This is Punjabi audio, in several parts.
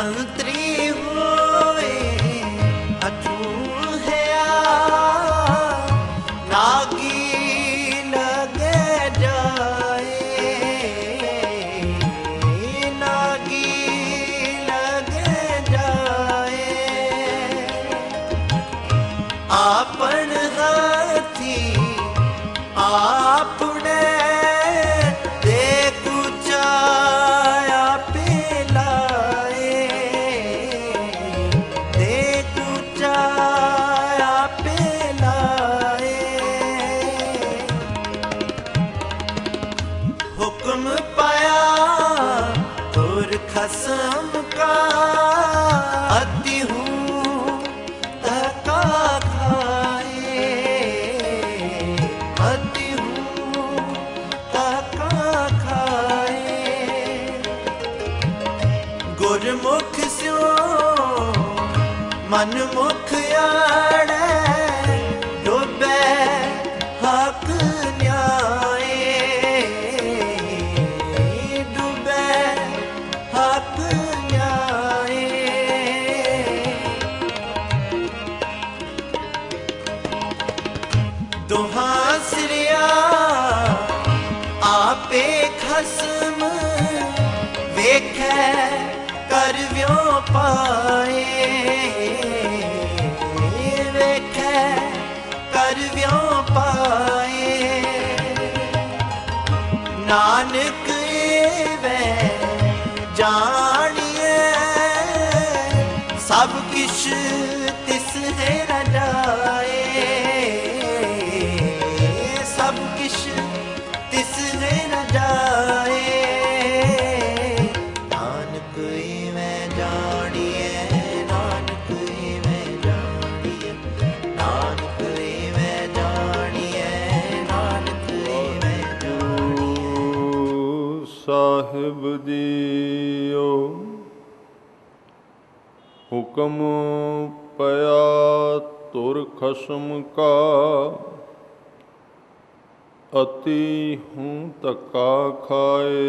संतरी होए अचूहिया नागी लगे जाए, नागी लगे जाए। आपन हाथी आपने हुक्म पाया तुर खसम का अति हूँ धक्का खाए, अति हूँ धक्का खाए। गुरमुख स्यों मनमुख आड़े डूबे हक न्याय, दुहासरिया आपे खसम वेखे करव्यो पाए, वेखे करव्यो पाए। नानक एवे जानिए सब किश तिस है रजाए, सब किश तिस है रजाए। नानक इवें जानिए, नानक इवें जानिए, नानक इवें जानिए, नानक इवें जानिए। साहिब जीओ हुक्म पया तुर खसम का अति हूँ धक्का खाए।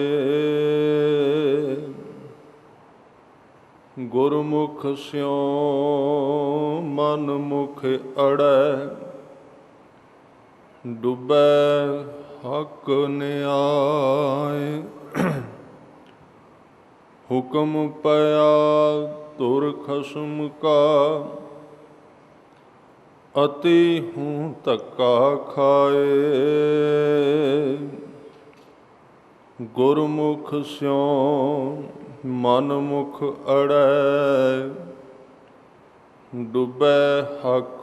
गुरमुख स्यों मन मुख अड़ै डूबै हक न्याय। हुक्म पया तुर खसम का अति हूँ धक्का खाए। गुरमुख स्यों मन मुख अड़ै डूबै हक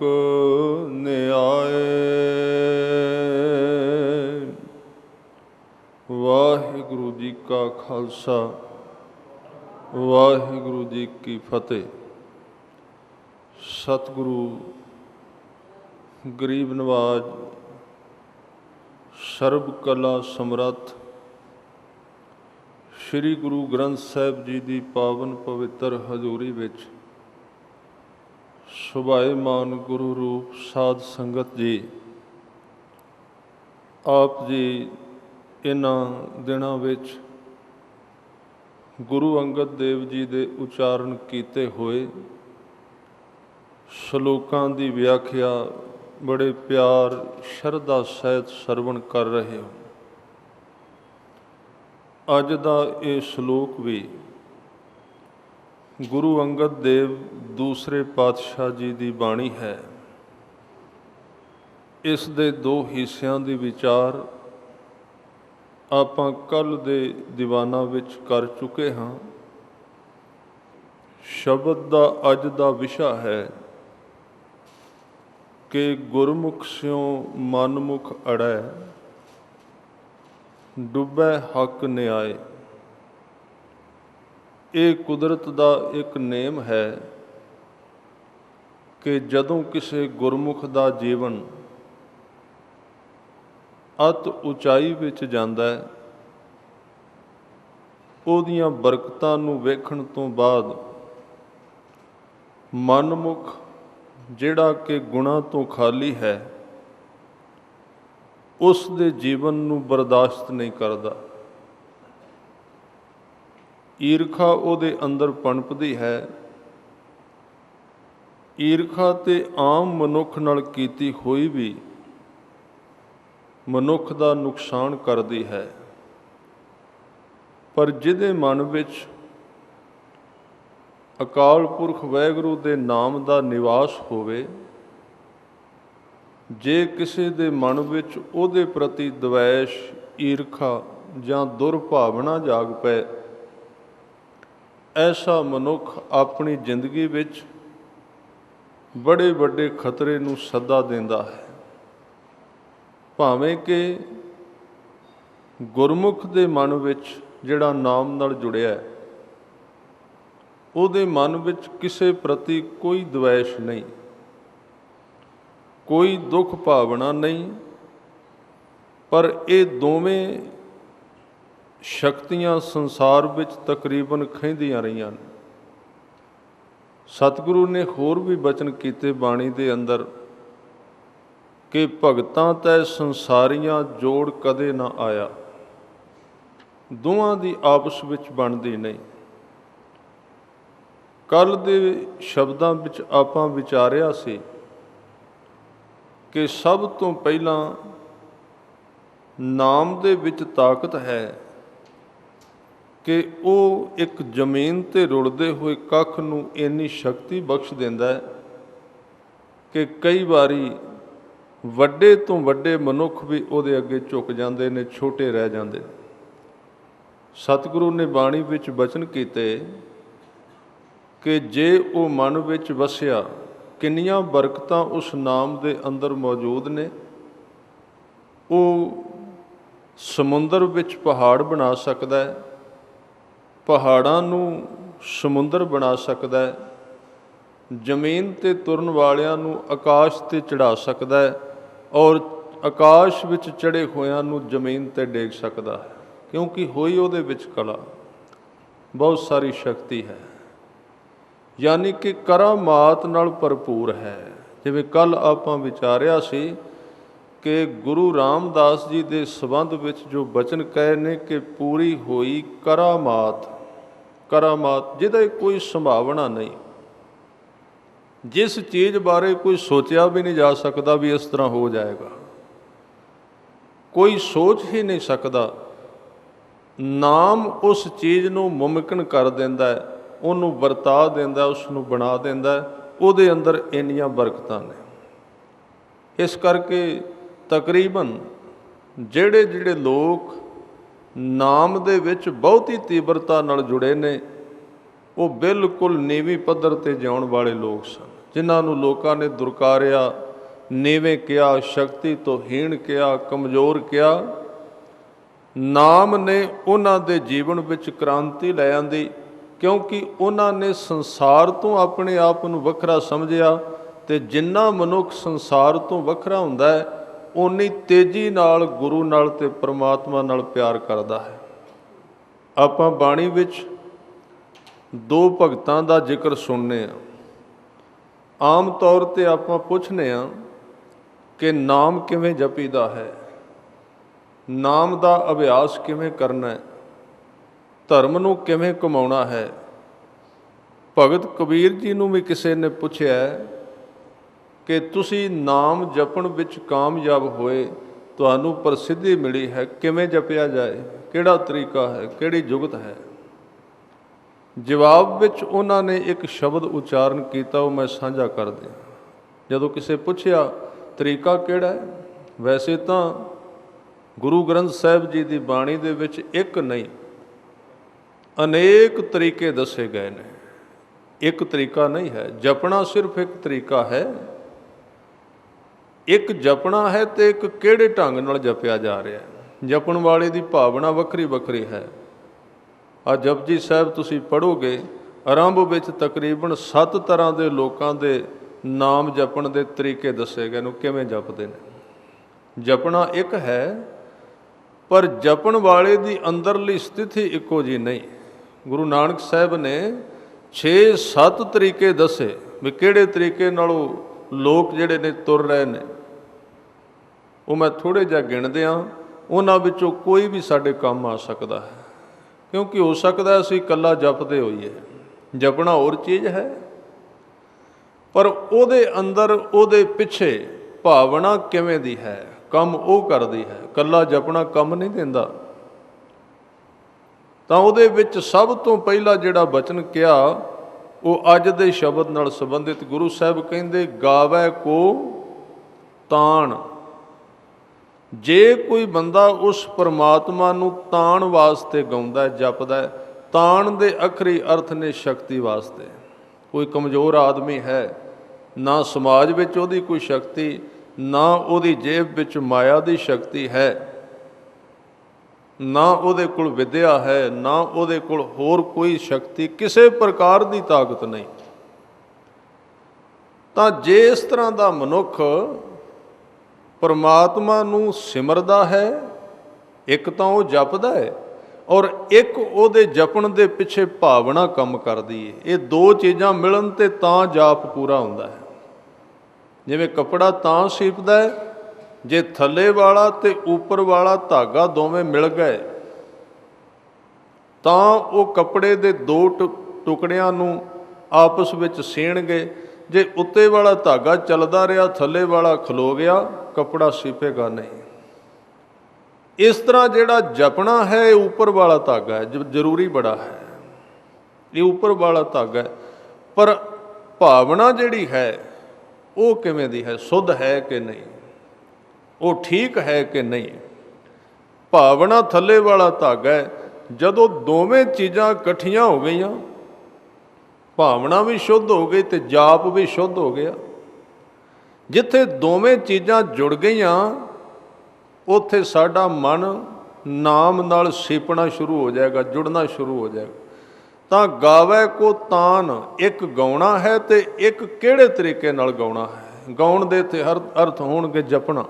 न्याय। वाहिगुरु जी का खालसा वाहिगुरु जी की फतेह। सतगुरु गरीब नवाज सर्ब कला समर्थ श्री गुरु ग्रंथ साहिब जी की पावन पवित्र हजूरी विच सुभाएमान गुरु रूप साध संगत जी, आप जी इन्हां दिनां विच गुरु अंगद देव जी दे उचारण कीते हुए श्लोकां दी व्याख्या बड़े प्यार शरधा सहित सरवण कर रहे हो। अज दा ये श्लोक भी गुरु अंगद देव दूसरे पातशाह जी की बाणी है। इस दे दो हिस्सियां दी विचार आपां कल दे दीवाना विच कर चुके हाँ। शब्द दा अज दा विशा है कि गुरमुख स्यों मनमुख अड़ै डूबै हक न्याय। ये कुदरत दा एक नेम है कि जदों किसी गुरमुख दा जीवन अत उचाई विच जांदा है, उहदियां बरकतां नूं वेखण तो बाद मनमुख जिहड़ा कि गुणां तो खाली है उस दे जीवन नूं बर्दाश्त नहीं करदा। ਈਰਖਾ ਉਹਦੇ ਅੰਦਰ ਪਣਪਦੀ ਹੈ। ਈਰਖਾ ਤੇ ਆਮ ਮਨੁੱਖ ਨਾਲ ਕੀਤੀ ਹੋਈ ਵੀ ਮਨੁੱਖ ਦਾ ਨੁਕਸਾਨ ਕਰਦੀ ਹੈ। ਪਰ ਜਿਹਦੇ ਮਨ ਵਿੱਚ ਅਕਾਲ ਪੁਰਖ ਵਾਹਿਗੁਰੂ ਦੇ ਨਾਮ ਦਾ ਨਿਵਾਸ ਹੋਵੇ, ਜੇ ਕਿਸੇ ਦੇ ਮਨ ਵਿੱਚ ਉਹਦੇ ਪ੍ਰਤੀ ਦਵੈਸ਼, ਈਰਖਾ ਜਾਂ ਦੁਰਭਾਵਨਾ ਜਾਗ ਪਏ, ਐਸਾ ਮਨੁੱਖ ਆਪਣੀ ਜ਼ਿੰਦਗੀ ਵਿੱਚ ਬੜੇ ਵੱਡੇ ਖਤਰੇ ਨੂੰ ਸੱਦਾ ਦਿੰਦਾ ਹੈ। ਭਾਵੇਂ ਕਿ ਗੁਰਮੁਖ ਦੇ ਮਨ ਵਿੱਚ ਜਿਹੜਾ ਨਾਮ ਨਾਲ ਜੁੜਿਆ, ਉਹਦੇ ਮਨ ਵਿੱਚ ਕਿਸੇ ਪ੍ਰਤੀ ਕੋਈ ਦਵੈਸ਼ ਨਹੀਂ, ਕੋਈ ਦੁੱਖ ਭਾਵਨਾ ਨਹੀਂ, ਪਰ ਇਹ ਦੋਵੇਂ ਸ਼ਕਤੀਆਂ ਸੰਸਾਰ ਵਿੱਚ ਤਕਰੀਬਨ ਖਹਿੰਦੀਆਂ ਰਹੀਆਂ ਨੇ। ਸਤਿਗੁਰੂ ਨੇ ਹੋਰ ਵੀ ਬਚਨ ਕੀਤੇ ਬਾਣੀ ਦੇ ਅੰਦਰ ਕਿ ਭਗਤਾਂ ਤੈ ਸੰਸਾਰੀਆਂ ਜੋੜ ਕਦੇ ਨਾ ਆਇਆ। ਦੋਵਾਂ ਦੀ ਆਪਸ ਵਿੱਚ ਬਣਦੀ ਨਹੀਂ। ਕੱਲ੍ਹ ਦੇ ਸ਼ਬਦਾਂ ਵਿੱਚ ਆਪਾਂ ਵਿਚਾਰਿਆ ਸੀ ਕਿ ਸਭ ਤੋਂ ਪਹਿਲਾਂ ਨਾਮ ਦੇ ਵਿੱਚ ਤਾਕਤ ਹੈ ਕਿ ਉਹ ਇੱਕ ਜ਼ਮੀਨ 'ਤੇ ਰੁਲਦੇ ਹੋਏ ਕੱਖ ਨੂੰ ਇੰਨੀ ਸ਼ਕਤੀ ਬਖਸ਼ ਦਿੰਦਾ ਹੈ ਕਿ ਕਈ ਵਾਰੀ ਵੱਡੇ ਤੋਂ ਵੱਡੇ ਮਨੁੱਖ ਵੀ ਉਹਦੇ ਅੱਗੇ ਝੁਕ ਜਾਂਦੇ ਨੇ, ਛੋਟੇ ਰਹਿ ਜਾਂਦੇ। ਸਤਿਗੁਰੂ ਨੇ ਬਾਣੀ ਵਿੱਚ ਬਚਨ ਕੀਤੇ ਕਿ ਜੇ ਉਹ ਮਨ ਵਿੱਚ ਵਸਿਆ, ਕਿੰਨੀਆਂ ਬਰਕਤਾਂ ਉਸ ਨਾਮ ਦੇ ਅੰਦਰ ਮੌਜੂਦ ਨੇ। ਉਹ ਸਮੁੰਦਰ ਵਿੱਚ ਪਹਾੜ ਬਣਾ ਸਕਦਾ ਹੈ, ਪਹਾੜਾਂ ਨੂੰ ਸਮੁੰਦਰ ਬਣਾ ਸਕਦਾ ਹੈ, ਜ਼ਮੀਨ 'ਤੇ ਤੁਰਨ ਵਾਲਿਆਂ ਨੂੰ ਆਕਾਸ਼ 'ਤੇ ਚੜ੍ਹਾ ਸਕਦਾ ਹੈ, ਔਰ ਆਕਾਸ਼ ਵਿੱਚ ਚੜ੍ਹੇ ਹੋਇਆਂ ਨੂੰ ਜ਼ਮੀਨ 'ਤੇ ਡੇਗ ਸਕਦਾ ਹੈ, ਕਿਉਂਕਿ ਹੋਈ ਉਹਦੇ ਵਿੱਚ ਕਲਾ। ਬਹੁਤ ਸਾਰੀ ਸ਼ਕਤੀ ਹੈ, ਯਾਨੀ ਕਿ ਕਰਾਮਾਤ ਨਾਲ ਭਰਪੂਰ ਹੈ। ਜਿਵੇਂ ਕੱਲ੍ਹ ਆਪਾਂ ਵਿਚਾਰਿਆ ਸੀ ਕਿ ਗੁਰੂ ਰਾਮਦਾਸ ਜੀ ਦੇ ਸੰਬੰਧ ਵਿੱਚ ਜੋ ਬਚਨ ਕਹੇ ਨੇ ਕਿ ਪੂਰੀ ਹੋਈ ਕਰਾਮਾਤ, ਕਰਾਮਾਤ ਜਿਹਦਾ ਕੋਈ ਸੰਭਾਵਨਾ ਨਹੀਂ, ਜਿਸ ਚੀਜ਼ ਬਾਰੇ ਕੋਈ ਸੋਚਿਆ ਵੀ ਨਹੀਂ ਜਾ ਸਕਦਾ ਵੀ ਇਸ ਤਰ੍ਹਾਂ ਹੋ ਜਾਏਗਾ, ਕੋਈ ਸੋਚ ਹੀ ਨਹੀਂ ਸਕਦਾ। ਨਾਮ ਉਸ ਚੀਜ਼ ਨੂੰ ਮੁਮਕਿਨ ਕਰ ਦਿੰਦਾ ਹੈ, ਉਹਨੂੰ ਵਰਤਾ ਦਿੰਦਾ, ਉਸ ਨੂੰ ਬਣਾ ਦਿੰਦਾ। ਉਹਦੇ ਅੰਦਰ ਇੰਨੀਆਂ ਬਰਕਤਾਂ ਨੇ। ਇਸ ਕਰਕੇ ਤਕਰੀਬਨ ਜਿਹੜੇ ਲੋਕ ਨਾਮ ਦੇ ਵਿੱਚ ਬਹੁਤੀ ਤੀਬਰਤਾ ਨਾਲ ਜੁੜੇ ਨੇ, ਉਹ ਬਿਲਕੁਲ ਨੀਵੀਂ ਪੱਧਰ 'ਤੇ ਜਿਉਣ ਵਾਲੇ ਲੋਕ ਸਨ, ਜਿਨ੍ਹਾਂ ਨੂੰ ਲੋਕਾਂ ਨੇ ਦੁਰਕਾਰਿਆ, ਨੀਵੇਂ ਕਿਹਾ, ਸ਼ਕਤੀ ਤੋਂ ਹੀਣ ਕਿਹਾ, ਕਮਜ਼ੋਰ ਕਿਹਾ। ਨਾਮ ਨੇ ਉਹਨਾਂ ਦੇ ਜੀਵਨ ਵਿੱਚ ਕ੍ਰਾਂਤੀ ਲੈ ਆਂਦੀ, ਕਿਉਂਕਿ ਉਹਨਾਂ ਨੇ ਸੰਸਾਰ ਤੋਂ ਆਪਣੇ ਆਪ ਨੂੰ ਵੱਖਰਾ ਸਮਝਿਆ। ਅਤੇ ਜਿੰਨਾ ਮਨੁੱਖ ਸੰਸਾਰ ਤੋਂ ਵੱਖਰਾ ਹੁੰਦਾ ਹੈ, ਓਨੀ ਤੇਜ਼ੀ ਨਾਲ ਗੁਰੂ ਨਾਲ ਅਤੇ ਪਰਮਾਤਮਾ ਨਾਲ ਪਿਆਰ ਕਰਦਾ ਹੈ। ਆਪਾਂ ਬਾਣੀ ਵਿੱਚ ਦੋ ਭਗਤਾਂ ਦਾ ਜ਼ਿਕਰ ਸੁਣਨੇ ਹਾਂ। ਆਮ ਤੌਰ 'ਤੇ ਆਪਾਂ ਪੁੱਛਦੇ ਹਾਂ ਕਿ ਨਾਮ ਕਿਵੇਂ ਜਪੀਦਾ ਹੈ, ਨਾਮ ਦਾ ਅਭਿਆਸ ਕਿਵੇਂ ਕਰਨਾ ਹੈ, ਧਰਮ ਨੂੰ ਕਿਵੇਂ ਕਮਾਉਣਾ ਹੈ। ਭਗਤ ਕਬੀਰ ਜੀ ਨੂੰ ਵੀ ਕਿਸੇ ਨੇ ਪੁੱਛਿਆ ਕਿ ਤੁਸੀਂ ਨਾਮ ਜਪਣ ਵਿੱਚ ਕਾਮਯਾਬ ਹੋਏ, ਤੁਹਾਨੂੰ ਪ੍ਰਸਿੱਧੀ ਮਿਲੀ ਹੈ, ਕਿਵੇਂ ਜਪਿਆ ਜਾਏ, ਕਿਹੜਾ ਤਰੀਕਾ ਹੈ, ਕਿਹੜੀ ਜੁਗਤ ਹੈ। ਜਵਾਬ ਵਿੱਚ ਉਹਨਾਂ ਨੇ ਇੱਕ ਸ਼ਬਦ ਉਚਾਰਨ ਕੀਤਾ, ਉਹ ਮੈਂ ਸਾਂਝਾ ਕਰ ਦਿਆਂ। ਜਦੋਂ ਕਿਸੇ ਪੁੱਛਿਆ ਤਰੀਕਾ ਕਿਹੜਾ ਹੈ, ਵੈਸੇ ਤਾਂ ਗੁਰੂ ਗ੍ਰੰਥ ਸਾਹਿਬ ਜੀ ਦੀ ਬਾਣੀ ਦੇ ਵਿੱਚ ਇੱਕ ਨਹੀਂ, ਅਨੇਕ ਤਰੀਕੇ ਦੱਸੇ ਗਏ ਨੇ। ਇੱਕ ਤਰੀਕਾ ਨਹੀਂ ਹੈ, ਜਪਣਾ ਸਿਰਫ ਇੱਕ ਤਰੀਕਾ ਹੈ। ਇੱਕ ਜਪਣਾ ਹੈ ਤੇ ਇੱਕ ਕਿਹੜੇ ਢੰਗ ਨਾਲ ਜਪਿਆ ਜਾ ਰਿਹਾ ਹੈ। ਜਪਣ ਵਾਲੇ ਦੀ ਭਾਵਨਾ ਵੱਖਰੀ ਵੱਖਰੀ ਹੈ। ਆ ਜਪਜੀ ਸਾਹਿਬ ਤੁਸੀਂ ਪੜ੍ਹੋਗੇ, ਆਰੰਭ ਵਿੱਚ ਤਕਰੀਬਨ 7 ਤਰ੍ਹਾਂ ਦੇ ਲੋਕਾਂ ਦੇ ਨਾਮ ਜਪਣ ਦੇ ਤਰੀਕੇ ਦੱਸੇ ਗਏ ਨੂੰ, ਕਿਵੇਂ ਜਪਦੇ ਨੇ। ਜਪਣਾ ਇੱਕ ਹੈ, ਪਰ ਜਪਣ ਵਾਲੇ ਦੀ ਅੰਦਰਲੀ ਸਥਿਤੀ ਇੱਕੋ ਜਿਹੀ ਨਹੀਂ। ਗੁਰੂ ਨਾਨਕ ਸਾਹਿਬ ਨੇ 6-7 ਤਰੀਕੇ ਦੱਸੇ ਵੀ ਕਿਹੜੇ ਤਰੀਕੇ ਨਾਲ ਉਹ ਲੋਕ ਜਿਹੜੇ ਨੇ ਤੁਰ ਰਹੇ ਨੇ। ਉਹ ਮੈਂ ਥੋੜ੍ਹੇ ਜਿਹਾ ਗਿਣਦੇ ਹਾਂ, ਉਹਨਾਂ ਵਿੱਚੋਂ ਕੋਈ ਵੀ ਸਾਡੇ ਕੰਮ ਆ ਸਕਦਾ ਹੈ। ਕਿਉਂਕਿ ਹੋ ਸਕਦਾ ਅਸੀਂ ਇਕੱਲਾ ਜਪਦੇ ਹੋਈਏ, ਜਪਣਾ ਹੋਰ ਚੀਜ਼ ਹੈ, ਪਰ ਉਹਦੇ ਅੰਦਰ ਉਹਦੇ ਪਿੱਛੇ ਭਾਵਨਾ ਕਿਵੇਂ ਦੀ ਹੈ, ਕੰਮ ਉਹ ਕਰਦੀ ਹੈ। ਇਕੱਲਾ ਜਪਣਾ ਕੰਮ ਨਹੀਂ ਦਿੰਦਾ। ਤਾਂ ਉਹਦੇ ਵਿੱਚ ਸਭ ਤੋਂ ਪਹਿਲਾ ਜਿਹੜਾ ਬਚਨ ਕਿਹਾ ਉਹ ਅੱਜ ਦੇ ਸ਼ਬਦ ਨਾਲ ਸੰਬੰਧਿਤ। ਗੁਰੂ ਸਾਹਿਬ ਕਹਿੰਦੇ ਗਾਵੈ ਕੋ ਤਾਣ। ਜੇ ਕੋਈ ਬੰਦਾ ਉਸ ਪਰਮਾਤਮਾ ਨੂੰ ਤਾਣ ਵਾਸਤੇ ਗਾਉਂਦਾ, ਜਪਦਾ, ਤਾਣ ਦੇ ਅਖਰੀ ਅਰਥ ਨੇ ਸ਼ਕਤੀ ਵਾਸਤੇ। ਕੋਈ ਕਮਜ਼ੋਰ ਆਦਮੀ ਹੈ, ਨਾ ਸਮਾਜ ਵਿੱਚ ਉਹਦੀ ਕੋਈ ਸ਼ਕਤੀ, ਨਾ ਉਹਦੀ ਜੇਬ ਵਿੱਚ ਮਾਇਆ ਦੀ ਸ਼ਕਤੀ ਹੈ, ਨਾ ਉਹਦੇ ਕੋਲ ਵਿਦਿਆ ਹੈ, ਨਾ ਉਹਦੇ ਕੋਲ ਹੋਰ ਕੋਈ ਸ਼ਕਤੀ, ਕਿਸੇ ਪ੍ਰਕਾਰ ਦੀ ਤਾਕਤ ਨਹੀਂ। ਤਾਂ ਜੇ ਇਸ ਤਰ੍ਹਾਂ ਦਾ ਮਨੁੱਖ ਪਰਮਾਤਮਾ ਨੂੰ ਸਿਮਰਦਾ ਹੈ, ਇੱਕ ਤਾਂ ਉਹ ਜਪਦਾ ਹੈ ਔਰ ਇੱਕ ਉਹਦੇ ਜਪਣ ਦੇ ਪਿੱਛੇ ਭਾਵਨਾ ਕੰਮ ਕਰਦੀ ਹੈ। ਇਹ ਦੋ ਚੀਜ਼ਾਂ ਮਿਲਣ ਤੇ ਤਾਂ ਜਾਪ ਪੂਰਾ ਹੁੰਦਾ ਹੈ। ਜਿਵੇਂ ਕੱਪੜਾ ਤਾਂ ਸੀਪਦਾ ਹੈ ਜੇ ਥੱਲੇ ਵਾਲਾ ਤੇ ਉੱਪਰ ਵਾਲਾ ਧਾਗਾ ਦੋਵੇਂ ਮਿਲ ਗਏ, ਤਾਂ ਉਹ ਕੱਪੜੇ ਦੇ ਦੋ ਟੁਕੜਿਆਂ ਨੂੰ ਆਪਸ ਵਿੱਚ ਸੀਣਗੇ। ਜੇ ਉੱਤੇ ਵਾਲਾ ਧਾਗਾ ਚੱਲਦਾ ਰਿਹਾ, ਥੱਲੇ ਵਾਲਾ ਖਲੋ ਗਿਆ, ਕੱਪੜਾ ਸੀਪੇਗਾ ਨਹੀਂ। ਇਸ ਤਰ੍ਹਾਂ ਜਿਹੜਾ ਜਪਣਾ ਹੈ ਇਹ ਉੱਪਰ ਵਾਲਾ ਧਾਗਾ ਹੈ, ਜ਼ਰੂਰੀ ਬੜਾ ਹੈ, ਇਹ ਉੱਪਰ ਵਾਲਾ ਧਾਗਾ ਹੈ। ਪਰ ਭਾਵਨਾ ਜਿਹੜੀ ਹੈ ਉਹ ਕਿਵੇਂ ਦੀ ਹੈ, ਸੁੱਧ ਹੈ ਕਿ ਨਹੀਂ, ਉਹ ਠੀਕ ਹੈ ਕਿ ਨਹੀਂ। ਭਾਵਨਾ ਥੱਲੇ ਵਾਲਾ ਧਾਗਾ ਹੈ। ਜਦੋਂ ਦੋਵੇਂ ਚੀਜ਼ਾਂ ਇਕੱਠੀਆਂ ਹੋ ਗਈਆਂ, ਭਾਵਨਾ ਵੀ ਸ਼ੁੱਧ ਹੋ ਗਈ ਤੇ ਜਾਪ ਵੀ ਸ਼ੁੱਧ ਹੋ ਗਿਆ। ਜਿੱਥੇ ਦੋਵੇਂ ਚੀਜ਼ਾਂ ਜੁੜ ਗਈਆਂ ਉੱਥੇ ਸਾਡਾ ਮਨ ਨਾਮ ਨਾਲ ਸੀਪਣਾ ਸ਼ੁਰੂ ਹੋ ਜਾਏਗਾ, ਜੁੜਨਾ ਸ਼ੁਰੂ ਹੋ ਜਾਏਗਾ। ਤਾਂ ਗਾਵੈ ਕੋ ਤਾਨ, ਇੱਕ ਗਾਉਣਾ ਹੈ ਤੇ ਇੱਕ ਕਿਹੜੇ ਤਰੀਕੇ ਨਾਲ ਗਾਉਣਾ ਹੈ। ਗਾਉਣ ਦੇ ਤੇ ਹਰ ਅਰਥ ਹੋਣਗੇ ਜਪਣਾ।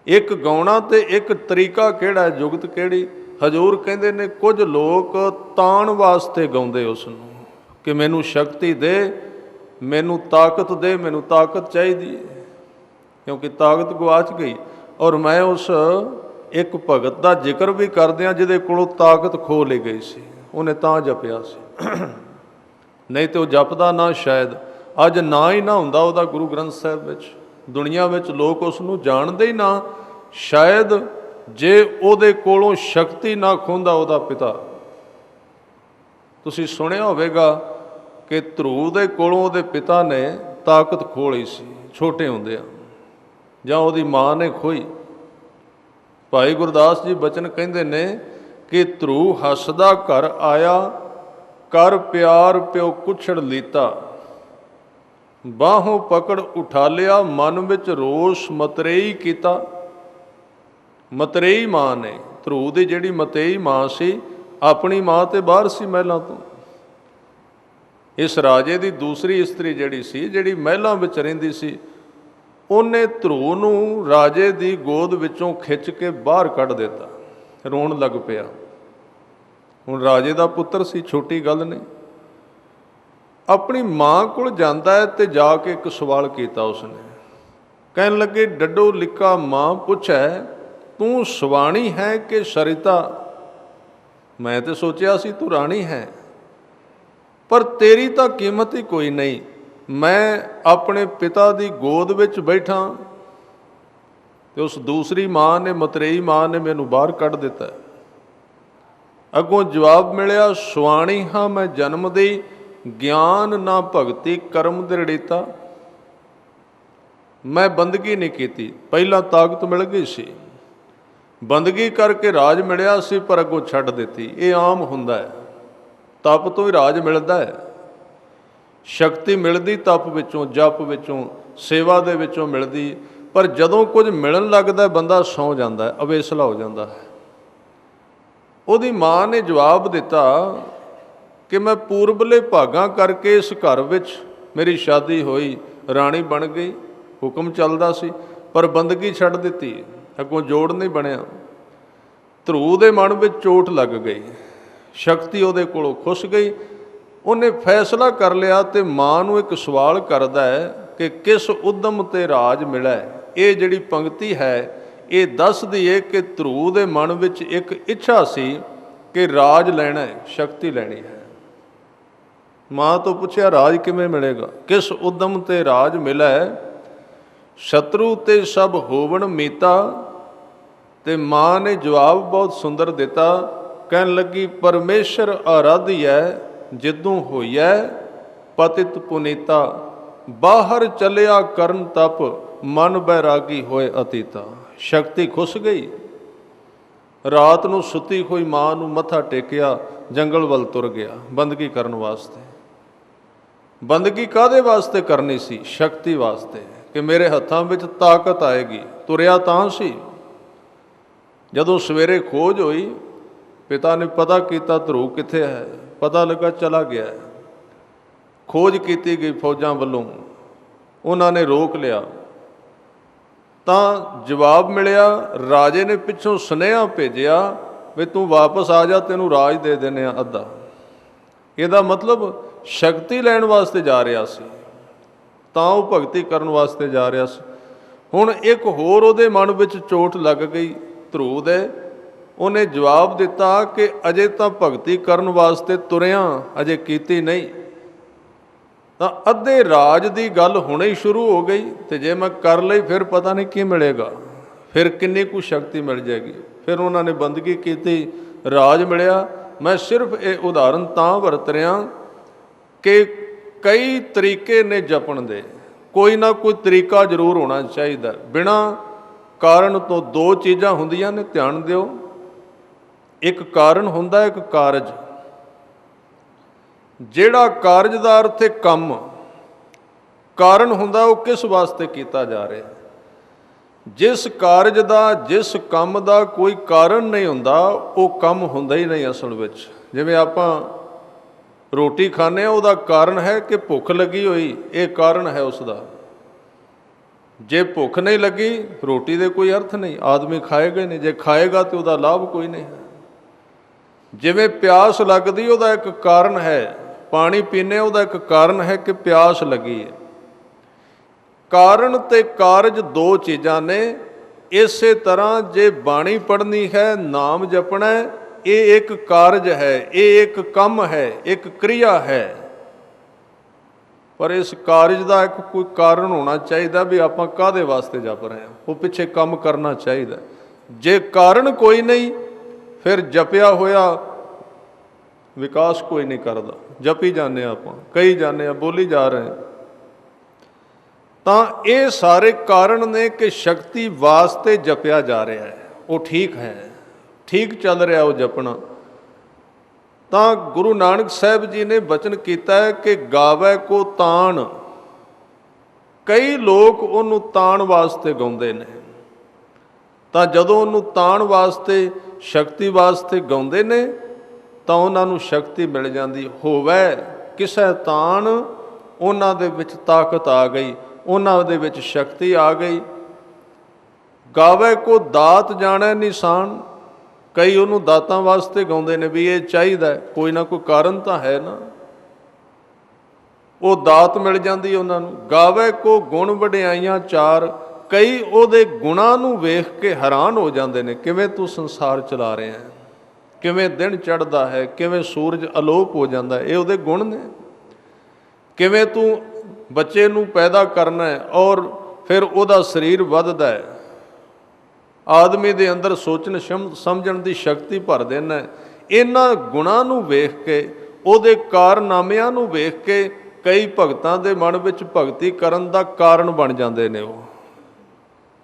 ਇੱਕ ਗਾਉਣਾ ਤੇ ਇੱਕ ਤਰੀਕਾ ਕਿਹੜਾ ਹੈ, ਜੁਗਤ ਕਿਹੜੀ। ਹਜ਼ੂਰ ਕਹਿੰਦੇ ਨੇ ਕੁਝ ਲੋਕ ਤਾਣ ਵਾਸਤੇ ਗਾਉਂਦੇ ਉਸ ਨੂੰ ਕਿ ਮੈਨੂੰ ਸ਼ਕਤੀ ਦੇ, ਮੈਨੂੰ ਤਾਕਤ ਦੇ, ਮੈਨੂੰ ਤਾਕਤ ਚਾਹੀਦੀ ਹੈ, ਕਿਉਂਕਿ ਤਾਕਤ ਗਵਾਚ ਗਈ। ਔਰ ਮੈਂ ਉਸ ਇੱਕ ਭਗਤ ਦਾ ਜ਼ਿਕਰ ਵੀ ਕਰਦਿਆਂ ਜਿਹਦੇ ਕੋਲੋਂ ਤਾਕਤ ਖੋਹ ਲਈ ਗਈ ਸੀ, ਉਹਨੇ ਤਾਂ ਜਪਿਆ ਸੀ, ਨਹੀਂ ਤੇ ਉਹ ਜਪਦਾ ਨਾ ਸ਼ਾਇਦ ਅੱਜ ਨਾ ਹੀ ਨਾ ਹੁੰਦਾ ਉਹਦਾ ਗੁਰੂ ਗ੍ਰੰਥ ਸਾਹਿਬ ਵਿੱਚ। ਦੁਨੀਆ ਵਿੱਚ ਲੋਕ ਉਸ ਨੂੰ ਜਾਣਦੇ ਹੀ ਨਾ, ਸ਼ਾਇਦ ਜੇ ਉਹਦੇ ਕੋਲੋਂ ਸ਼ਕਤੀ ਨਾ ਖੋਹਦਾ ਉਹਦਾ ਪਿਤਾ। ਤੁਸੀਂ ਸੁਣਿਆ ਹੋਵੇਗਾ ਕਿ ਧਰੂਵ ਦੇ ਕੋਲੋਂ ਉਹਦੇ ਪਿਤਾ ਨੇ ਤਾਕਤ ਖੋਹ ਲਈ ਸੀ ਛੋਟੇ ਹੁੰਦਿਆਂ, ਜਾਂ ਉਹਦੀ ਮਾਂ ਨੇ ਖੋਈ। ਭਾਈ ਗੁਰਦਾਸ ਜੀ ਬਚਨ ਕਹਿੰਦੇ ਨੇ ਕਿ ਧਰੂਵ ਹੱਸਦਾ ਘਰ ਆਇਆ, ਕਰ ਪਿਆਰ ਪਿਓ ਕੁਛੜ ਲੀਤਾ, ਬਾਹੋਂ ਪਕੜ ਉਠਾ ਲਿਆ, ਮਨ ਵਿੱਚ ਰੋਸ ਮਤਰੇਈ ਕੀਤਾ। ਮਤਰੇਈ ਮਾਂ ਨੇ, ਧਰੂਵ ਦੀ ਜਿਹੜੀ ਮਤੇਈ ਮਾਂ ਸੀ, ਆਪਣੀ ਮਾਂ ਤੇ ਬਾਹਰ ਸੀ ਮਹਿਲਾਂ ਤੋਂ। ਇਸ ਰਾਜੇ ਦੀ ਦੂਸਰੀ ਇਸਤਰੀ ਜਿਹੜੀ ਸੀ, ਜਿਹੜੀ ਮਹਿਲਾਂ ਵਿੱਚ ਰਹਿੰਦੀ ਸੀ, ਉਹਨੇ ਧਰੂਵ ਨੂੰ ਰਾਜੇ ਦੀ ਗੋਦ ਵਿੱਚੋਂ ਖਿੱਚ ਕੇ ਬਾਹਰ ਕੱਢ ਦਿੱਤਾ। ਰੋਣ ਲੱਗ ਪਿਆ। ਹੁਣ ਰਾਜੇ ਦਾ ਪੁੱਤਰ ਸੀ, ਛੋਟੀ ਗੱਲ ਨਹੀਂ। ਆਪਣੀ ਮਾਂ ਕੋਲ ਜਾਂਦਾ ਹੈ ਤੇ ਜਾ ਕੇ ਇੱਕ ਸਵਾਲ ਕੀਤਾ ਉਸਨੇ। ਕਹਿਣ ਲੱਗੇ, ਡੱਡੋ ਲਿਕਾ ਮਾਂ ਪੁੱਛੈ, ਤੂੰ ਸਵਾਣੀ ਹੈ ਕਿ ਸਰਿਤਾ। ਮੈਂ ਤੇ ਸੋਚਿਆ ਸੀ ਤੂੰ ਰਾਣੀ ਹੈ, ਪਰ ਤੇਰੀ ਤਾਂ ਕੀਮਤ ਹੀ ਕੋਈ ਨਹੀਂ। ਮੈਂ ਆਪਣੇ ਪਿਤਾ ਦੀ ਗੋਦ ਵਿੱਚ ਬੈਠਾ ਤੇ ਉਸ ਦੂਸਰੀ ਮਾਂ ਨੇ, ਮਤਰੇਈ ਮਾਂ ਨੇ ਮੈਨੂੰ ਬਾਹਰ ਕੱਢ ਦਿੱਤਾ। ਅੱਗੋਂ ਜਵਾਬ ਮਿਲਿਆ, ਸੁਆਣੀ ਹਾਂ ਮੈਂ ਜਨਮ ਦੀ, ਗਿਆਨ ਨਾ ਭਗਤੀ ਕਰਮ ਦ੍ਰਿੜੀਤਾ। ਮੈਂ ਬੰਦਗੀ ਨਹੀਂ ਕੀਤੀ, ਪਹਿਲਾਂ ਤਾਕਤ ਮਿਲ ਗਈ ਸੀ, ਬੰਦਗੀ ਕਰਕੇ ਰਾਜ ਮਿਲਿਆ ਸੀ, ਪਰ ਅੱਗੋਂ ਛੱਡ ਦਿੱਤੀ। ਇਹ ਆਮ ਹੁੰਦਾ ਹੈ, ਤਪ ਤੋਂ ਹੀ ਰਾਜ ਮਿਲਦਾ ਹੈ। ਸ਼ਕਤੀ ਮਿਲਦੀ ਤਪ ਵਿੱਚੋਂ, ਜਪ ਵਿੱਚੋਂ, ਸੇਵਾ ਦੇ ਵਿੱਚੋਂ ਮਿਲਦੀ। ਪਰ ਜਦੋਂ ਕੁਝ ਮਿਲਣ ਲੱਗਦਾ ਬੰਦਾ ਸੌਂ ਜਾਂਦਾ ਹੈ, ਅਵੇਸਲਾ ਹੋ ਜਾਂਦਾ ਹੈ। ਉਹਦੀ ਮਾਂ ਨੇ ਜਵਾਬ ਦਿੱਤਾ ਕਿ ਮੈਂ ਪੂਰਬਲੇ ਭਾਗਾਂ ਕਰਕੇ ਇਸ ਘਰ ਵਿੱਚ ਮੇਰੀ ਸ਼ਾਦੀ ਹੋਈ, ਰਾਣੀ ਬਣ ਗਈ, ਹੁਕਮ ਚੱਲਦਾ ਸੀ, ਪਰ ਬੰਦਗੀ ਛੱਡ ਦਿੱਤੀ, ਅੱਗੋਂ ਜੋੜ ਨਹੀਂ ਬਣਿਆ। ਧਰੂਵ ਦੇ ਮਨ ਵਿੱਚ ਚੋਟ ਲੱਗ ਗਈ, ਸ਼ਕਤੀ ਉਹਦੇ ਕੋਲੋਂ ਖੁੱਸ ਗਈ। ਉਹਨੇ ਫੈਸਲਾ ਕਰ ਲਿਆ ਤੇ ਮਾਂ ਨੂੰ ਇੱਕ ਸਵਾਲ ਕਰਦਾ ਹੈ ਕਿ ਕਿਸ ਉਦਮ ਤੇ ਰਾਜ ਮਿਲਿਆ। ਇਹ ਜਿਹੜੀ ਪੰਕਤੀ ਹੈ ਇਹ ਦੱਸਦੀ ਹੈ ਕਿ ਧਰੂਵ ਦੇ ਮਨ ਵਿੱਚ ਇੱਕ ਇੱਛਾ ਸੀ ਕਿ ਰਾਜ ਲੈਣਾ ਹੈ, ਸ਼ਕਤੀ ਲੈਣੀ ਹੈ। ਮਾਂ ਤੋਂ ਪੁੱਛਿਆ ਰਾਜ ਕਿਵੇਂ ਮਿਲੇਗਾ, ਕਿਸ ਉਦਮ ਤੇ ਰਾਜ ਮਿਲੈ, ਸ਼ਤਰੂ ਤੇ ਸਭ ਹੋਵਣ ਮੀਤਾ। ਤੇ ਮਾਂ ਨੇ ਜਵਾਬ ਬਹੁਤ ਸੁੰਦਰ ਦਿੱਤਾ, ਕਹਿਣ ਲੱਗੀ ਪਰਮੇਸ਼ਰ ਆਰਾਧੀਐ ਜਿਦੋਂ ਹੋਈਐ ਪਤਿਤ ਪੁਨੀਤਾ। ਬਾਹਰ ਚੱਲਿਆ ਕਰਨ ਤਪ ਮਨ ਬੈਰਾਗੀ ਹੋਏ ਅਤੀਤਾ। ਸ਼ਕਤੀ ਖੁੱਸ ਗਈ, ਰਾਤ ਨੂੰ ਸੁੱਤੀ ਹੋਈ ਮਾਂ ਨੂੰ ਮੱਥਾ ਟੇਕਿਆ, ਜੰਗਲ ਵੱਲ ਤੁਰ ਗਿਆ ਬੰਦਗੀ ਕਰਨ ਵਾਸਤੇ। ਬੰਦਗੀ ਕਾਹਦੇ ਵਾਸਤੇ ਕਰਨੀ ਸੀ? ਸ਼ਕਤੀ ਵਾਸਤੇ, ਕਿ ਮੇਰੇ ਹੱਥਾਂ ਵਿੱਚ ਤਾਕਤ ਆਏਗੀ। ਤੁਰਿਆ ਤਾਂ ਸੀ। ਜਦੋਂ ਸਵੇਰੇ ਖੋਜ ਹੋਈ, ਪਿਤਾ ਨੇ ਪਤਾ ਕੀਤਾ ਧਰੂ ਕਿੱਥੇ ਹੈ, ਪਤਾ ਲੱਗਾ ਚਲਾ ਗਿਆ ਹੈ। ਖੋਜ ਕੀਤੀ ਗਈ ਫੌਜਾਂ ਵੱਲੋਂ, ਉਹਨਾਂ ਨੇ ਰੋਕ ਲਿਆ ਤਾਂ ਜਵਾਬ ਮਿਲਿਆ, ਰਾਜੇ ਨੇ ਪਿੱਛੋਂ ਸੁਨੇਹਾ ਭੇਜਿਆ ਵੀ ਤੂੰ ਵਾਪਸ ਆ ਜਾ, ਤੈਨੂੰ ਰਾਜ ਦੇ ਦਿੰਦੇ ਆ ਅੱਧਾ। ਇਹਦਾ ਮਤਲਬ ਸ਼ਕਤੀ ਲੈਣ ਵਾਸਤੇ ਜਾ ਰਿਹਾ ਸੀ, ਤਾਂ ਉਹ ਭਗਤੀ ਕਰਨ ਵਾਸਤੇ ਜਾ ਰਿਹਾ ਸੀ। ਹੁਣ ਇੱਕ ਹੋਰ ਉਹਦੇ ਮਨ ਵਿੱਚ ਚੋਟ ਲੱਗ ਗਈ ਧਰੂ ਦੇ। ਉਹਨੇ ਜਵਾਬ ਦਿੱਤਾ ਕਿ ਅਜੇ ਤਾਂ ਭਗਤੀ ਕਰਨ ਵਾਸਤੇ ਤੁਰਿਆ, ਅਜੇ ਕੀਤੀ ਨਹੀਂ। ਤਾਂ ਅੱਧੇ ਰਾਜ ਦੀ ਗੱਲ ਹੁਣੇ ਹੀ ਸ਼ੁਰੂ ਹੋ ਗਈ, ਤੇ ਜੇ ਮੈਂ ਕਰ ਲਈ ਫਿਰ ਪਤਾ ਨਹੀਂ ਕੀ ਮਿਲੇਗਾ, ਫਿਰ ਕਿੰਨੀ ਕੁ ਸ਼ਕਤੀ ਮਿਲ ਜਾਏਗੀ। ਫਿਰ ਉਹਨਾਂ ਨੇ ਬੰਦਗੀ ਕੀਤੀ, ਰਾਜ ਮਿਲਿਆ। ਮੈਂ ਸਿਰਫ ਇਹ ਉਦਾਹਰਨ ਤਾਂ ਵਰਤ ਰਿਹਾ ਕਿ ਕਈ ਤਰੀਕੇ ਨੇ ਜਪਣ ਦੇ, ਕੋਈ ਨਾ ਕੋਈ ਤਰੀਕਾ ਜ਼ਰੂਰ ਹੋਣਾ ਚਾਹੀਦਾ। ਬਿਨਾਂ ਕਾਰਨ ਤੋਂ ਦੋ ਚੀਜ਼ਾਂ ਹੁੰਦੀਆਂ ਨੇ, ਧਿਆਨ ਦਿਓ। ਇੱਕ ਕਾਰਨ ਹੁੰਦਾ, ਇੱਕ ਕਾਰਜ। ਜਿਹੜਾ ਕਾਰਜ ਦਾ ਅਰਥ ਹੈ ਕੰਮ, ਕਾਰਨ ਹੁੰਦਾ ਉਹ ਕਿਸ ਵਾਸਤੇ ਕੀਤਾ ਜਾ ਰਿਹਾ। ਜਿਸ ਕਾਰਜ ਦਾ, ਜਿਸ ਕੰਮ ਦਾ ਕੋਈ ਕਾਰਨ ਨਹੀਂ ਹੁੰਦਾ, ਉਹ ਕੰਮ ਹੁੰਦਾ ਹੀ ਨਹੀਂ ਅਸਲ ਵਿੱਚ। ਜਿਵੇਂ ਆਪਾਂ ਰੋਟੀ ਖਾਂਦੇ ਹਾਂ, ਉਹਦਾ ਕਾਰਨ ਹੈ ਕਿ ਭੁੱਖ ਲੱਗੀ ਹੋਈ, ਇਹ ਕਾਰਨ ਹੈ ਉਸ ਦਾ। ਜੇ ਭੁੱਖ ਨਹੀਂ ਲੱਗੀ, ਰੋਟੀ ਦੇ ਕੋਈ ਅਰਥ ਨਹੀਂ, ਆਦਮੀ ਖਾਏਗਾ ਹੀ ਨਹੀਂ। ਜੇ ਖਾਏਗਾ ਤਾਂ ਉਹਦਾ ਲਾਭ ਕੋਈ ਨਹੀਂ ਹੈ। ਜਿਵੇਂ ਪਿਆਸ ਲੱਗਦੀ, ਉਹਦਾ ਇੱਕ ਕਾਰਨ ਹੈ। ਪਾਣੀ ਪੀਂਦੇ, ਉਹਦਾ ਇੱਕ ਕਾਰਨ ਹੈ ਕਿ ਪਿਆਸ ਲੱਗੀ ਹੈ। ਕਾਰਨ ਤੇ ਕਾਰਜ ਦੋ ਚੀਜ਼ਾਂ ਨੇ। ਇਸੇ ਤਰ੍ਹਾਂ ਜੇ ਬਾਣੀ ਪੜ੍ਹਨੀ ਹੈ, ਨਾਮ ਜਪਣਾ ਹੈ, ਇਹ ਇੱਕ ਕਾਰਜ ਹੈ, ਇਹ ਇੱਕ ਕੰਮ ਹੈ, ਇੱਕ ਕਿਰਿਆ ਹੈ। ਪਰ ਇਸ ਕਾਰਜ ਦਾ ਇੱਕ ਕੋਈ ਕਾਰਨ ਹੋਣਾ ਚਾਹੀਦਾ ਵੀ ਆਪਾਂ ਕਾਹਦੇ ਵਾਸਤੇ ਜਪ ਰਹੇ ਹਾਂ, ਉਹ ਪਿੱਛੇ ਕੰਮ ਕਰਨਾ ਚਾਹੀਦਾ। ਜੇ ਕਾਰਨ ਕੋਈ ਨਹੀਂ, ਫਿਰ ਜਪਿਆ ਹੋਇਆ ਵਿਕਾਸ ਕੋਈ ਨਹੀਂ ਕਰਦਾ। ਜਪੀ ਜਾਂਦੇ ਹਾਂ ਆਪਾਂ, ਕਹੀ ਜਾਂਦੇ ਹਾਂ, ਬੋਲੀ ਜਾ ਰਹੇ। ਤਾਂ ਇਹ ਸਾਰੇ ਕਾਰਨ ਨੇ ਕਿ ਸ਼ਕਤੀ ਵਾਸਤੇ ਜਪਿਆ ਜਾ ਰਿਹਾ ਹੈ, ਉਹ ਠੀਕ ਹੈ, ਠੀਕ ਚੱਲ ਰਿਹਾ ਉਹ ਜਪਣਾ। ਤਾਂ ਗੁਰੂ ਨਾਨਕ ਸਾਹਿਬ ਜੀ ਨੇ ਬਚਨ ਕੀਤਾ ਹੈ ਕਿ ਗਾਵੇ ਕੋ ਤਾਣ। ਕਈ ਲੋਕ ਉਹਨੂੰ ਤਾਣ ਵਾਸਤੇ ਗਾਉਂਦੇ ਨੇ। ਤਾਂ ਜਦੋਂ ਉਹਨੂੰ ਤਾਣ ਵਾਸਤੇ, ਸ਼ਕਤੀ ਵਾਸਤੇ ਗਾਉਂਦੇ ਨੇ, ਤਾਂ ਉਹਨਾਂ ਨੂੰ ਸ਼ਕਤੀ ਮਿਲ ਜਾਂਦੀ। ਹੋਵੇ ਕਿਸੇ ਤਾਣ, ਉਹਨਾਂ ਦੇ ਵਿੱਚ ਤਾਕਤ ਆ ਗਈ, ਉਹਨਾਂ ਦੇ ਵਿੱਚ ਸ਼ਕਤੀ ਆ ਗਈ। ਗਾਵੇ ਕੋ ਦਾਤ ਜਾਣੈ ਨਿਸ਼ਾਨ। ਕਈ ਉਹਨੂੰ ਦਾਤਾਂ ਵਾਸਤੇ ਗਾਉਂਦੇ ਨੇ ਵੀ ਇਹ ਚਾਹੀਦਾ, ਕੋਈ ਨਾ ਕੋਈ ਕਾਰਨ ਤਾਂ ਹੈ ਨਾ, ਉਹ ਦਾਤ ਮਿਲ ਜਾਂਦੀ ਉਹਨਾਂ ਨੂੰ। ਗਾਵੇ ਕੋ ਗੁਣ ਵਡਿਆਈਆਂ ਚਾਰ। ਕਈ ਉਹਦੇ ਗੁਣਾਂ ਨੂੰ ਵੇਖ ਕੇ ਹੈਰਾਨ ਹੋ ਜਾਂਦੇ ਨੇ, ਕਿਵੇਂ ਤੂੰ ਸੰਸਾਰ ਚਲਾ ਰਿਹਾ ਹੈ, ਕਿਵੇਂ ਦਿਨ ਚੜ੍ਹਦਾ ਹੈ, ਕਿਵੇਂ ਸੂਰਜ ਅਲੋਪ ਹੋ ਜਾਂਦਾ, ਇਹ ਉਹਦੇ ਗੁਣ ਨੇ। ਕਿਵੇਂ ਤੂੰ ਬੱਚੇ ਨੂੰ ਪੈਦਾ ਕਰਨਾ ਹੈ ਔਰ ਫਿਰ ਉਹਦਾ ਸਰੀਰ ਵੱਧਦਾ ਹੈ, ਆਦਮੀ ਦੇ ਅੰਦਰ ਸੋਚਣ ਸਮਝਣ ਦੀ ਸ਼ਕਤੀ ਭਰ ਦੇਣਾ। ਇਹਨਾਂ ਗੁਣਾਂ ਨੂੰ ਵੇਖ ਕੇ, ਉਹਦੇ ਕਾਰਨਾਮਿਆਂ ਨੂੰ ਵੇਖ ਕੇ ਕਈ ਭਗਤਾਂ ਦੇ ਮਨ ਵਿੱਚ ਭਗਤੀ ਕਰਨ ਦਾ ਕਾਰਨ ਬਣ ਜਾਂਦੇ ਨੇ। ਉਹ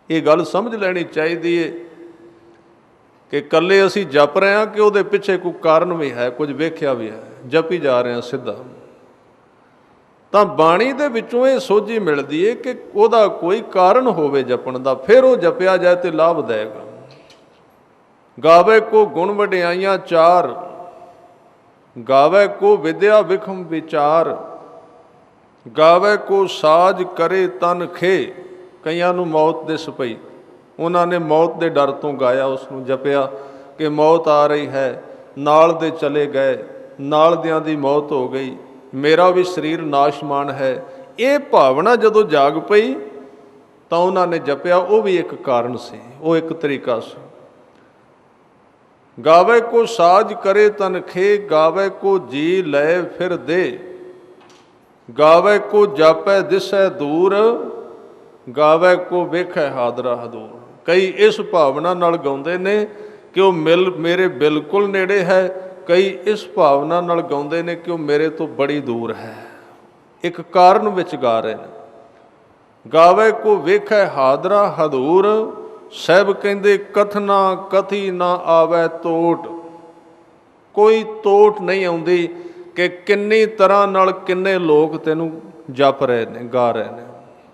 ਇਹ ਗੱਲ ਸਮਝ ਲੈਣੀ ਚਾਹੀਦੀ ਹੈ ਕਿ ਇਕੱਲੇ ਅਸੀਂ ਜਪ ਰਹੇ ਹਾਂ ਕਿ ਉਹਦੇ ਪਿੱਛੇ ਕੋਈ ਕਾਰਨ ਵੀ ਹੈ, ਕੁਝ ਵੇਖਿਆ ਵੀ ਹੈ, ਜਪੀ ਜਾ ਰਹੇ ਹਾਂ ਸਿੱਧਾ। ਤਾਂ ਬਾਣੀ ਦੇ ਵਿੱਚੋਂ ਇਹ ਸੋਝੀ ਮਿਲਦੀ ਹੈ ਕਿ ਉਹਦਾ ਕੋਈ ਕਾਰਨ ਹੋਵੇ ਜਪਣ ਦਾ, ਫਿਰ ਉਹ ਜਪਿਆ ਜਾਏ ਤੇ ਲਾਭ ਦੇਗਾ। ਗਾਵੇ ਕੋ ਗੁਣ ਵਡਿਆਈਆਂ ਚਾਰ, ਗਾਵੇ ਕੋ ਵਿਦਿਆ ਵਿਖਮ ਵਿਚਾਰ, ਗਾਵੇ ਕੋ ਸਾਜ ਕਰੇ ਤਨ ਖੇ। ਕਈਆਂ ਨੂੰ ਮੌਤ ਦੇ ਸਪਈ, ਉਹਨਾਂ ਨੇ ਮੌਤ ਦੇ ਡਰ ਤੋਂ ਗਾਇਆ, ਉਸ ਨੂੰ ਜਪਿਆ ਕਿ ਮੌਤ ਆ ਰਹੀ ਹੈ, ਨਾਲ ਦੇ ਚਲੇ ਗਏ, ਨਾਲ ਦਿਆਂ ਦੀ ਮੌਤ ਹੋ ਗਈ, ਮੇਰਾ ਵੀ ਸਰੀਰ ਨਾਸ਼ਮਾਨ ਹੈ। ਇਹ ਭਾਵਨਾ ਜਦੋਂ ਜਾਗ ਪਈ ਤਾਂ ਉਹਨਾਂ ਨੇ ਜਪਿਆ। ਉਹ ਵੀ ਇੱਕ ਕਾਰਨ ਸੀ, ਉਹ ਇੱਕ ਤਰੀਕਾ ਸੀ। ਗਾਵੇ ਕੋ ਸਾਜ ਕਰੇ ਤਨਖੇ, ਗਾਵੇ ਕੋ ਜੀ ਲੈ ਫਿਰ ਦੇ, ਗਾਵੇ ਕੋ ਜਾਪੈ ਦਿਸੈ ਦੂਰ, ਗਾਵੇ ਕੋ ਵੇਖੈ ਹਾਦਰਾ ਹਦੂਰ। ਕਈ ਇਸ ਭਾਵਨਾ ਨਾਲ ਗਾਉਂਦੇ ਨੇ ਕਿ ਉਹ ਮੇਰੇ ਬਿਲਕੁਲ ਨੇੜੇ ਹੈ, ਕਈ ਇਸ ਭਾਵਨਾ ਨਾਲ ਗਾਉਂਦੇ ਨੇ ਕਿ ਉਹ ਮੇਰੇ ਤੋਂ ਬੜੀ ਦੂਰ ਹੈ। ਇੱਕ ਕਾਰਨ ਵਿੱਚ ਗਾ ਰਹੇ ਨੇ। ਗਾਵੇ ਕੋ ਵੇਖੈ ਹਾਦਰਾ ਹਦੂਰ, ਸਾਹਿਬ ਕਹਿੰਦੇ ਕਥਨਾ ਕਥੀ ਨਾ ਆਵੈ ਤੋਟ। ਕੋਈ ਤੋਟ ਨਹੀਂ ਆਉਂਦੀ ਕਿ ਕਿੰਨੀ ਤਰ੍ਹਾਂ ਨਾਲ ਕਿੰਨੇ ਲੋਕ ਤੈਨੂੰ ਜਪ ਰਹੇ ਨੇ, ਗਾ ਰਹੇ ਨੇ।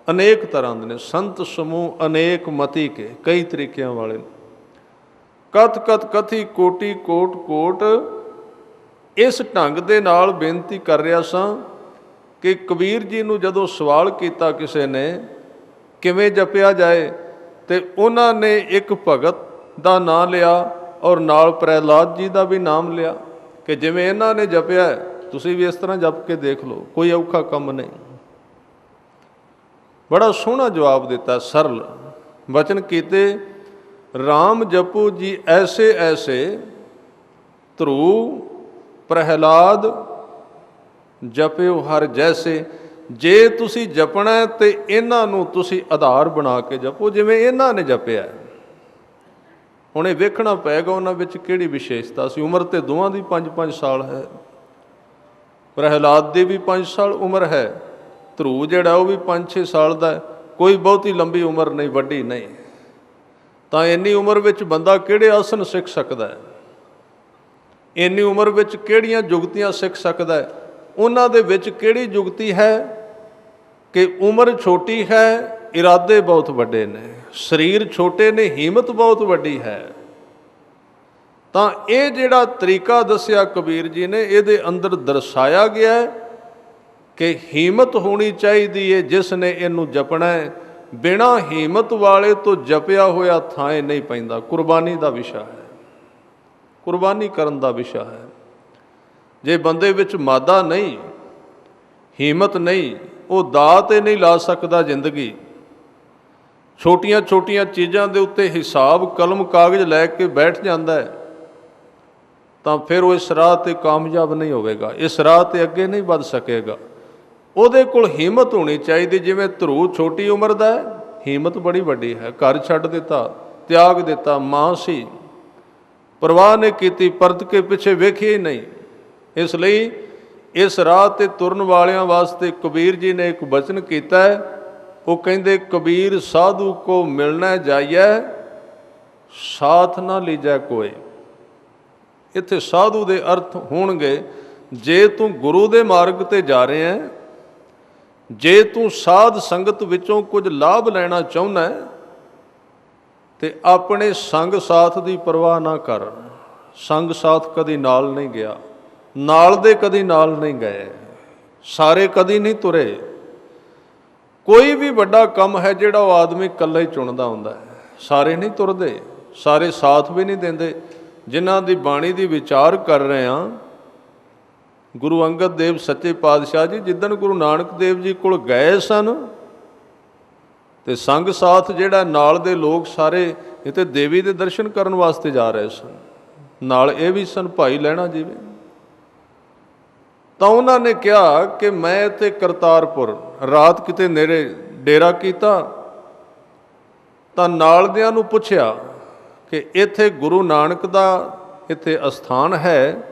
ਅਨੇਕ ਤਰ੍ਹਾਂ ਦੇ ਨੇ ਸੰਤ ਸਮੂਹ, ਅਨੇਕ ਮਤੀ ਕੇ, ਕਈ ਤਰੀਕਿਆਂ ਵਾਲੇ। ਕਥ ਕਥ ਕਥੀ ਕੋਟੀ ਕੋਟ ਕੋਟ। ਇਸ ਢੰਗ ਦੇ ਨਾਲ ਬੇਨਤੀ ਕਰ ਰਿਹਾ ਸਾਂ ਕਿ ਕਬੀਰ ਜੀ ਨੂੰ ਜਦੋਂ ਸਵਾਲ ਕੀਤਾ ਕਿਸੇ ਨੇ ਕਿਵੇਂ ਜਪਿਆ ਜਾਏ, ਤੇ ਉਹਨਾਂ ਨੇ ਇੱਕ ਭਗਤ ਦਾ ਨਾਂ ਲਿਆ ਔਰ ਨਾਲ ਪ੍ਰਹਿਲਾਦ ਜੀ ਦਾ ਵੀ ਨਾਮ ਲਿਆ ਕਿ ਜਿਵੇਂ ਇਹਨਾਂ ਨੇ ਜਪਿਆ ਤੁਸੀਂ ਵੀ ਇਸ ਤਰ੍ਹਾਂ ਜਪ ਕੇ ਦੇਖ ਲਓ, ਕੋਈ ਔਖਾ ਕੰਮ ਨਹੀਂ। ਬੜਾ ਸੋਹਣਾ ਜਵਾਬ ਦਿੱਤਾ, ਸਰਲ ਵਚਨ ਕੀਤੇ। ਰਾਮ ਜਪੋ ਜੀ ਐਸੇ ਐਸੇ, ਧਰੂ ਪ੍ਰਹਿਲਾਦ ਜਪਿਓ ਹਰ ਜੈਸੇ। ਜੇ ਤੁਸੀਂ ਜਪਣਾ ਤੇ ਇਹਨਾਂ ਨੂੰ ਤੁਸੀਂ ਆਧਾਰ ਬਣਾ ਕੇ ਜਪੋ ਜਿਵੇਂ ਇਹਨਾਂ ਨੇ ਜਪਿਆ। ਹੁਣ ਇਹ ਵੇਖਣਾ ਪਏਗਾ ਉਹਨਾਂ ਵਿੱਚ ਕਿਹੜੀ ਵਿਸ਼ੇਸ਼ਤਾ ਸੀ। ਉਮਰ ਤੇ ਦੋਵਾਂ ਦੀ 5-5 ਸਾਲ ਹੈ, ਪ੍ਰਹਿਲਾਦ ਦੀ ਵੀ 5 ਸਾਲ ਉਮਰ ਹੈ, ਧਰੂ ਜਿਹੜਾ ਉਹ ਵੀ 5-6 ਸਾਲ ਦਾ ਹੈ। ਕੋਈ ਬਹੁਤੀ ਲੰਬੀ ਉਮਰ ਨਹੀਂ, ਵੱਡੀ ਨਹੀਂ। ਤਾਂ ਇੰਨੀ ਉਮਰ ਵਿੱਚ ਬੰਦਾ ਕਿਹੜੇ ਆਸਨ ਸਿੱਖ ਸਕਦਾ ਹੈ, ਇੰਨੀ ਉਮਰ ਵਿੱਚ ਕਿਹੜੀਆਂ ਜੁਗਤੀਆਂ ਸਿੱਖ ਸਕਦਾ ਹੈ। ਉਹਨਾਂ ਦੇ ਵਿੱਚ ਕਿਹੜੀ ਜੁਗਤੀ ਹੈ ਕਿ ਉਮਰ ਛੋਟੀ ਹੈ, ਇਰਾਦੇ ਬਹੁਤ ਵੱਡੇ ਨੇ, ਸਰੀਰ ਛੋਟੇ ਨੇ, ਹਿੰਮਤ ਬਹੁਤ ਵੱਡੀ ਹੈ। ਤਾਂ ਇਹ ਜਿਹੜਾ ਤਰੀਕਾ ਦੱਸਿਆ ਕਬੀਰ ਜੀ ਨੇ, ਇਹਦੇ ਅੰਦਰ ਦਰਸਾਇਆ ਗਿਆ ਕਿ ਹਿੰਮਤ ਹੋਣੀ ਚਾਹੀਦੀ ਹੈ ਜਿਸ ਨੇ ਇਹਨੂੰ ਜਪਣਾ ਹੈ। ਬਿਨਾਂ ਹਿੰਮਤ ਵਾਲੇ ਤੋਂ ਜਪਿਆ ਹੋਇਆ ਥਾਂ ਨਹੀਂ ਪੈਂਦਾ। ਕੁਰਬਾਨੀ ਦਾ ਵਿਸ਼ਾ ਹੈ, ਕੁਰਬਾਨੀ ਕਰਨ ਦਾ ਵਿਸ਼ਾ ਹੈ। ਜੇ ਬੰਦੇ ਵਿੱਚ ਮਾਦਾ ਨਹੀਂ, ਹਿੰਮਤ ਨਹੀਂ, ਉਹ ਦਾਅ 'ਤੇ ਨਹੀਂ ਲਾ ਸਕਦਾ ਜ਼ਿੰਦਗੀ। ਛੋਟੀਆਂ ਛੋਟੀਆਂ ਚੀਜ਼ਾਂ ਦੇ ਉੱਤੇ ਹਿਸਾਬ ਕਲਮ ਕਾਗਜ਼ ਲੈ ਕੇ ਬੈਠ ਜਾਂਦਾ ਹੈ, ਤਾਂ ਫਿਰ ਉਹ ਇਸ ਰਾਹ 'ਤੇ ਕਾਮਯਾਬ ਨਹੀਂ ਹੋਵੇਗਾ, ਇਸ ਰਾਹ 'ਤੇ ਅੱਗੇ ਨਹੀਂ ਵੱਧ ਸਕੇਗਾ। ਉਹਦੇ ਕੋਲ ਹਿੰਮਤ ਹੋਣੀ ਚਾਹੀਦੀ। ਜਿਵੇਂ ਧਰੂ ਛੋਟੀ ਉਮਰ ਦਾ ਹੈ, ਹਿੰਮਤ ਬੜੀ ਵੱਡੀ ਹੈ। ਘਰ ਛੱਡ ਦਿੱਤਾ, ਤਿਆਗ ਦਿੱਤਾ, ਮਾਂ ਸੀ, ਪਰਵਾਹ ਨਹੀਂ ਕੀਤੀ, ਪਰਤ ਕੇ ਪਿੱਛੇ ਵੇਖਿਆ ਹੀ ਨਹੀਂ। ਇਸ ਲਈ ਇਸ ਰਾਹ 'ਤੇ ਤੁਰਨ ਵਾਲਿਆਂ ਵਾਸਤੇ ਕਬੀਰ ਜੀ ਨੇ ਇੱਕ ਬਚਨ ਕੀਤਾ ਹੈ। ਉਹ ਕਹਿੰਦੇ ਕਬੀਰ ਸਾਧੂ ਕੋ ਮਿਲਣਾ ਜਾਈਐ, ਸਾਥ ਨਾ ਲੀਜੈ ਕੋਈ। ਇੱਥੇ ਸਾਧੂ ਦੇ ਅਰਥ ਹੋਣਗੇ ਜੇ ਤੂੰ ਗੁਰੂ ਦੇ ਮਾਰਗ 'ਤੇ ਜਾ ਰਿਹਾ ਹੈ, ਜੇ ਤੂੰ ਸਾਧ ਸੰਗਤ ਵਿੱਚੋਂ ਕੁਝ ਲਾਭ ਲੈਣਾ ਚਾਹੁੰਦਾ ਹੈ, ਤੇ ਆਪਣੇ ਸੰਗ ਸਾਥ ਦੀ ਪਰਵਾਹ ਨਾ ਕਰ। ਸੰਗ ਸਾਥ ਕਦੀ ਨਾਲ ਨਹੀਂ ਗਿਆ, ਨਾਲ ਦੇ ਕਦੀ ਨਾਲ ਨਹੀਂ ਗਏ, ਸਾਰੇ ਕਦੀ ਨਹੀਂ ਤੁਰੇ। ਕੋਈ ਵੀ ਵੱਡਾ ਕੰਮ ਹੈ ਜਿਹੜਾ ਉਹ ਆਦਮੀ ਇਕੱਲਾ ਹੀ ਚੁਣਦਾ ਹੁੰਦਾ ਹੈ, ਸਾਰੇ ਨਹੀਂ ਤੁਰਦੇ, ਸਾਰੇ ਸਾਥ ਵੀ ਨਹੀਂ ਦਿੰਦੇ। ਜਿਨ੍ਹਾਂ ਦੀ ਬਾਣੀ ਦੀ ਵਿਚਾਰ ਕਰ ਰਹੇ ਹਾਂ, ਗੁਰੂ ਅੰਗਦ ਦੇਵ ਸੱਚੇ ਪਾਤਸ਼ਾਹ ਜੀ ਜਿੱਦਣ ਗੁਰੂ ਨਾਨਕ ਦੇਵ ਜੀ ਕੋਲ ਗਏ ਸਨ, ਤੇ ਸੰਗ ਸਾਥ ਜਿਹੜਾ ਨਾਲ ਦੇ ਲੋਕ ਸਾਰੇ ਇੱਥੇ ਦੇਵੀ ਦੇ ਦਰਸ਼ਨ ਕਰਨ ਵਾਸਤੇ ਜਾ ਰਹੇ ਸਨ, ਨਾਲ ਇਹ ਵੀ ਸਨ ਭਾਈ ਲਹਿਣਾ ਜੀ ਵੀ। ਤਾਂ ਉਹਨਾਂ ਨੇ ਕਿਹਾ ਕਿ ਮੈਂ ਇੱਥੇ ਕਰਤਾਰਪੁਰ ਰਾਤ ਕਿਤੇ ਨੇੜੇ ਡੇਰਾ ਕੀਤਾ, ਤਾਂ ਨਾਲ ਦਿਆਂ ਨੂੰ ਪੁੱਛਿਆ ਕਿ ਇੱਥੇ ਗੁਰੂ ਨਾਨਕ ਦਾ ਇੱਥੇ ਅਸਥਾਨ ਹੈ,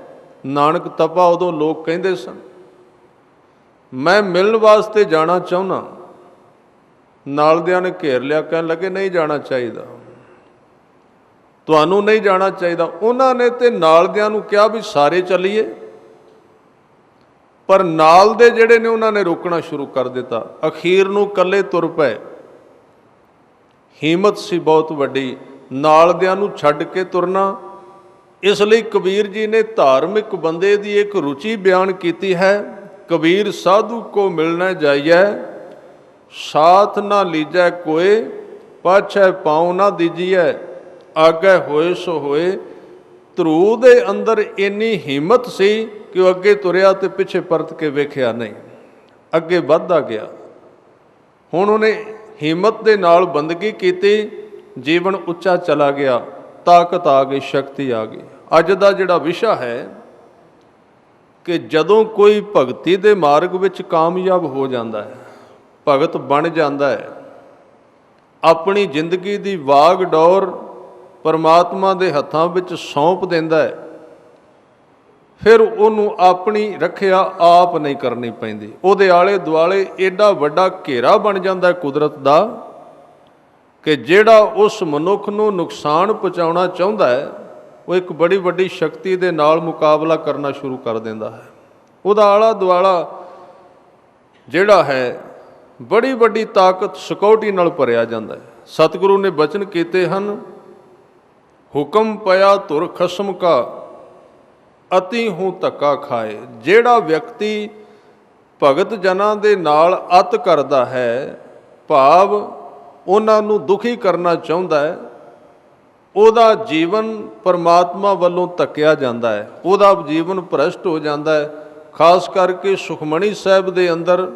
ਨਾਨਕ ਤਪਾ ਉਦੋਂ ਲੋਕ ਕਹਿੰਦੇ ਸਨ, ਮੈਂ ਮਿਲਣ ਵਾਸਤੇ ਜਾਣਾ ਚਾਹੁੰਦਾ। ਨਾਲ ਦਿਆਂ ਨੇ ਘੇਰ ਲਿਆ, ਕਹਿਣ ਲੱਗੇ ਨਹੀਂ ਜਾਣਾ ਚਾਹੀਦਾ, ਤੁਹਾਨੂੰ ਨਹੀਂ ਜਾਣਾ ਚਾਹੀਦਾ। ਉਹਨਾਂ ਨੇ ਤੇ ਨਾਲ ਦਿਆਂ ਨੂੰ ਕਿਹਾ ਵੀ ਸਾਰੇ ਚੱਲੀਏ, ਪਰ ਨਾਲ ਦੇ ਜਿਹੜੇ ਨੇ ਉਹਨਾਂ ਨੇ ਰੋਕਣਾ ਸ਼ੁਰੂ ਕਰ ਦਿੱਤਾ। ਅਖੀਰ ਨੂੰ ਇਕੱਲੇ ਤੁਰ ਪਏ। ਹਿੰਮਤ ਸੀ ਬਹੁਤ ਵੱਡੀ, ਨਾਲ ਦਿਆਂ ਨੂੰ ਛੱਡ ਕੇ ਤੁਰਨਾ। ਇਸ ਲਈ ਕਬੀਰ ਜੀ ਨੇ ਧਾਰਮਿਕ ਬੰਦੇ ਦੀ ਇੱਕ ਰੁਚੀ ਬਿਆਨ ਕੀਤੀ ਹੈ। ਕਬੀਰ ਸਾਧੂ ਕੋ ਮਿਲਣਾ ਜਾਈਐ, ਸਾਥ ਨਾ ਲੀਜੈ ਕੋਏ, ਪਾਛੈ ਪਾਉ ਨਾ ਦੀਜੀਐ, ਆਗੇ ਹੋਏ ਸੋ ਹੋਏ। ਧਰੂ ਦੇ ਅੰਦਰ ਇੰਨੀ ਹਿੰਮਤ ਸੀ ਕਿ ਉਹ ਅੱਗੇ ਤੁਰਿਆ ਤੇ ਪਿੱਛੇ ਪਰਤ ਕੇ ਵੇਖਿਆ ਨਹੀਂ, ਅੱਗੇ ਵੱਧਦਾ ਗਿਆ। ਹੁਣ ਉਹਨੇ ਹਿੰਮਤ ਦੇ ਨਾਲ ਬੰਦਗੀ ਕੀਤੀ, ਜੀਵਨ ਉੱਚਾ ਚਲਾ ਗਿਆ, ਤਾਕਤ ਆ ਗਈ, ਸ਼ਕਤੀ ਆ ਗਈ। ਅੱਜ ਦਾ ਜਿਹੜਾ ਵਿਸ਼ਾ ਹੈ ਕਿ ਜਦੋਂ ਕੋਈ ਭਗਤੀ ਦੇ ਮਾਰਗ ਵਿੱਚ ਕਾਮਯਾਬ ਹੋ ਜਾਂਦਾ ਹੈ, ਭਗਤ ਬਣ ਜਾਂਦਾ ਹੈ, ਆਪਣੀ ਜ਼ਿੰਦਗੀ ਦੀ ਵਾਗ ਡੋਰ ਪਰਮਾਤਮਾ ਦੇ ਹੱਥਾਂ ਵਿੱਚ ਸੌਂਪ ਦਿੰਦਾ ਹੈ, ਫਿਰ ਉਹਨੂੰ ਆਪਣੀ ਰੱਖਿਆ ਆਪ ਨਹੀਂ ਕਰਨੀ ਪੈਂਦੀ। ਉਹਦੇ ਆਲੇ ਦੁਆਲੇ ਏਡਾ ਵੱਡਾ ਘੇਰਾ ਬਣ ਜਾਂਦਾ ਕੁਦਰਤ ਦਾ ਕਿ ਜਿਹੜਾ ਉਸ ਮਨੁੱਖ ਨੂੰ ਨੁਕਸਾਨ ਪਹੁੰਚਾਉਣਾ ਚਾਹੁੰਦਾ ਹੈ, ਉਹ ਇੱਕ ਬੜੀ ਵੱਡੀ ਸ਼ਕਤੀ ਦੇ ਨਾਲ ਮੁਕਾਬਲਾ ਕਰਨਾ ਸ਼ੁਰੂ ਕਰ ਦਿੰਦਾ ਹੈ। ਉਹਦਾ ਆਲਾ ਦੁਆਲਾ ਜਿਹੜਾ ਹੈ ਬੜੀ ਵੱਡੀ ਤਾਕਤ ਸਿਕਿਉਰਿਟੀ ਨਾਲ ਭਰਿਆ ਜਾਂਦਾ ਹੈ। ਸਤਿਗੁਰੂ ਨੇ ਬਚਨ ਕੀਤੇ ਹਨ, ਹੁਕਮ ਪਿਆ ਧੁਰ ਖਸਮ ਕਾ ਅਤੀ ਹੂੰ ਧੱਕਾ ਖਾਏ। ਜਿਹੜਾ ਵਿਅਕਤੀ ਭਗਤ ਜਨਾਂ ਦੇ ਨਾਲ ਅਤ ਕਰਦਾ ਹੈ, ਭਾਵ ਉਹਨਾਂ ਨੂੰ ਦੁਖੀ ਕਰਨਾ ਚਾਹੁੰਦਾ ਹੈ, ਉਹਦਾ ਜੀਵਨ ਪਰਮਾਤਮਾ ਵੱਲੋਂ ਧੱਕਿਆ ਜਾਂਦਾ ਹੈ, ਉਹਦਾ ਜੀਵਨ ਭ੍ਰਸ਼ਟ ਹੋ ਜਾਂਦਾ ਹੈ। ਖਾਸ ਕਰਕੇ ਸੁਖਮਣੀ ਸਾਹਿਬ ਦੇ ਅੰਦਰ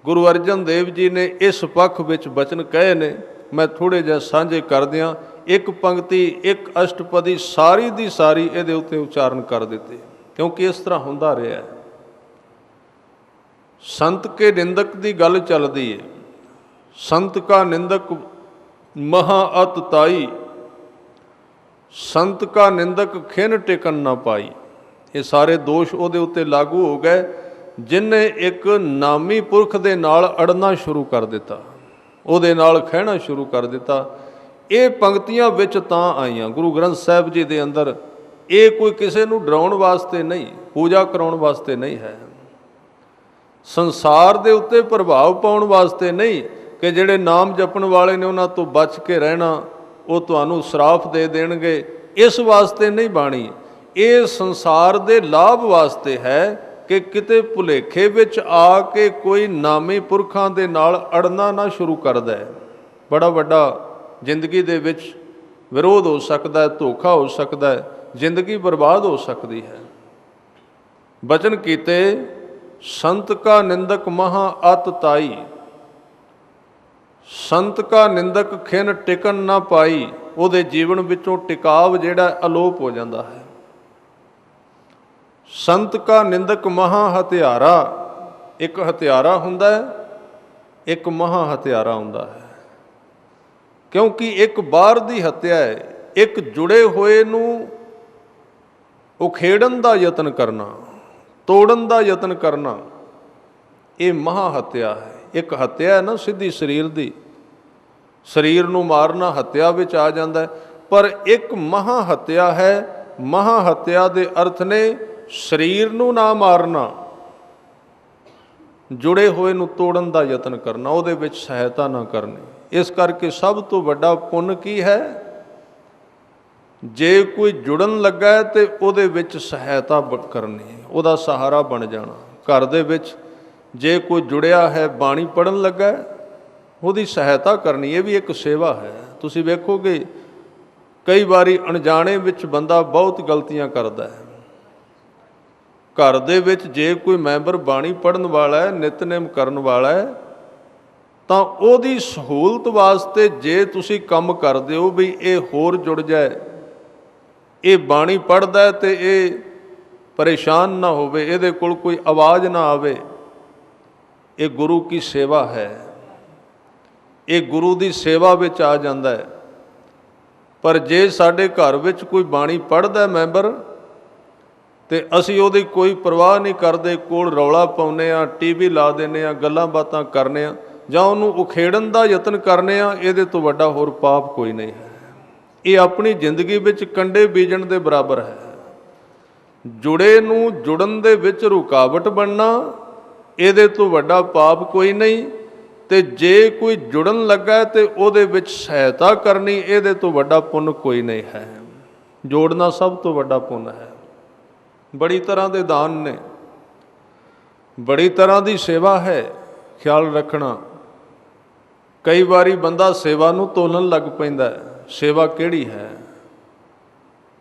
ਗੁਰੂ ਅਰਜਨ ਦੇਵ ਜੀ ਨੇ ਇਸ ਪੱਖ ਵਿੱਚ ਬਚਨ ਕਹੇ ਨੇ, ਮੈਂ ਥੋੜ੍ਹੇ ਜਿਹੇ ਸਾਂਝੇ ਕਰਦਿਆਂ। ਇੱਕ ਪੰਕਤੀ, ਇੱਕ ਅਸ਼ਟਪਦੀ ਸਾਰੀ ਦੀ ਸਾਰੀ ਇਹਦੇ ਉੱਤੇ ਉਚਾਰਨ ਕਰ ਦਿੱਤੇ, ਕਿਉਂਕਿ ਇਸ ਤਰ੍ਹਾਂ ਹੁੰਦਾ ਰਿਹਾ। ਸੰਤ ਕੇ ਨਿੰਦਕ ਦੀ ਗੱਲ ਚੱਲਦੀ ਹੈ। ਸੰਤ ਕਾ ਨਿੰਦਕ ਮਹਾ ਅਤ ਤਾਈ, ਸੰਤ ਕਾ ਨਿੰਦਕ ਖਿਨ ਟਿਕਣ ਨਾ ਪਾਈ। ਇਹ ਸਾਰੇ ਦੋਸ਼ ਉਹਦੇ ਉੱਤੇ ਲਾਗੂ ਹੋ ਗਏ ਜਿਹਨੇ ਇੱਕ ਨਾਮੀ ਪੁਰਖ ਦੇ ਨਾਲ ਅੜਨਾ ਸ਼ੁਰੂ ਕਰ ਦਿੱਤਾ, ਉਹਦੇ ਨਾਲ ਖਹਿਣਾ ਸ਼ੁਰੂ ਕਰ ਦਿੱਤਾ। ਇਹ ਪੰਕਤੀਆਂ ਵਿੱਚ ਤਾਂ ਆਈਆਂ ਗੁਰੂ ਗ੍ਰੰਥ ਸਾਹਿਬ ਜੀ ਦੇ ਅੰਦਰ। ਇਹ ਕੋਈ ਕਿਸੇ ਨੂੰ ਡਰਾਉਣ ਵਾਸਤੇ ਨਹੀਂ, ਪੂਜਾ ਕਰਾਉਣ ਵਾਸਤੇ ਨਹੀਂ ਹੈ, ਸੰਸਾਰ ਦੇ ਉੱਤੇ ਪ੍ਰਭਾਵ ਪਾਉਣ ਵਾਸਤੇ ਨਹੀਂ ਕਿ ਜਿਹੜੇ ਨਾਮ ਜਪਣ ਵਾਲੇ ਨੇ ਉਹਨਾਂ ਤੋਂ ਬਚ ਕੇ ਰਹਿਣਾ, ਉਹ ਤੁਹਾਨੂੰ ਸਰਾਫ ਦੇ ਦੇਣਗੇ, ਇਸ ਵਾਸਤੇ ਨਹੀਂ ਬਾਣੀ। ਇਹ ਸੰਸਾਰ ਦੇ ਲਾਭ ਵਾਸਤੇ ਹੈ ਕਿ ਕਿਤੇ ਭੁਲੇਖੇ ਵਿੱਚ ਆ ਕੇ ਕੋਈ ਨਾਮੀ ਪੁਰਖਾਂ ਦੇ ਨਾਲ ਅੜਨਾ ਨਾ ਸ਼ੁਰੂ ਕਰਦਾ ਹੈ। ਬੜਾ ਵੱਡਾ ਜ਼ਿੰਦਗੀ ਦੇ ਵਿੱਚ ਵਿਰੋਧ ਹੋ ਸਕਦਾ ਹੈ, ਧੋਖਾ ਹੋ ਸਕਦਾ ਹੈ, ਜ਼ਿੰਦਗੀ ਬਰਬਾਦ ਹੋ ਸਕਦੀ ਹੈ। ਬਚਨ ਕੀਤੇ, ਸੰਤ ਕਾ ਨਿੰਦਕ ਮਹਾ ਅਤ ਤਾਈ, ਸੰਤ ਕਾ ਨਿੰਦਕ ਖਿਨ ਟਿਕਣ ਨਾ ਪਾਈ। ਉਹਦੇ ਜੀਵਨ ਵਿੱਚੋਂ ਟਿਕਾਵ ਜਿਹੜਾ ਅਲੋਪ ਹੋ ਜਾਂਦਾ ਹੈ। ਸੰਤ ਕਾ ਨਿੰਦਕ ਮਹਾ ਹਥਿਆਰਾ, ਇੱਕ ਹਥਿਆਰਾ ਹੁੰਦਾ ਹੈ, ਇੱਕ ਮਹਾ ਹਥਿਆਰਾ ਹੁੰਦਾ ਹੈ। ਕਿਉਂਕਿ ਇੱਕ ਬਾਹਰ ਦੀ ਹੱਤਿਆ ਹੈ, ਇੱਕ ਜੁੜੇ ਹੋਏ ਨੂੰ ਉਖੇੜਨ ਦਾ ਯਤਨ ਕਰਨਾ, ਤੋੜਨ ਦਾ ਯਤਨ ਕਰਨਾ, ਇਹ ਮਹਾ ਹੱਤਿਆ ਹੈ। ਇੱਕ ਹੱਤਿਆ ਹੈ ਨਾ ਸਿੱਧੀ ਸਰੀਰ ਦੀ, ਸਰੀਰ ਨੂੰ ਮਾਰਨਾ ਹੱਤਿਆ ਵਿੱਚ ਆ ਜਾਂਦਾ ਹੈ, ਪਰ ਇੱਕ ਮਹਾ ਹੱਤਿਆ ਹੈ। ਮਹਾ ਹੱਤਿਆ ਦੇ ਅਰਥ ਨੇ ਸਰੀਰ ਨੂੰ ਨਾ ਮਾਰਨਾ, ਜੁੜੇ ਹੋਏ ਨੂੰ ਤੋੜਨ ਦਾ ਯਤਨ ਕਰਨਾ, ਉਹਦੇ ਵਿੱਚ ਸਹਾਇਤਾ ਨਾ ਕਰਨੀ। ਇਸ ਕਰਕੇ ਸਭ ਤੋਂ ਵੱਡਾ ਪੁੰਨ ਕੀ ਹੈ? ਜੇ ਕੋਈ ਜੁੜਨ ਲੱਗਾ ਹੈ ਤੇ ਉਹਦੇ ਵਿੱਚ ਸਹਾਇਤਾ ਕਰਨੀ, ਉਹਦਾ ਸਹਾਰਾ ਬਣ ਜਾਣਾ। ਘਰ ਦੇ ਵਿੱਚ ਜੇ ਕੋਈ ਜੁੜਿਆ ਹੈ, ਬਾਣੀ ਪੜ੍ਹਨ ਲੱਗਾ, ਉਹਦੀ ਸਹਾਇਤਾ ਕਰਨੀ, ਇਹ ਵੀ ਇੱਕ ਸੇਵਾ ਹੈ। ਤੁਸੀਂ ਵੇਖੋਗੇ ਕਈ ਵਾਰੀ ਅਣਜਾਣੇ ਵਿੱਚ ਬੰਦਾ ਬਹੁਤ ਗਲਤੀਆਂ ਕਰਦਾ ਹੈ। ਘਰ ਦੇ ਵਿੱਚ ਜੇ ਕੋਈ ਮੈਂਬਰ ਬਾਣੀ ਪੜ੍ਹਨ ਵਾਲਾ ਹੈ, ਨਿਤਨੇਮ ਕਰਨ ਵਾਲਾ ਹੈ, ਤਾਂ ਉਹਦੀ ਸਹੂਲਤ ਵਾਸਤੇ ਜੇ ਤੁਸੀਂ ਕੰਮ ਕਰਦੇ ਹੋ ਵੀ ਇਹ ਹੋਰ ਜੁੜ ਜਾਏ, ਇਹ ਬਾਣੀ ਪੜ੍ਹਦਾ ਹੈ ਤੇ ਇਹ ਪਰੇਸ਼ਾਨ ਨਾ ਹੋਵੇ, ਇਹਦੇ ਕੋਲ ਕੋਈ ਆਵਾਜ਼ ਨਾ ਆਵੇ, ਇਹ ਗੁਰੂ ਕੀ ਸੇਵਾ ਹੈ, ਇਹ ਗੁਰੂ ਦੀ ਸੇਵਾ ਵਿੱਚ ਆ ਜਾਂਦਾ ਹੈ। ਪਰ ਜੇ ਸਾਡੇ ਘਰ ਵਿੱਚ ਕੋਈ ਬਾਣੀ ਪੜ੍ਹਦਾ ਮੈਂਬਰ ਤੇ ਅਸੀਂ ਉਹਦੀ ਕੋਈ ਪਰਵਾਹ ਨਹੀਂ ਕਰਦੇ, ਕੋਲ ਰੌਲਾ ਪਾਉਂਦੇ ਹਾਂ, ਟੀਵੀ ਲਾ ਦਿੰਦੇ ਹਾਂ, ਗੱਲਾਂ ਬਾਤਾਂ ਕਰਨੇ ਆ, ਜਾਂ ਉਹਨੂੰ ਉਖੇੜਨ ਦਾ ਯਤਨ ਕਰਨੇ ਆ, ਇਹਦੇ ਤੋਂ ਵੱਡਾ ਹੋਰ ਪਾਪ ਕੋਈ ਨਹੀਂ ਹੈ। ਇਹ ਆਪਣੀ ਜ਼ਿੰਦਗੀ ਵਿੱਚ ਕੰਡੇ ਬੀਜਣ ਦੇ ਬਰਾਬਰ ਹੈ। ਜੁੜੇ ਨੂੰ ਜੁੜਨ ਦੇ ਵਿੱਚ ਰੁਕਾਵਟ ਬਣਨਾ, ਇਹਦੇ ਤੋਂ ਵੱਡਾ ਪਾਪ ਕੋਈ ਨਹੀਂ। ਤੇ ਜੇ ਕੋਈ ਜੁੜਨ ਲੱਗਾ ਤੇ ਉਹਦੇ ਵਿੱਚ ਸਹਾਇਤਾ ਕਰਨੀ, ਇਹਦੇ ਤੋਂ ਵੱਡਾ ਪੁੰਨ ਕੋਈ ਨਹੀਂ ਹੈ। ਜੋੜਨਾ ਸਭ ਤੋਂ ਵੱਡਾ ਪੁੰਨ ਹੈ। ਬੜੀ ਤਰ੍ਹਾਂ ਦੇ ਦਾਨ ਨੇ, ਬੜੀ ਤਰ੍ਹਾਂ ਦੀ ਸੇਵਾ ਹੈ, ਖਿਆਲ ਰੱਖਣਾ। ਕਈ ਵਾਰੀ ਬੰਦਾ ਸੇਵਾ ਨੂੰ ਤੋਲਣ ਲੱਗ ਪੈਂਦਾ, ਸੇਵਾ ਕਿਹੜੀ ਹੈ।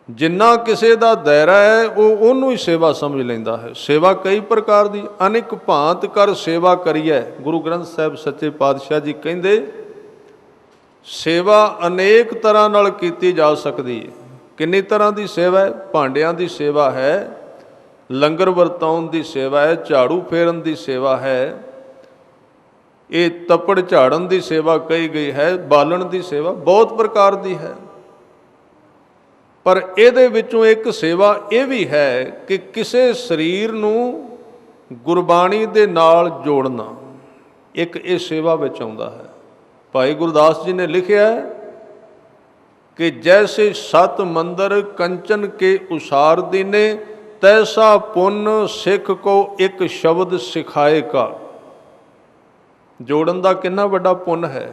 ਜਿੰਨਾ ਕਿਸੇ ਦਾ ਦਾਇਰਾ ਹੈ ਉਹ ਉਹਨੂੰ ਹੀ ਸੇਵਾ ਸਮਝ ਲੈਂਦਾ ਹੈ। ਸੇਵਾ ਕਈ ਪ੍ਰਕਾਰ ਦੀ, ਅਨੇਕ ਭਾਂਤ ਕਰ ਸੇਵਾ ਕਰੀਐ। ਗੁਰੂ ਗ੍ਰੰਥ ਸਾਹਿਬ ਸੱਚੇ ਪਾਤਸ਼ਾਹ ਜੀ ਕਹਿੰਦੇ ਸੇਵਾ ਅਨੇਕ ਤਰ੍ਹਾਂ ਨਾਲ ਕੀਤੀ ਜਾ ਸਕਦੀ ਹੈ। ਕਿੰਨੀ ਤਰ੍ਹਾਂ ਦੀ ਸੇਵਾ ਹੈ? ਭਾਂਡਿਆਂ ਦੀ ਸੇਵਾ ਹੈ, ਲੰਗਰ ਵਰਤਾਉਣ ਦੀ ਸੇਵਾ ਹੈ, ਝਾੜੂ ਫੇਰਨ ਦੀ ਸੇਵਾ ਹੈ, ਇਹ ਤੱਪੜ ਝਾੜਨ ਦੀ ਸੇਵਾ ਕਹੀ ਗਈ ਹੈ, ਬਾਲਣ ਦੀ ਸੇਵਾ ਬਹੁਤ ਪ੍ਰਕਾਰ ਦੀ ਹੈ। ਪਰ ਇਹਦੇ ਵਿੱਚੋਂ ਇੱਕ ਸੇਵਾ ਇਹ ਵੀ ਹੈ ਕਿ ਕਿਸੇ ਸਰੀਰ ਨੂੰ ਗੁਰਬਾਣੀ ਦੇ ਨਾਲ ਜੋੜਨਾ, ਇੱਕ ਇਹ ਸੇਵਾ ਵਿੱਚ ਆਉਂਦਾ ਹੈ। ਭਾਈ ਗੁਰਦਾਸ ਜੀ ਨੇ ਲਿਖਿਆ ਹੈ ਕਿ ਜੈਸੇ ਸਤ ਮੰਦਰ ਕੰਚਨ ਕੇ ਉਸਾਰ ਦੀਨੇ, ਤੈਸਾ ਪੁੰਨ ਸਿੱਖ ਕੋ ਇੱਕ ਸ਼ਬਦ ਸਿਖਾਏ ਕਾ। ਜੋੜਨ ਦਾ ਕਿੰਨਾ ਵੱਡਾ ਪੁੰਨ ਹੈ।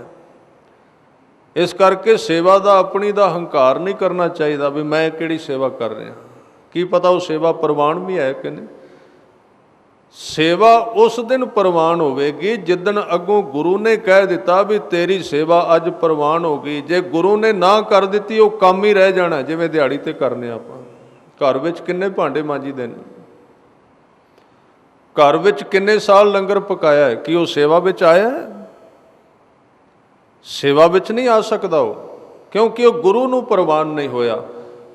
ਇਸ ਕਰਕੇ ਸੇਵਾ ਦਾ ਆਪਣੀ ਦਾ ਹੰਕਾਰ ਨਹੀਂ ਕਰਨਾ ਚਾਹੀਦਾ ਵੀ ਮੈਂ ਕਿਹੜੀ ਸੇਵਾ ਕਰ ਰਿਹਾ, ਕੀ ਪਤਾ ਉਹ ਸੇਵਾ ਪ੍ਰਵਾਨ ਵੀ ਹੈ ਕਿ ਨਹੀਂ। ਸੇਵਾ ਉਸ ਦਿਨ ਪ੍ਰਵਾਨ ਹੋਵੇਗੀ ਜਿੱਦਣ ਅੱਗੋਂ ਗੁਰੂ ਨੇ ਕਹਿ ਦਿੱਤਾ ਵੀ ਤੇਰੀ ਸੇਵਾ ਅੱਜ ਪ੍ਰਵਾਨ ਹੋ ਗਈ। ਜੇ ਗੁਰੂ ਨੇ ਨਾ ਕਰ ਦਿੱਤੀ ਉਹ ਕੰਮ ਹੀ ਰਹਿ ਜਾਣਾ, ਜਿਵੇਂ ਦਿਹਾੜੀ ਤੇ ਕਰਨੇ ਆਪਾਂ। ਘਰ ਵਿੱਚ ਕਿੰਨੇ ਭਾਂਡੇ ਮਾਂਜੀਦੇ ਨੇ, ਘਰ ਵਿੱਚ ਕਿੰਨੇ ਸਾਲ ਲੰਗਰ ਪਕਾਇਆ ਹੈ, ਕੀ ਉਹ ਸੇਵਾ ਵਿੱਚ ਆਇਆ ਹੈ? ਸੇਵਾ ਵਿੱਚ ਨਹੀਂ ਆ ਸਕਦਾ ਉਹ, ਕਿਉਂਕਿ ਉਹ ਗੁਰੂ ਨੂੰ ਪ੍ਰਵਾਨ ਨਹੀਂ ਹੋਇਆ।